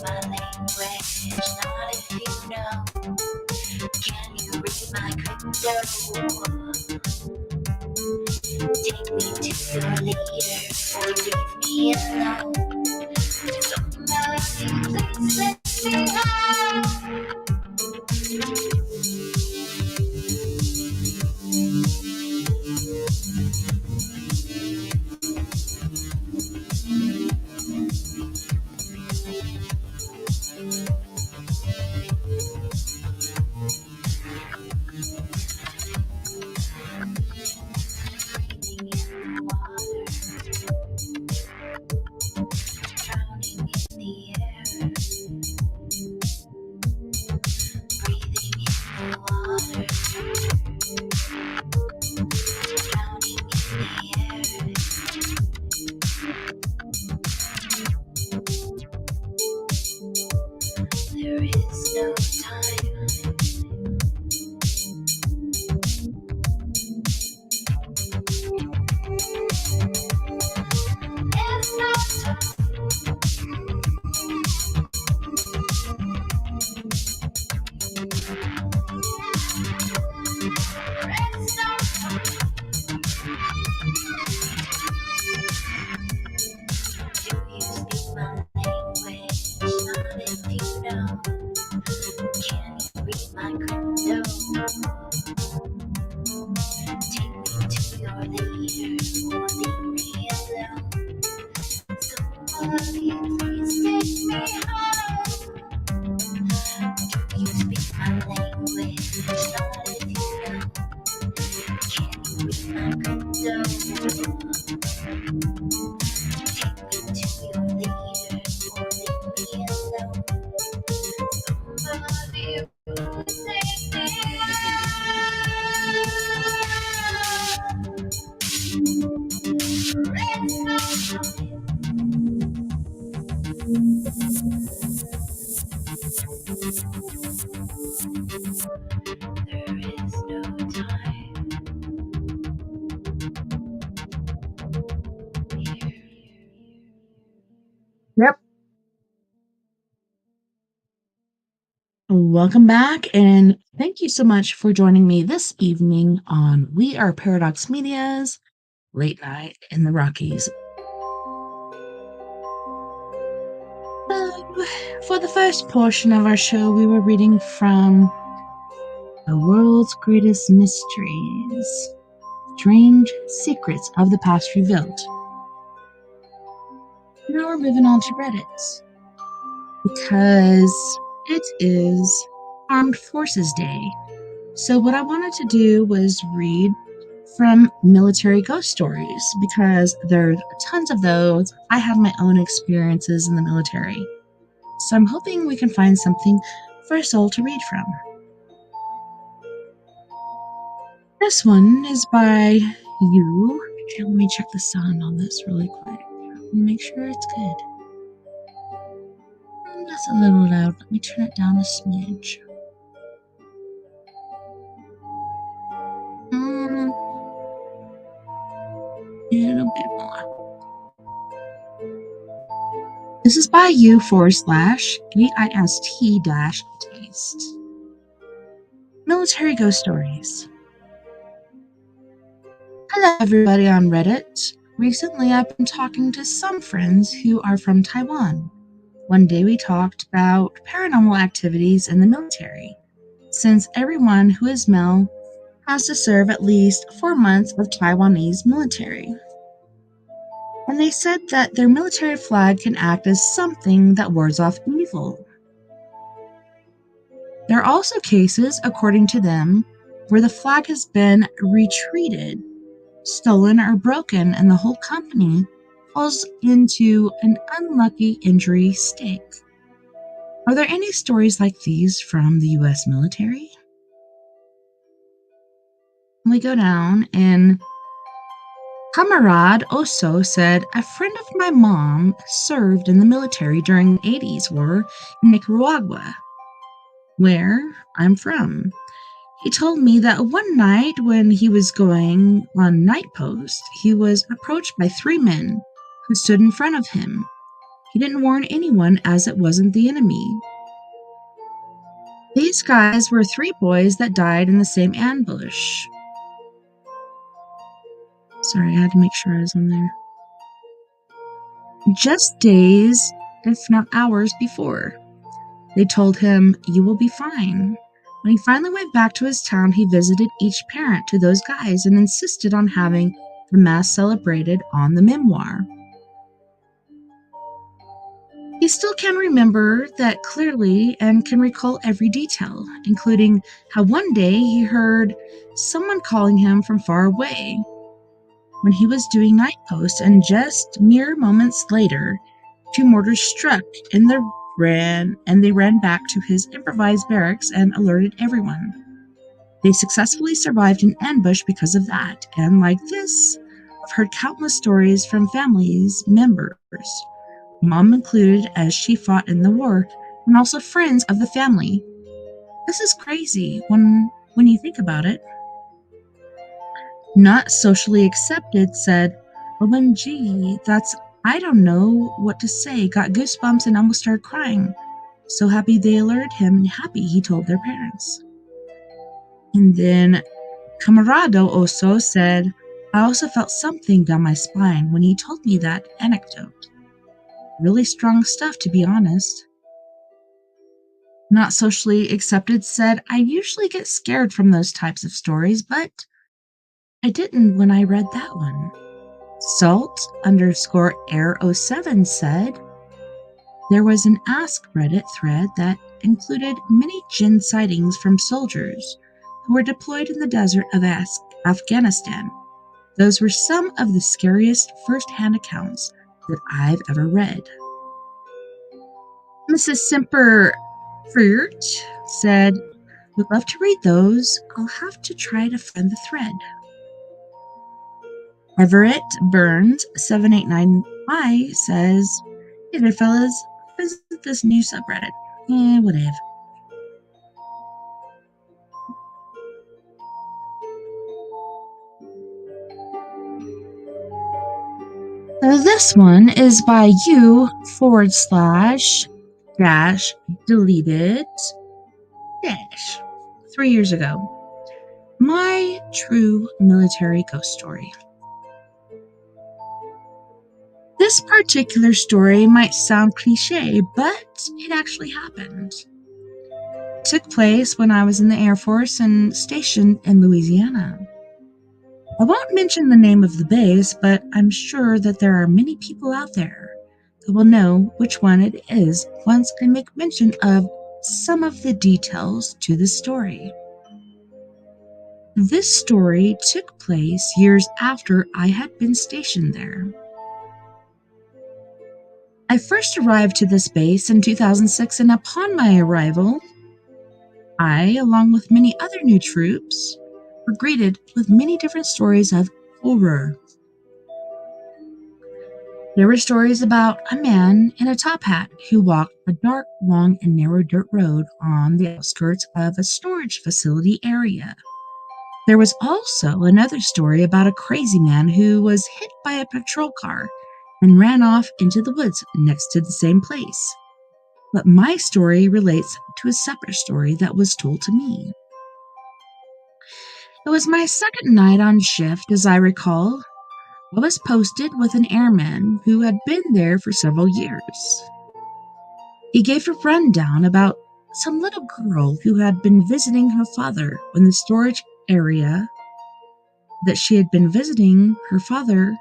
My language, not if you know. Can you read my crypto? Take me to your leader or leave me alone. Somebody please let me out. There is no time. There's no time. There's no time. Do you speak my language? Not if you know. Can you read my crypto? Take me to your leader or leave me alone. Somebody please take me home. Do you speak my language? Not if you know. Can you read my crypto? Take me to your leader or leave me alone. Somebody please take me out. Rest of time. There is no time. Yep. Welcome back, and thank you so much for joining me this evening on We Are Paradox Media's Late Night in the Rockies. For the first portion of our show, we were reading from The World's Greatest Mysteries, Strange Secrets of the Past Revealed. Now we're moving on to Reddit, because it is Armed Forces Day. So what I wanted to do was read from military ghost stories, because there's tons of those. I have my own experiences in the military. So I'm hoping we can find something for us all to read from. This one is by you. Actually, let me check the sound on this really quick. Make sure it's good. That's a little loud. Let me turn it down a smidge. A little bit more. This is by you /VIST-taste. Military ghost stories. Hello everybody on Reddit. Recently I've been talking to some friends who are from Taiwan. One day we talked about paranormal activities in the military, since everyone who is male has to serve at least 4 months of Taiwanese military. And they said that their military flag can act as something that wards off evil. There are also cases, according to them, where the flag has been retreated, stolen, or broken, and the whole company falls into an unlucky injury state. Are there any stories like these from the U.S. military? We go down, and Camarade Oso said, a friend of my mom served in the military during the 80s war in Nicaragua, where I'm from. He told me that one night when he was going on night post, he was approached by 3 men who stood in front of him. He didn't warn anyone as it wasn't the enemy. These guys were 3 boys that died in the same ambush. Sorry, I had to make sure I was on there. Just days, if not hours before. They told him, "You will be fine." When he finally went back to his town, he visited each parent to those guys and insisted on having the mass celebrated on the memoir. He still can remember that clearly and can recall every detail, including how one day he heard someone calling him from far away when he was doing night post, and just mere moments later, 2 mortars struck and they ran back to his improvised barracks and alerted everyone. They successfully survived an ambush because of that, and like this, I've heard countless stories from families members, mom included, as she fought in the war, and also friends of the family. This is crazy when you think about it. Not socially accepted said, "OMG, that's, I don't know what to say, got goosebumps and almost started crying. So happy they alerted him and happy he told their parents." And then Camarado Oso said, "I also felt something down my spine when he told me that anecdote. Really strong stuff, to be honest." Not socially accepted said, "I usually get scared from those types of stories, but I didn't when I read that one." Salt_Air07 said, "There was an Ask Reddit thread that included many jinn sightings from soldiers who were deployed in the desert of Afghanistan. Those were some of the scariest first-hand accounts that I've ever read." Mrs. Semper Fruit said, "Would love to read those. I'll have to try to find the thread." Everett Burns 789I says, "Hey there, fellas. Visit this new subreddit." Whatever. So this one is by u/deleted 3 years ago. My true military ghost story. This particular story might sound cliche, but it actually happened. It took place when I was in the Air Force and stationed in Louisiana. I won't mention the name of the base, but I'm sure that there are many people out there who will know which one it is once I make mention of some of the details to the story. This story took place years after I had been stationed there. I first arrived to this base in 2006, and upon my arrival, I, along with many other new troops, were greeted with many different stories of horror. There were stories about a man in a top hat who walked a dark, long, and narrow dirt road on the outskirts of a storage facility area. There was also another story about a crazy man who was hit by a patrol car and ran off into the woods next to the same place. But my story relates to a separate story that was told to me. It was my second night on shift, as I recall. I was posted with an airman who had been there for several years. He gave a rundown about some little girl who had been visiting her father when the storage area that she had been visiting her father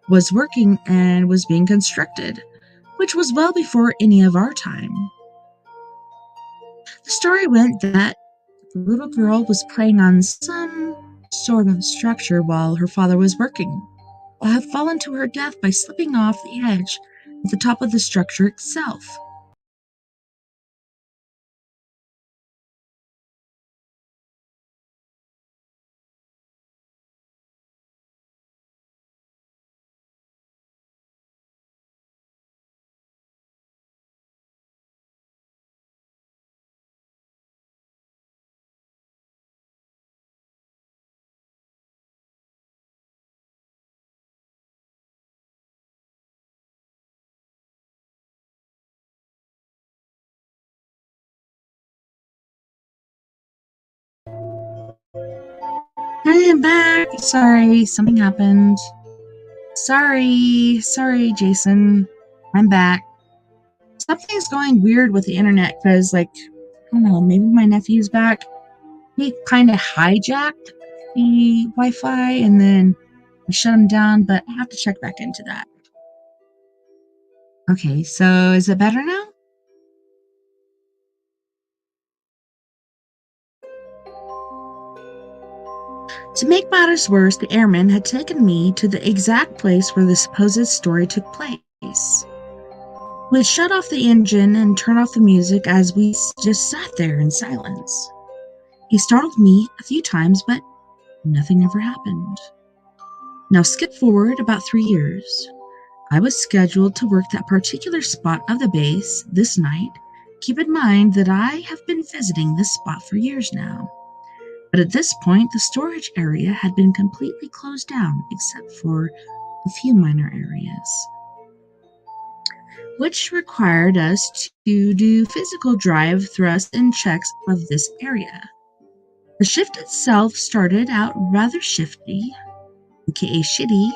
was working and was being constructed, which was well before any of our time. The story went that the little girl was playing on some sort of structure while her father was working, but had fallen to her death by slipping off the edge at the top of the structure itself. am back. Sorry, something happened. Sorry, Jason. I'm back. Something's going weird with the internet because, I don't know, maybe my nephew's back. He kind of hijacked the Wi-Fi and then I shut him down, but I have to check back into that. Okay, so is it better now? To make matters worse, the airman had taken me to the exact place where the supposed story took place. We had shut off the engine and turned off the music as we just sat there in silence. He startled me a few times, but nothing ever happened. Now skip forward about 3 years. I was scheduled to work that particular spot of the base this night. Keep in mind that I have been visiting this spot for years now. But at this point, the storage area had been completely closed down except for a few minor areas, which required us to do physical drive, thrust, and checks of this area. The shift itself started out rather shifty, aka shitty.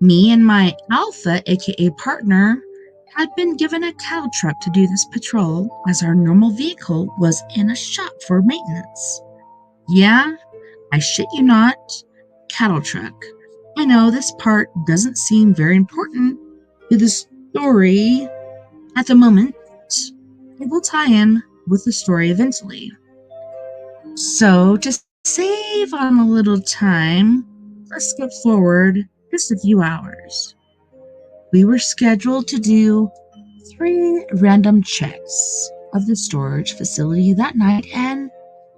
Me and my alpha, aka partner, had been given a cattle truck to do this patrol as our normal vehicle was in a shop for maintenance. Yeah, I shit you not, cattle truck. I know this part doesn't seem very important to the story at the moment. It will tie in with the story eventually. So, to save on a little time, let's skip forward just a few hours. We were scheduled to do 3 random checks of the storage facility that night, and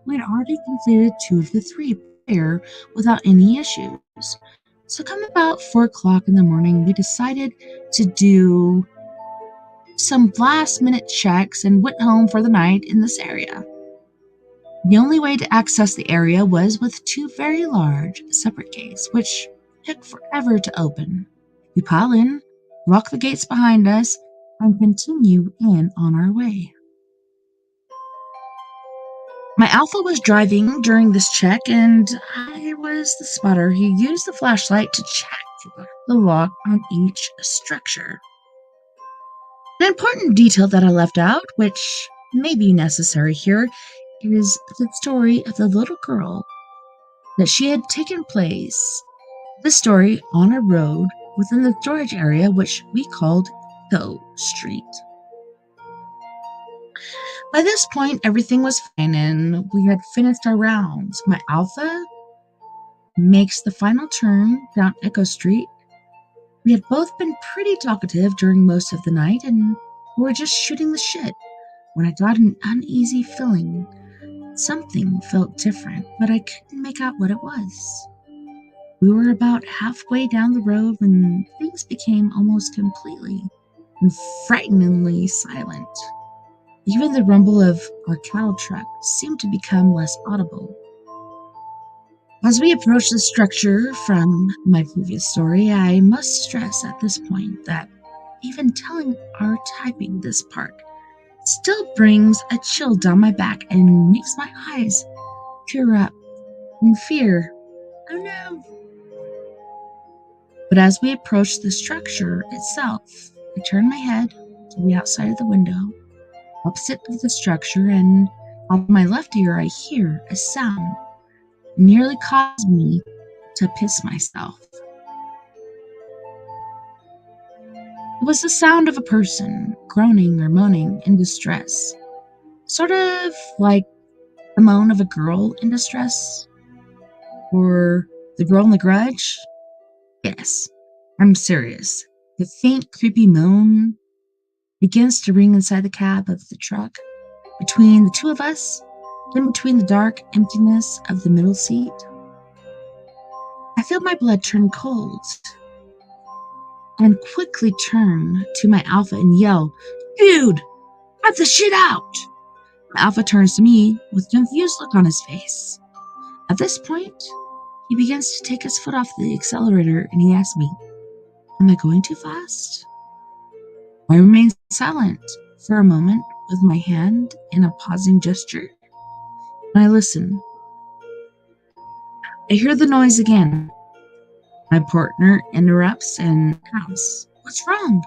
we'd already completed 2 of the 3 prior without any issues. So come about 4 o'clock in the morning, we decided to do some last-minute checks and went home for the night in this area. The only way to access the area was with 2 very large separate gates, which took forever to open. We pile in, lock the gates behind us, and continue in on our way. My alpha was driving during this check, and I was the spotter who used the flashlight to check the lock on each structure. An important detail that I left out, which may be necessary here, is the story of the little girl that she had taken place. This story on a road within the storage area, which we called Go Street. By this point, everything was fine and we had finished our rounds. My alpha makes the final turn down Echo Street. We had both been pretty talkative during most of the night and we were just shooting the shit when I got an uneasy feeling. Something felt different, but I couldn't make out what it was. We were about halfway down the road when things became almost completely and frighteningly silent. Even the rumble of our cattle truck seemed to become less audible. As we approach the structure from my previous story, I must stress at this point that even telling or typing this part still brings a chill down my back and makes my eyes tear up in fear. Oh no! But as we approach the structure itself, I turn my head to the outside of the window, opposite of the structure, and out of my left ear I hear a sound that nearly caused me to piss myself. It was the sound of a person groaning or moaning in distress, sort of like the moan of a girl in distress, or the girl in The Grudge. Yes, I'm serious. The faint, creepy moan begins to ring inside the cab of the truck, between the 2 of us, in between the dark emptiness of the middle seat. I feel my blood turn cold, and quickly turn to my alpha and yell, "Dude, cut the shit out!" My alpha turns to me with a confused look on his face. At this point, he begins to take his foot off the accelerator and he asks me, "Am I going too fast?" I remain silent for a moment with my hand in a pausing gesture, and I listen. I hear the noise again. My partner interrupts and asks, "What's wrong?"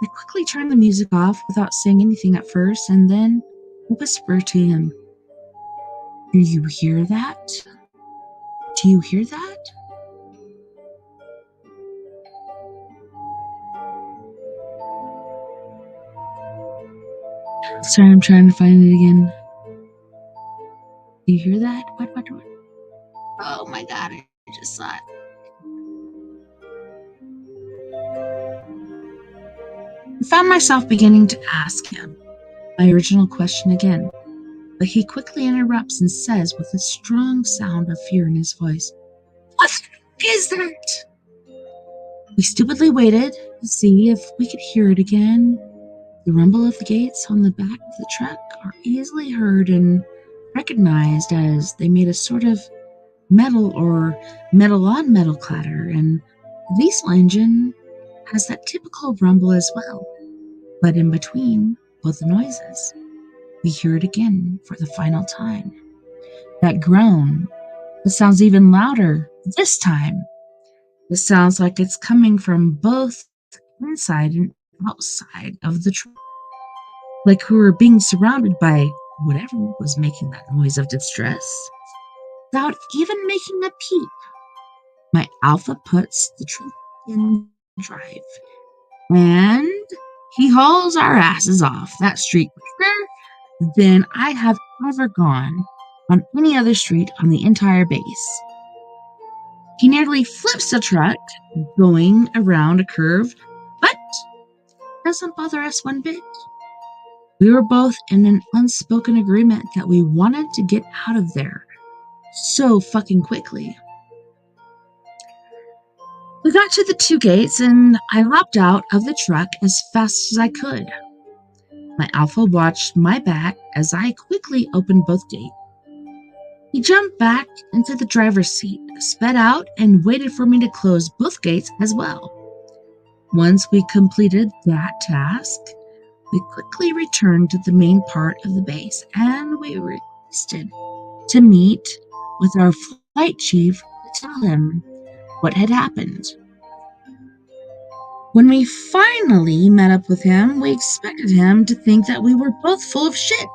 I quickly turn the music off without saying anything at first, and then I whisper to him, "Do you hear that? Do you hear that?" Sorry, I'm trying to find it again. Do you hear that? What? Oh my god, I just saw it. I found myself beginning to ask him my original question again, but he quickly interrupts and says with a strong sound of fear in his voice, "What is that?" We stupidly waited to see if we could hear it again. The rumble of the gates on the back of the truck are easily heard and recognized as they made a sort of metal or metal on metal clatter, and the diesel engine has that typical rumble as well. But in between both the noises, we hear it again for the final time. That groan, it sounds even louder this time. It sounds like it's coming from both inside and outside of the truck, like we were being surrounded by whatever was making that noise of distress. Without even making a peep, my alpha puts the truck in drive, and he hauls our asses off that street quicker than I have ever gone on any other street on the entire base. He nearly flips the truck going around a curve, but doesn't bother us one bit. We were both in an unspoken agreement that we wanted to get out of there so fucking quickly. We got to the 2 gates and I hopped out of the truck as fast as I could. My alpha watched my back as I quickly opened both gates. He jumped back into the driver's seat, sped out, and waited for me to close both gates as well. Once we completed that task, we quickly returned to the main part of the base, and we requested to meet with our flight chief to tell him what had happened. When we finally met up with him, we expected him to think that we were both full of shit,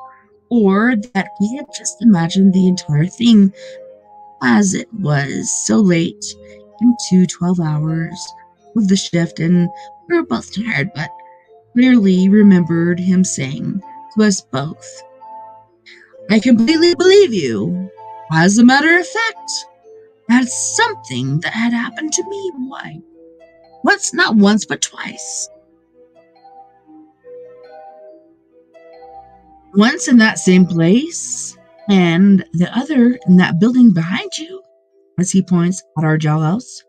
or that we had just imagined the entire thing, as it was so late into 12 hours of the shift and we were both tired, but clearly remembered him saying to us both, "I completely believe you. As a matter of fact, that's something that had happened to me. Why? Not once, but twice. Once in that same place, and the other in that building behind you," as he points at our jailhouse.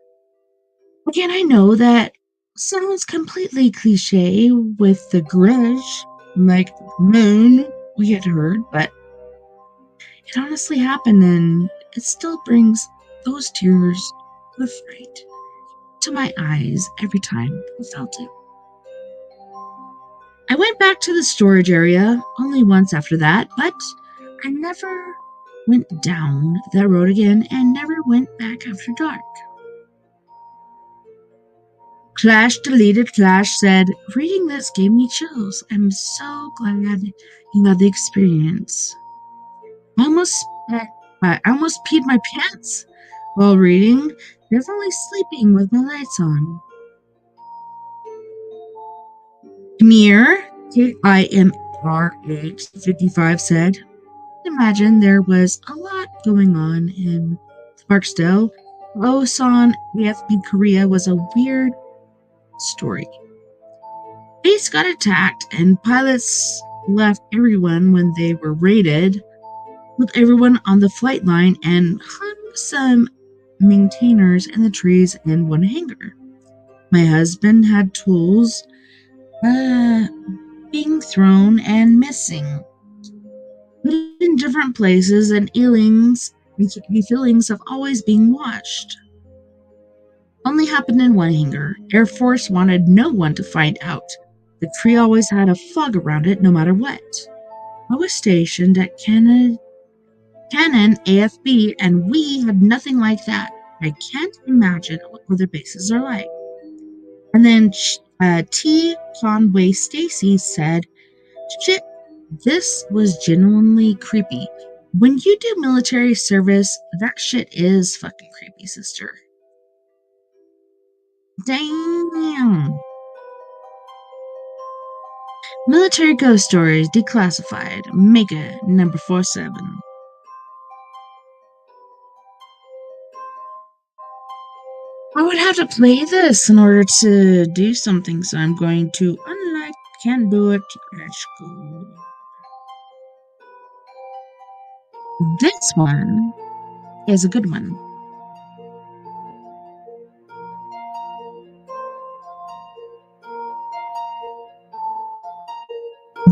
Again, I know that sounds completely cliche with the grudge, like moon we had heard, but it honestly happened, and it still brings those tears of fright to my eyes every time I felt it. I went back to the storage area only once after that, but I never went down that road again and never went back after dark. Clash deleted. Clash said, "Reading this gave me chills. I'm so glad you had the experience. I almost peed my pants while reading, definitely sleeping with my lights on." Kimir, KIMRH55 said, "Imagine there was a lot going on in Sparksdale. Osan AFB Korea was a weird story. Base got attacked and pilots left everyone when they were raided, with everyone on the flight line and hung some maintainers in the trees in one hangar. My husband had tools being thrown and missing, put in different places, and feelings of always being watched. Only happened in one hangar. Air Force wanted no one to find out. The tree always had a fog around it no matter what. I was stationed at Cannon, AFB, and we had nothing like that. I can't imagine what other bases are like. And then T. Conway Stacy said, shit, this was genuinely creepy. When you do military service, that shit is fucking creepy, sister. Damn. Military Ghost Stories Declassified, Mega number 47. I would have to play this in order to do something, so I'm going to, unlike Can't Do It, let's go. This one is a good one.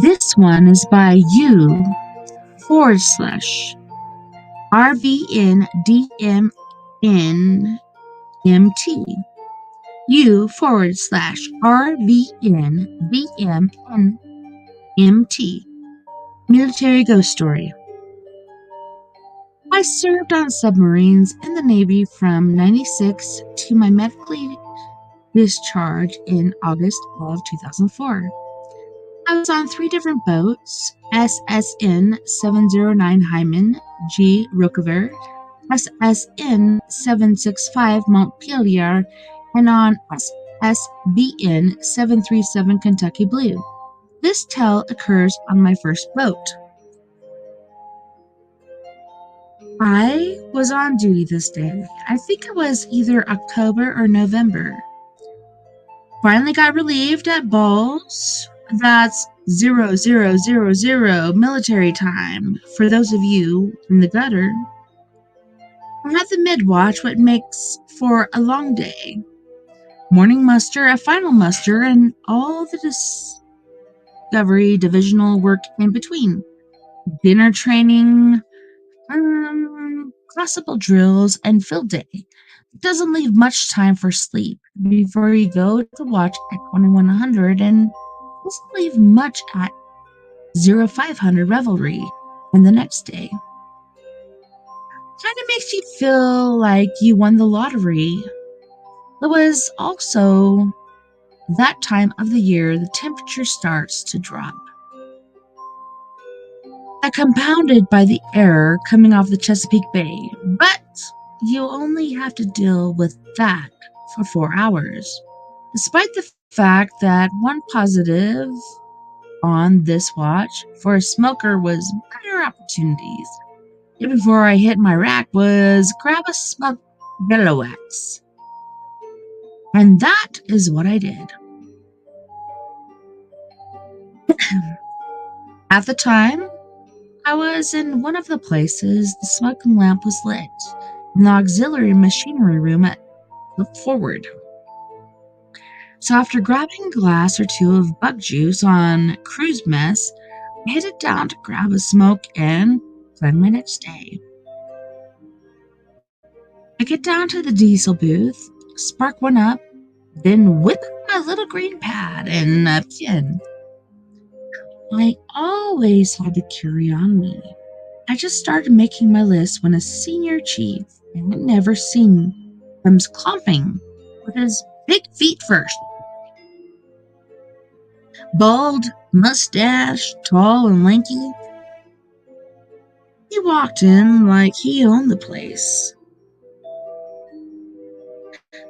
This one is by u/RVNDMNMT. u/RVNDMNMT. Military Ghost Story. I served on submarines in the Navy from 96 to my medically discharge in August of 2004. I was on 3 different boats: SSN 709-G Roquever, SSN 765 Montpelier, and on SSBN 737 Kentucky Blue. This tale occurs on my first boat. I was on duty this day. I think it was either October or November. Finally got relieved at balls. That's 0000 military time for those of you in the gutter. I had the mid-watch, what makes for a long day. Morning muster, a final muster, and all the discovery divisional work in between. Dinner training, classical drills, and field day. It doesn't leave much time for sleep before you go to watch at 2100, and doesn't leave much at 0500 revelry and the next day. Kind of makes you feel like you won the lottery. It was also that time of the year the temperature starts to drop. Compounded by the air coming off the Chesapeake Bay, but you only have to deal with that for 4 hours. Despite the fact that one positive on this watch for a smoker was better opportunities. Before I hit my rack was grab a smoke Belowax. And that is what I did. At the time, I was in one of the places the smoking lamp was lit, in the auxiliary machinery room at the forward. So after grabbing a glass or 2 of bug juice on cruise mess, I headed down to grab a smoke and plan my next day. I get down to the diesel booth, spark one up, then whip my little green pad and a pen. I always had to carry on me. I just started making my list when a senior chief, and I'd never seen him clomping with his big feet first. Bald, mustache, tall and lanky. He walked in like he owned the place.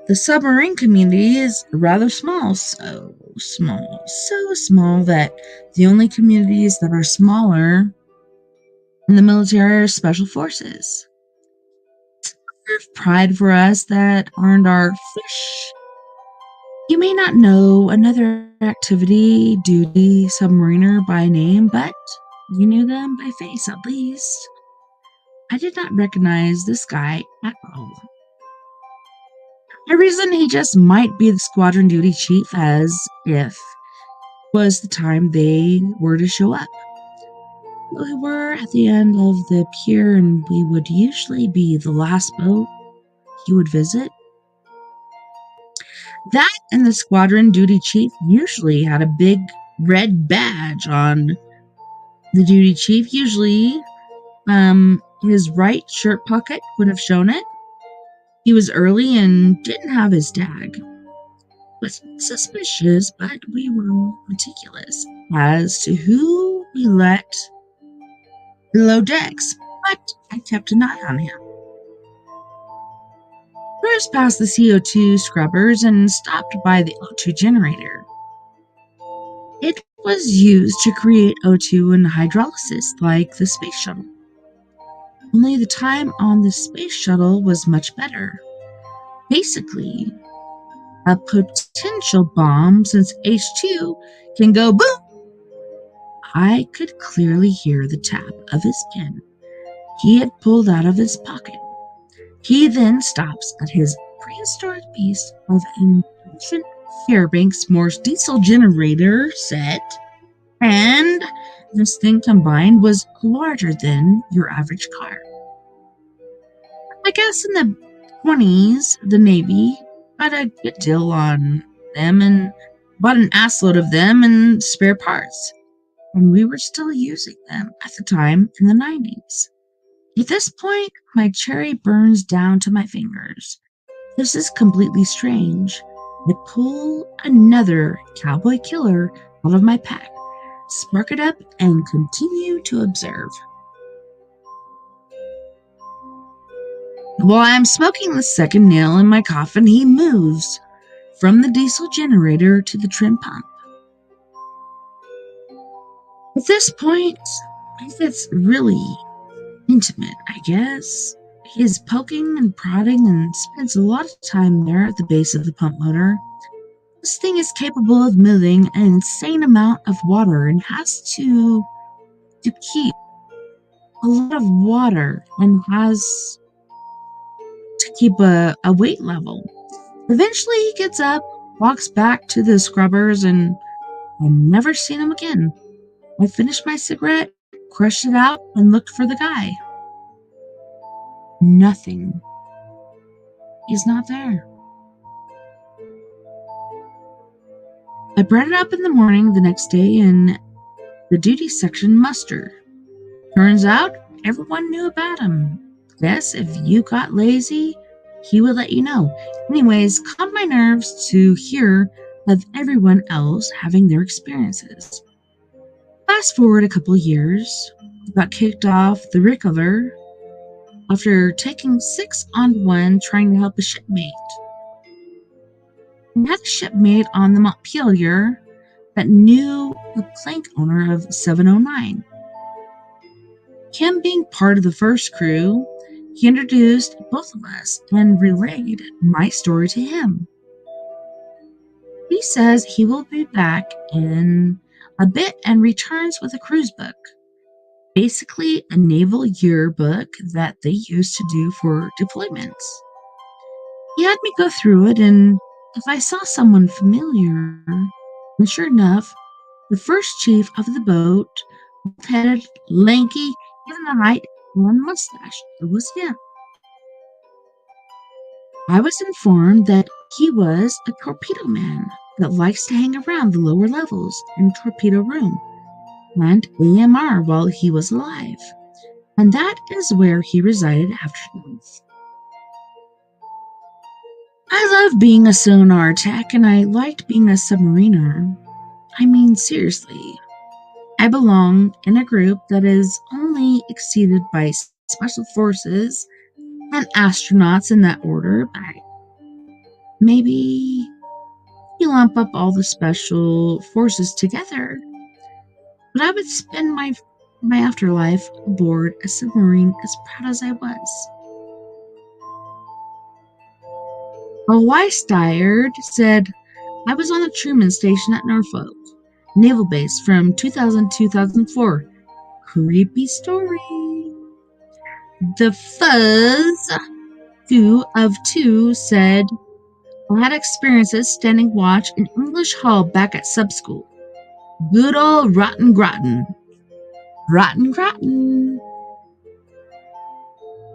The submarine community is rather small, so small that the only communities that are smaller in the military are special forces. It's of pride for us that earned our fish. You may not know another activity duty submariner by name, but you knew them by face at least. I did not recognize this guy at all. I reasoned he just might be the squadron duty chief, as if it was the time they were to show up. We were at the end of the pier, and we would usually be the last boat he would visit. That and the squadron duty chief usually had a big red badge on the duty chief. Usually, his right shirt pocket would have shown it. He was early and didn't have his tag. Was suspicious, but we were meticulous as to who we let below decks, but I kept an eye on him. Cruised past the CO2 scrubbers and stopped by the O2 generator. It was used to create O2 and hydrolysis like the space shuttle. Only the time on the space shuttle was much better. Basically, a potential bomb, since H2 can go boom. I could clearly hear the tap of his pen he had pulled out of his pocket. He then stops at his prehistoric beast of an ancient Fairbanks Morse diesel generator set, and this thing combined was larger than your average car. I guess in the 20s, the Navy got a good deal on them and bought an assload of them and spare parts, and we were still using them at the time in the 90s. At this point, my cherry burns down to my fingers. This is completely strange. I pull another cowboy killer out of my pack, spark it up, and continue to observe. While I'm smoking the second nail in my coffin, he moves from the diesel generator to the trim pump. At this point, it gets really intimate, I guess. He is poking and prodding and spends a lot of time there at the base of the pump motor. This thing is capable of moving an insane amount of water and has to keep a lot of water and has to keep a weight level. Eventually he gets up, walks back to the scrubbers, and I've never seen him again. I finished my cigarette, crushed it out, and looked for the guy. Nothing. He's not there. I brought it up in the morning the next day in the duty section muster. Turns out everyone knew about him. Guess if you got lazy, he would let you know. Anyways, calmed my nerves to hear of everyone else having their experiences. Fast forward a couple years, got kicked off the Rickover after taking 6-on-1 trying to help a shipmate. I had a shipmate on the Montpelier that knew the plank owner of 709. Him being part of the first crew, he introduced both of us and relayed my story to him. He says he will be back in a bit and returns with a cruise book. Basically a naval yearbook that they used to do for deployments. He had me go through it, and if I saw someone familiar, and sure enough, the first chief of the boat, headed, lanky, given the height, and mustache, it was him. I was informed that he was a torpedo man that likes to hang around the lower levels in torpedo room and AMR while he was alive, and that is where he resided after death. I love being a sonar tech, and I liked being a submariner. I mean, seriously. I belong in a group that is only exceeded by special forces and astronauts in that order, but maybe you lump up all the special forces together. But I would spend my afterlife aboard a submarine as proud as I was. Weisstierd said, I was on the Truman Station at Norfolk Naval Base from 2000 to 2004. Creepy story. The Fuzz 2 of 2 said, I had experiences standing watch in English Hall back at sub school. Good old Rotten Groton. Rotten Groton.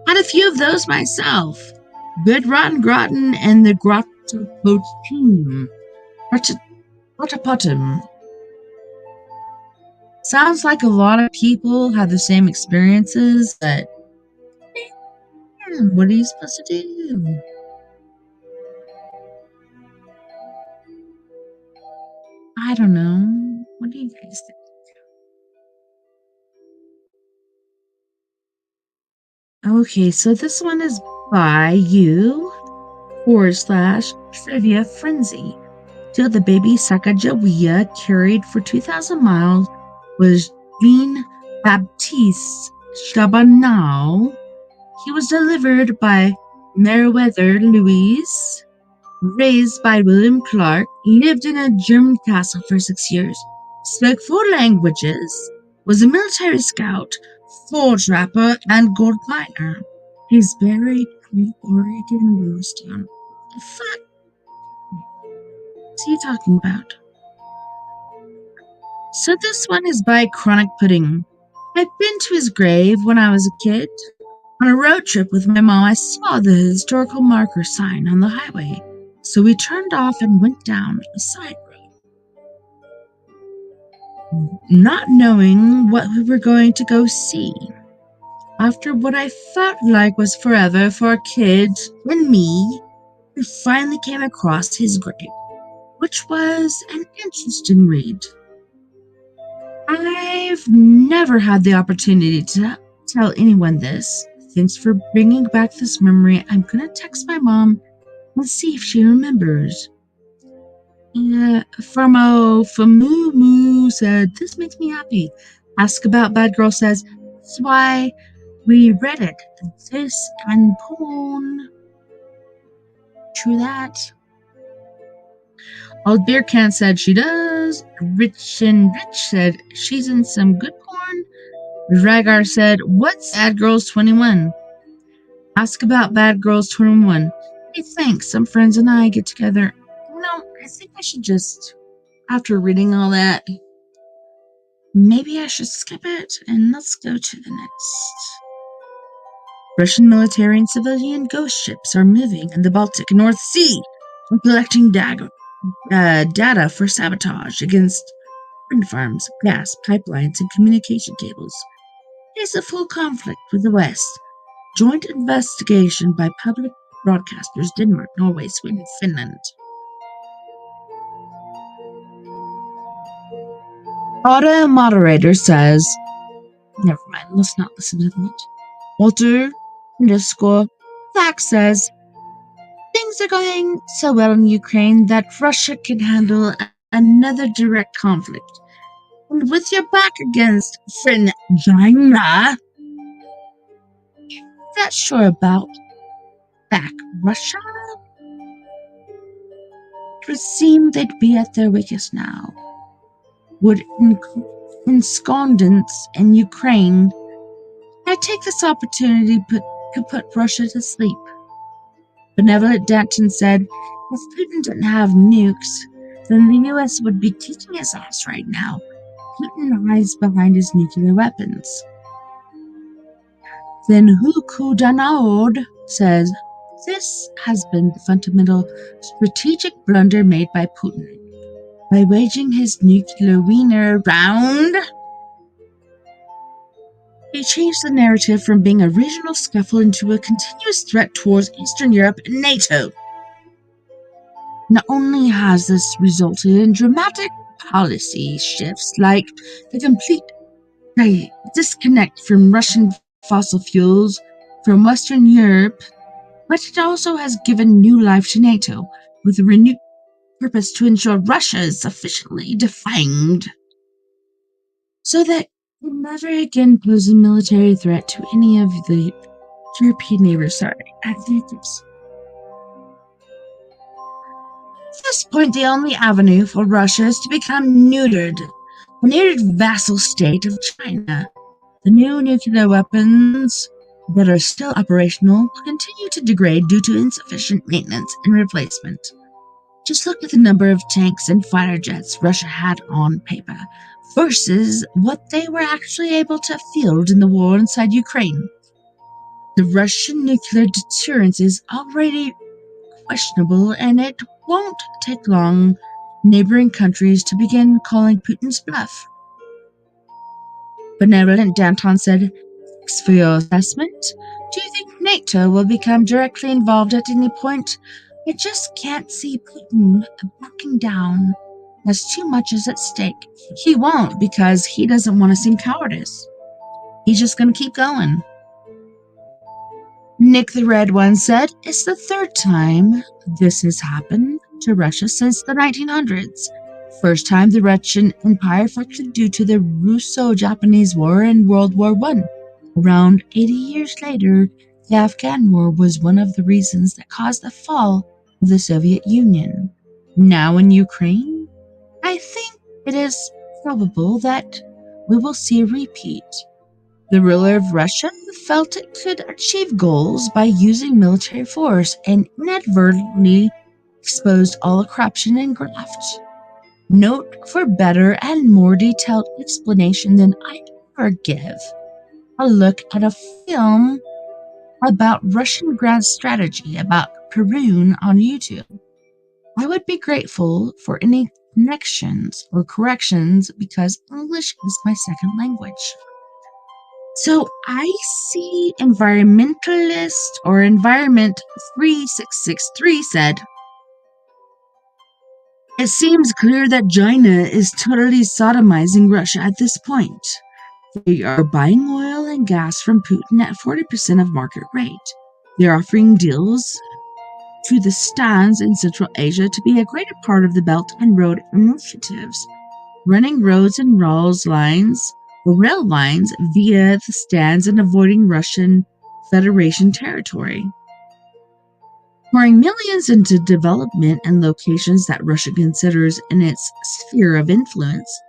Had a few of those myself. Good Rotten Groton and the Grotopotum. Grotopotum. Sounds like a lot of people had the same experiences, but What are you supposed to do? I don't know. What do you guys think? Okay, so this one is by you/trivia frenzy. Till the baby Sacagawea carried for 2,000 miles was Jean Baptiste Chabanau. He was delivered by Meriwether Louise, raised by William Clark, lived in a German castle for 6 years, spoke 4 languages, was a military scout, forge rapper, and gold miner. He's buried in Oregon Rosetown. The fuck is he talking about? So this one is by Chronic Pudding. I've been to his grave when I was a kid. On a road trip with my mom, I saw the historical marker sign on the highway, so we turned off and went down a side road, not knowing what we were going to go see. After what I felt like was forever for a kid and me, we finally came across his grave, which was an interesting read. I've never had the opportunity to tell anyone this. Thanks for bringing back this memory. I'm gonna text my mom and see if she remembers. Famumu said, this makes me happy. Ask About Bad Girl says, that's why we read it. This and porn. True that. Old Beer Can said she does. Rich and Rich said she's in some good porn. Ragar said, what's Bad Girls 21? Ask About Bad Girls 21. Hey, thanks. Some friends and I get together. I think I should just, after reading all that, maybe I should skip it and let's go to the next. Russian military and civilian ghost ships are moving in the Baltic and North Sea and collecting data for sabotage against wind farms, gas pipelines, and communication cables. It's a full conflict with the West. Joint investigation by public broadcasters Denmark, Norway, Sweden, Finland. Auto moderator says, never mind, let's not listen to that. Walter_Fact says, things are going so well in Ukraine that Russia can handle another direct conflict. And with your back against friend China, not sure about back Russia? It would seem they'd be at their weakest now. Would enscondents in Ukraine, I take this opportunity to put Russia to sleep. Benevolent Danton said, if Putin didn't have nukes, then the US would be kicking his ass right now. Putin hides behind his nuclear weapons. Then Hukudanod says, this has been the fundamental strategic blunder made by Putin. By waging his nuclear wiener round, he changed the narrative from being a regional scuffle into a continuous threat towards Eastern Europe and NATO. Not only has this resulted in dramatic policy shifts like the complete disconnect from Russian fossil fuels from Western Europe, but it also has given new life to NATO, with a renewed purpose to ensure Russia is sufficiently defined so that it can never again pose a military threat to any of the European neighbors. Sorry, I think it's at this point the only avenue for Russia is to become a neutered vassal state of China. The new nuclear weapons that are still operational will continue to degrade due to insufficient maintenance and replacement. Just look at the number of tanks and fighter jets Russia had on paper versus what they were actually able to field in the war inside Ukraine. The Russian nuclear deterrence is already questionable, and it won't take long neighboring countries to begin calling Putin's bluff. Benevolent Danton said, thanks for your assessment. Do you think NATO will become directly involved at any point? I just can't see Putin backing down. There's too much is at stake. He won't because he doesn't want to seem cowardice. He's just going to keep going. Nick the Red One said, it's the third time this has happened to Russia since the 1900s. First time the Russian Empire fractured due to the Russo-Japanese War in World War I. Around 80 years later, the Afghan War was one of the reasons that caused the fall of the Soviet Union. Now in Ukraine, I think it is probable that we will see a repeat. The ruler of Russia felt it could achieve goals by using military force and inadvertently exposed all corruption and graft. Note for better and more detailed explanation than I ever give, a look at a film about Russian grand strategy about Perun on YouTube. I would be grateful for any connections or corrections because English is my second language. So I see environmentalist or environment 3663 said, it seems clear that China is totally sodomizing Russia at this point. They are buying oil and gas from Putin at 40% of market rate. They're offering deals to the stands in Central Asia to be a greater part of the Belt and Road initiatives, running roads and rail lines via the stands and avoiding Russian Federation territory. Pouring millions into development and locations that Russia considers in its sphere of influence,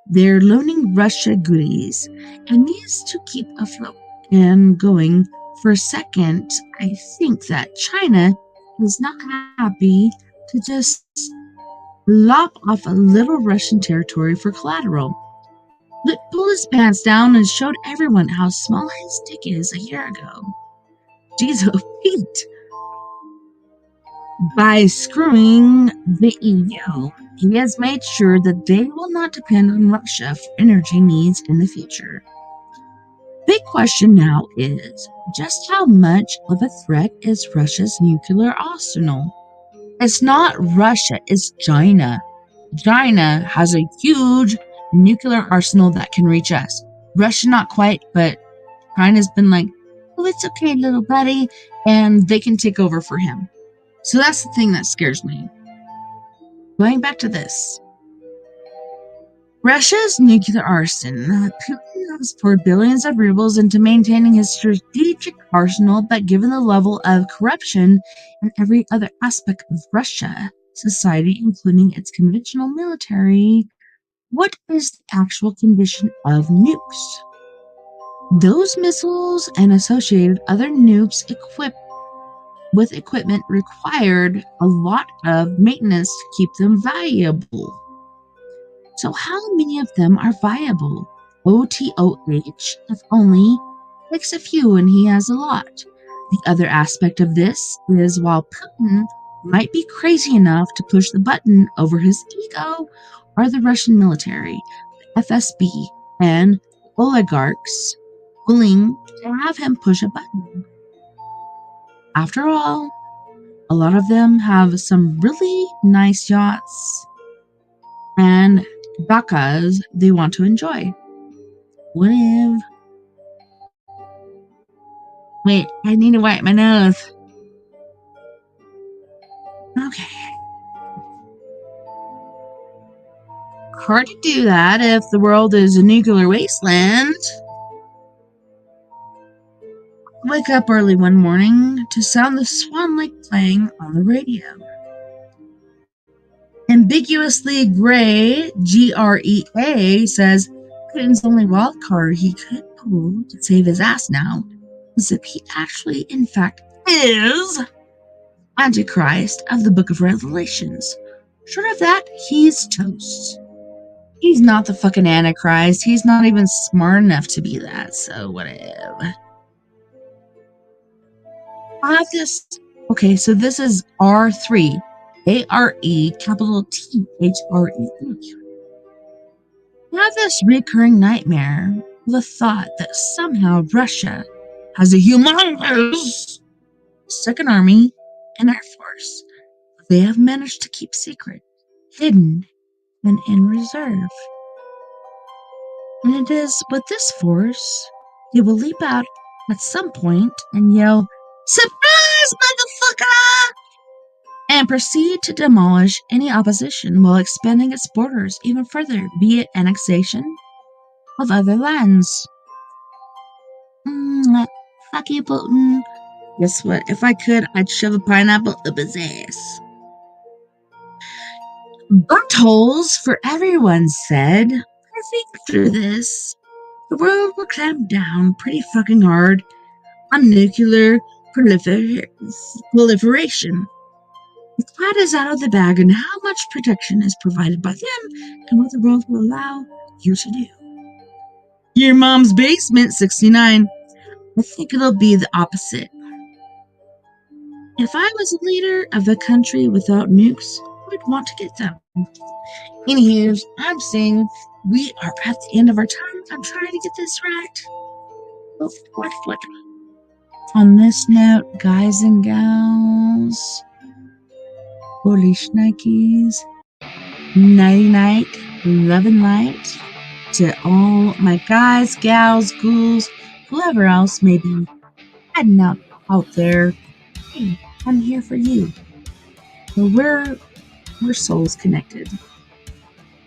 they're loaning Russia goodies and needs to keep afloat and going. For a second, I think that China is not happy to just lop off a little Russian territory for collateral. Pulled his pants down and showed everyone how small his dick is a year ago. Jeez, oh Pete. By screwing the EU, he has made sure that they will not depend on Russia for energy needs in the future. Big question now is, just how much of a threat is Russia's nuclear arsenal? It's not Russia, it's China. China has a huge nuclear arsenal that can reach us. Russia not quite, but China's been like, oh, it's okay, little buddy, and they can take over for him. So that's the thing that scares me. Going back to this. Russia's nuclear arsenal. Putin has poured billions of rubles into maintaining his strategic arsenal, but given the level of corruption in every other aspect of Russia society, including its conventional military, what is the actual condition of nukes? Those missiles and associated other nukes equipped with equipment required a lot of maintenance to keep them viable. So how many of them are viable? OTOH, if only, takes a few and he has a lot. The other aspect of this is while Putin might be crazy enough to push the button over his ego, are the Russian military, the FSB, and oligarchs willing to have him push a button. After all, a lot of them have some really nice yachts and bacas they want to enjoy. What if... Wait, I need to wipe my nose. Okay. Hard to do that if the world is a nuclear wasteland. Wake up early one morning to sound the Swan Lake playing on the radio. Ambiguously Gray, GREA, says Putin's only wild card he could pull to save his ass now is if he actually, in fact, is Antichrist of the Book of Revelations. Short of that, he's toast. He's not the fucking Antichrist. He's not even smart enough to be that, so whatever. I have this. Okay, so this is R3. A-R-E, capital T-H-R-E-E. I have this recurring nightmare, the thought that somehow Russia has a humongous second army and air force they have managed to keep secret, hidden, and in reserve. And it is with this force they will leap out at some point and yell, "Surprise, motherfucker!" and proceed to demolish any opposition while expanding its borders even further via annexation of other lands. Fuck you, Putin. Guess what? If I could, I'd shove a pineapple up his ass. Buttholes for everyone said. I think through this, the world will clamp down pretty fucking hard on nuclear proliferation. The cat is out of the bag and how much protection is provided by them and what the world will allow you to do. Your mom's basement, 69. I think it'll be the opposite. If I was a leader of a country without nukes, I'd want to get them. Anywho, I'm saying we are at the end of our time. I'm trying to get this right. Oh, what? On this note, guys and gals, holy shnikes, nighty night, love and light to all my guys, gals, ghouls, whoever else may be heading out there. Hey, I'm here for you. So we're souls connected.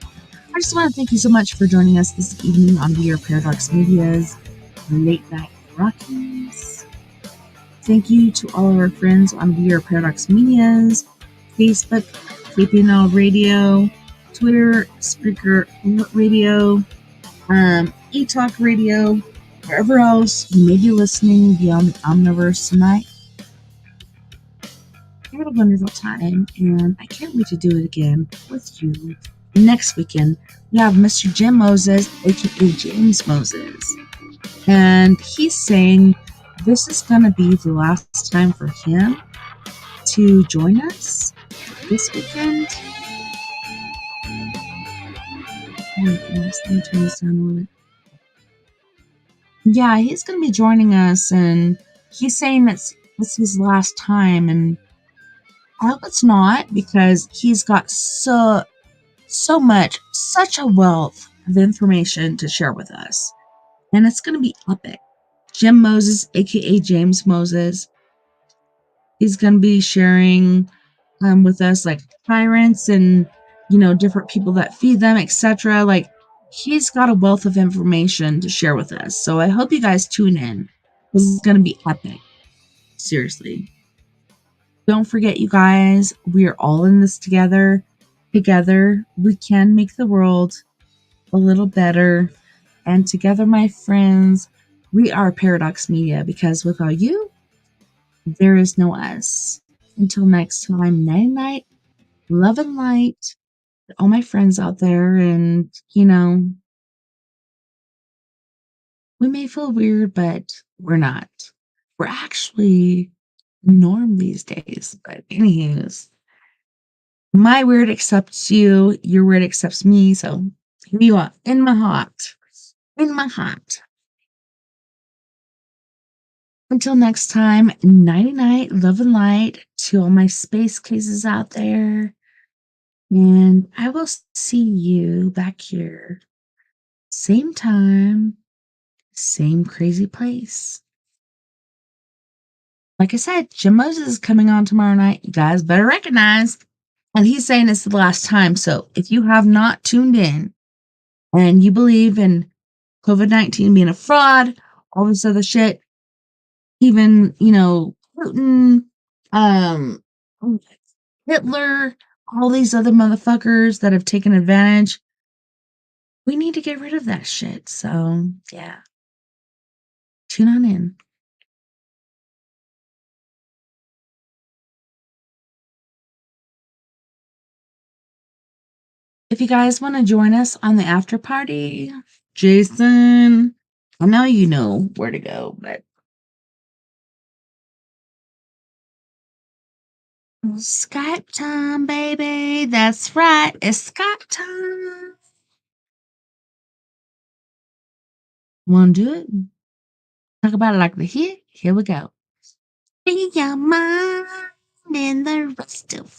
I just want to thank you so much for joining us this evening on VR Paradox Media's Late Night Rockies. Thank you to all of our friends on VR Paradox Media's Facebook, KPNL Radio, Twitter, Spreaker Radio, eTalk Radio, wherever else you may be listening beyond the Omniverse tonight. I had a wonderful time, and I can't wait to do it again with you. Next weekend, we have Mr. Jim Moses, aka James Moses, and he's saying this is going to be the last time for him to join us this weekend. Oh my goodness, let me turn this down a little bit. Yeah, he's going to be joining us, and he's saying that's this is his last time, and I hope it's not, because he's got so much, such a wealth of information to share with us. And it's going to be epic. Jim Moses, aka James Moses, is going to be sharing with us like tyrants and, different people that feed them, etc. Like, he's got a wealth of information to share with us. So I hope you guys tune in. This is going to be epic. Seriously. Don't forget, you guys, we are all in this together. Together, we can make the world a little better. And together, my friends, we are Paradox Media, because without you, there is no us. Until next time, night night, love and light to all my friends out there. And, we may feel weird, but we're not. We're actually norm these days. But anyways, my weird accepts you, your weird accepts me. So here you are, in my heart. In my heart. Until next time, nighty night, love and light to all my space cases out there. And I will see you back here. Same time, same crazy place. Like I said, Jim Moses is coming on tomorrow night. You guys better recognize. And he's saying it's the last time. So if you have not tuned in and you believe in COVID-19 being a fraud, all this other shit, even, Putin, Hitler, all these other motherfuckers that have taken advantage, we need to get rid of that shit. So, yeah. Tune on in. If you guys want to join us on the after party, Jason, I know you know where to go, but Skype time, baby. That's right. It's Skype time. Want to do it? Talk about it like the here. Here we go. Free your mind and the rest of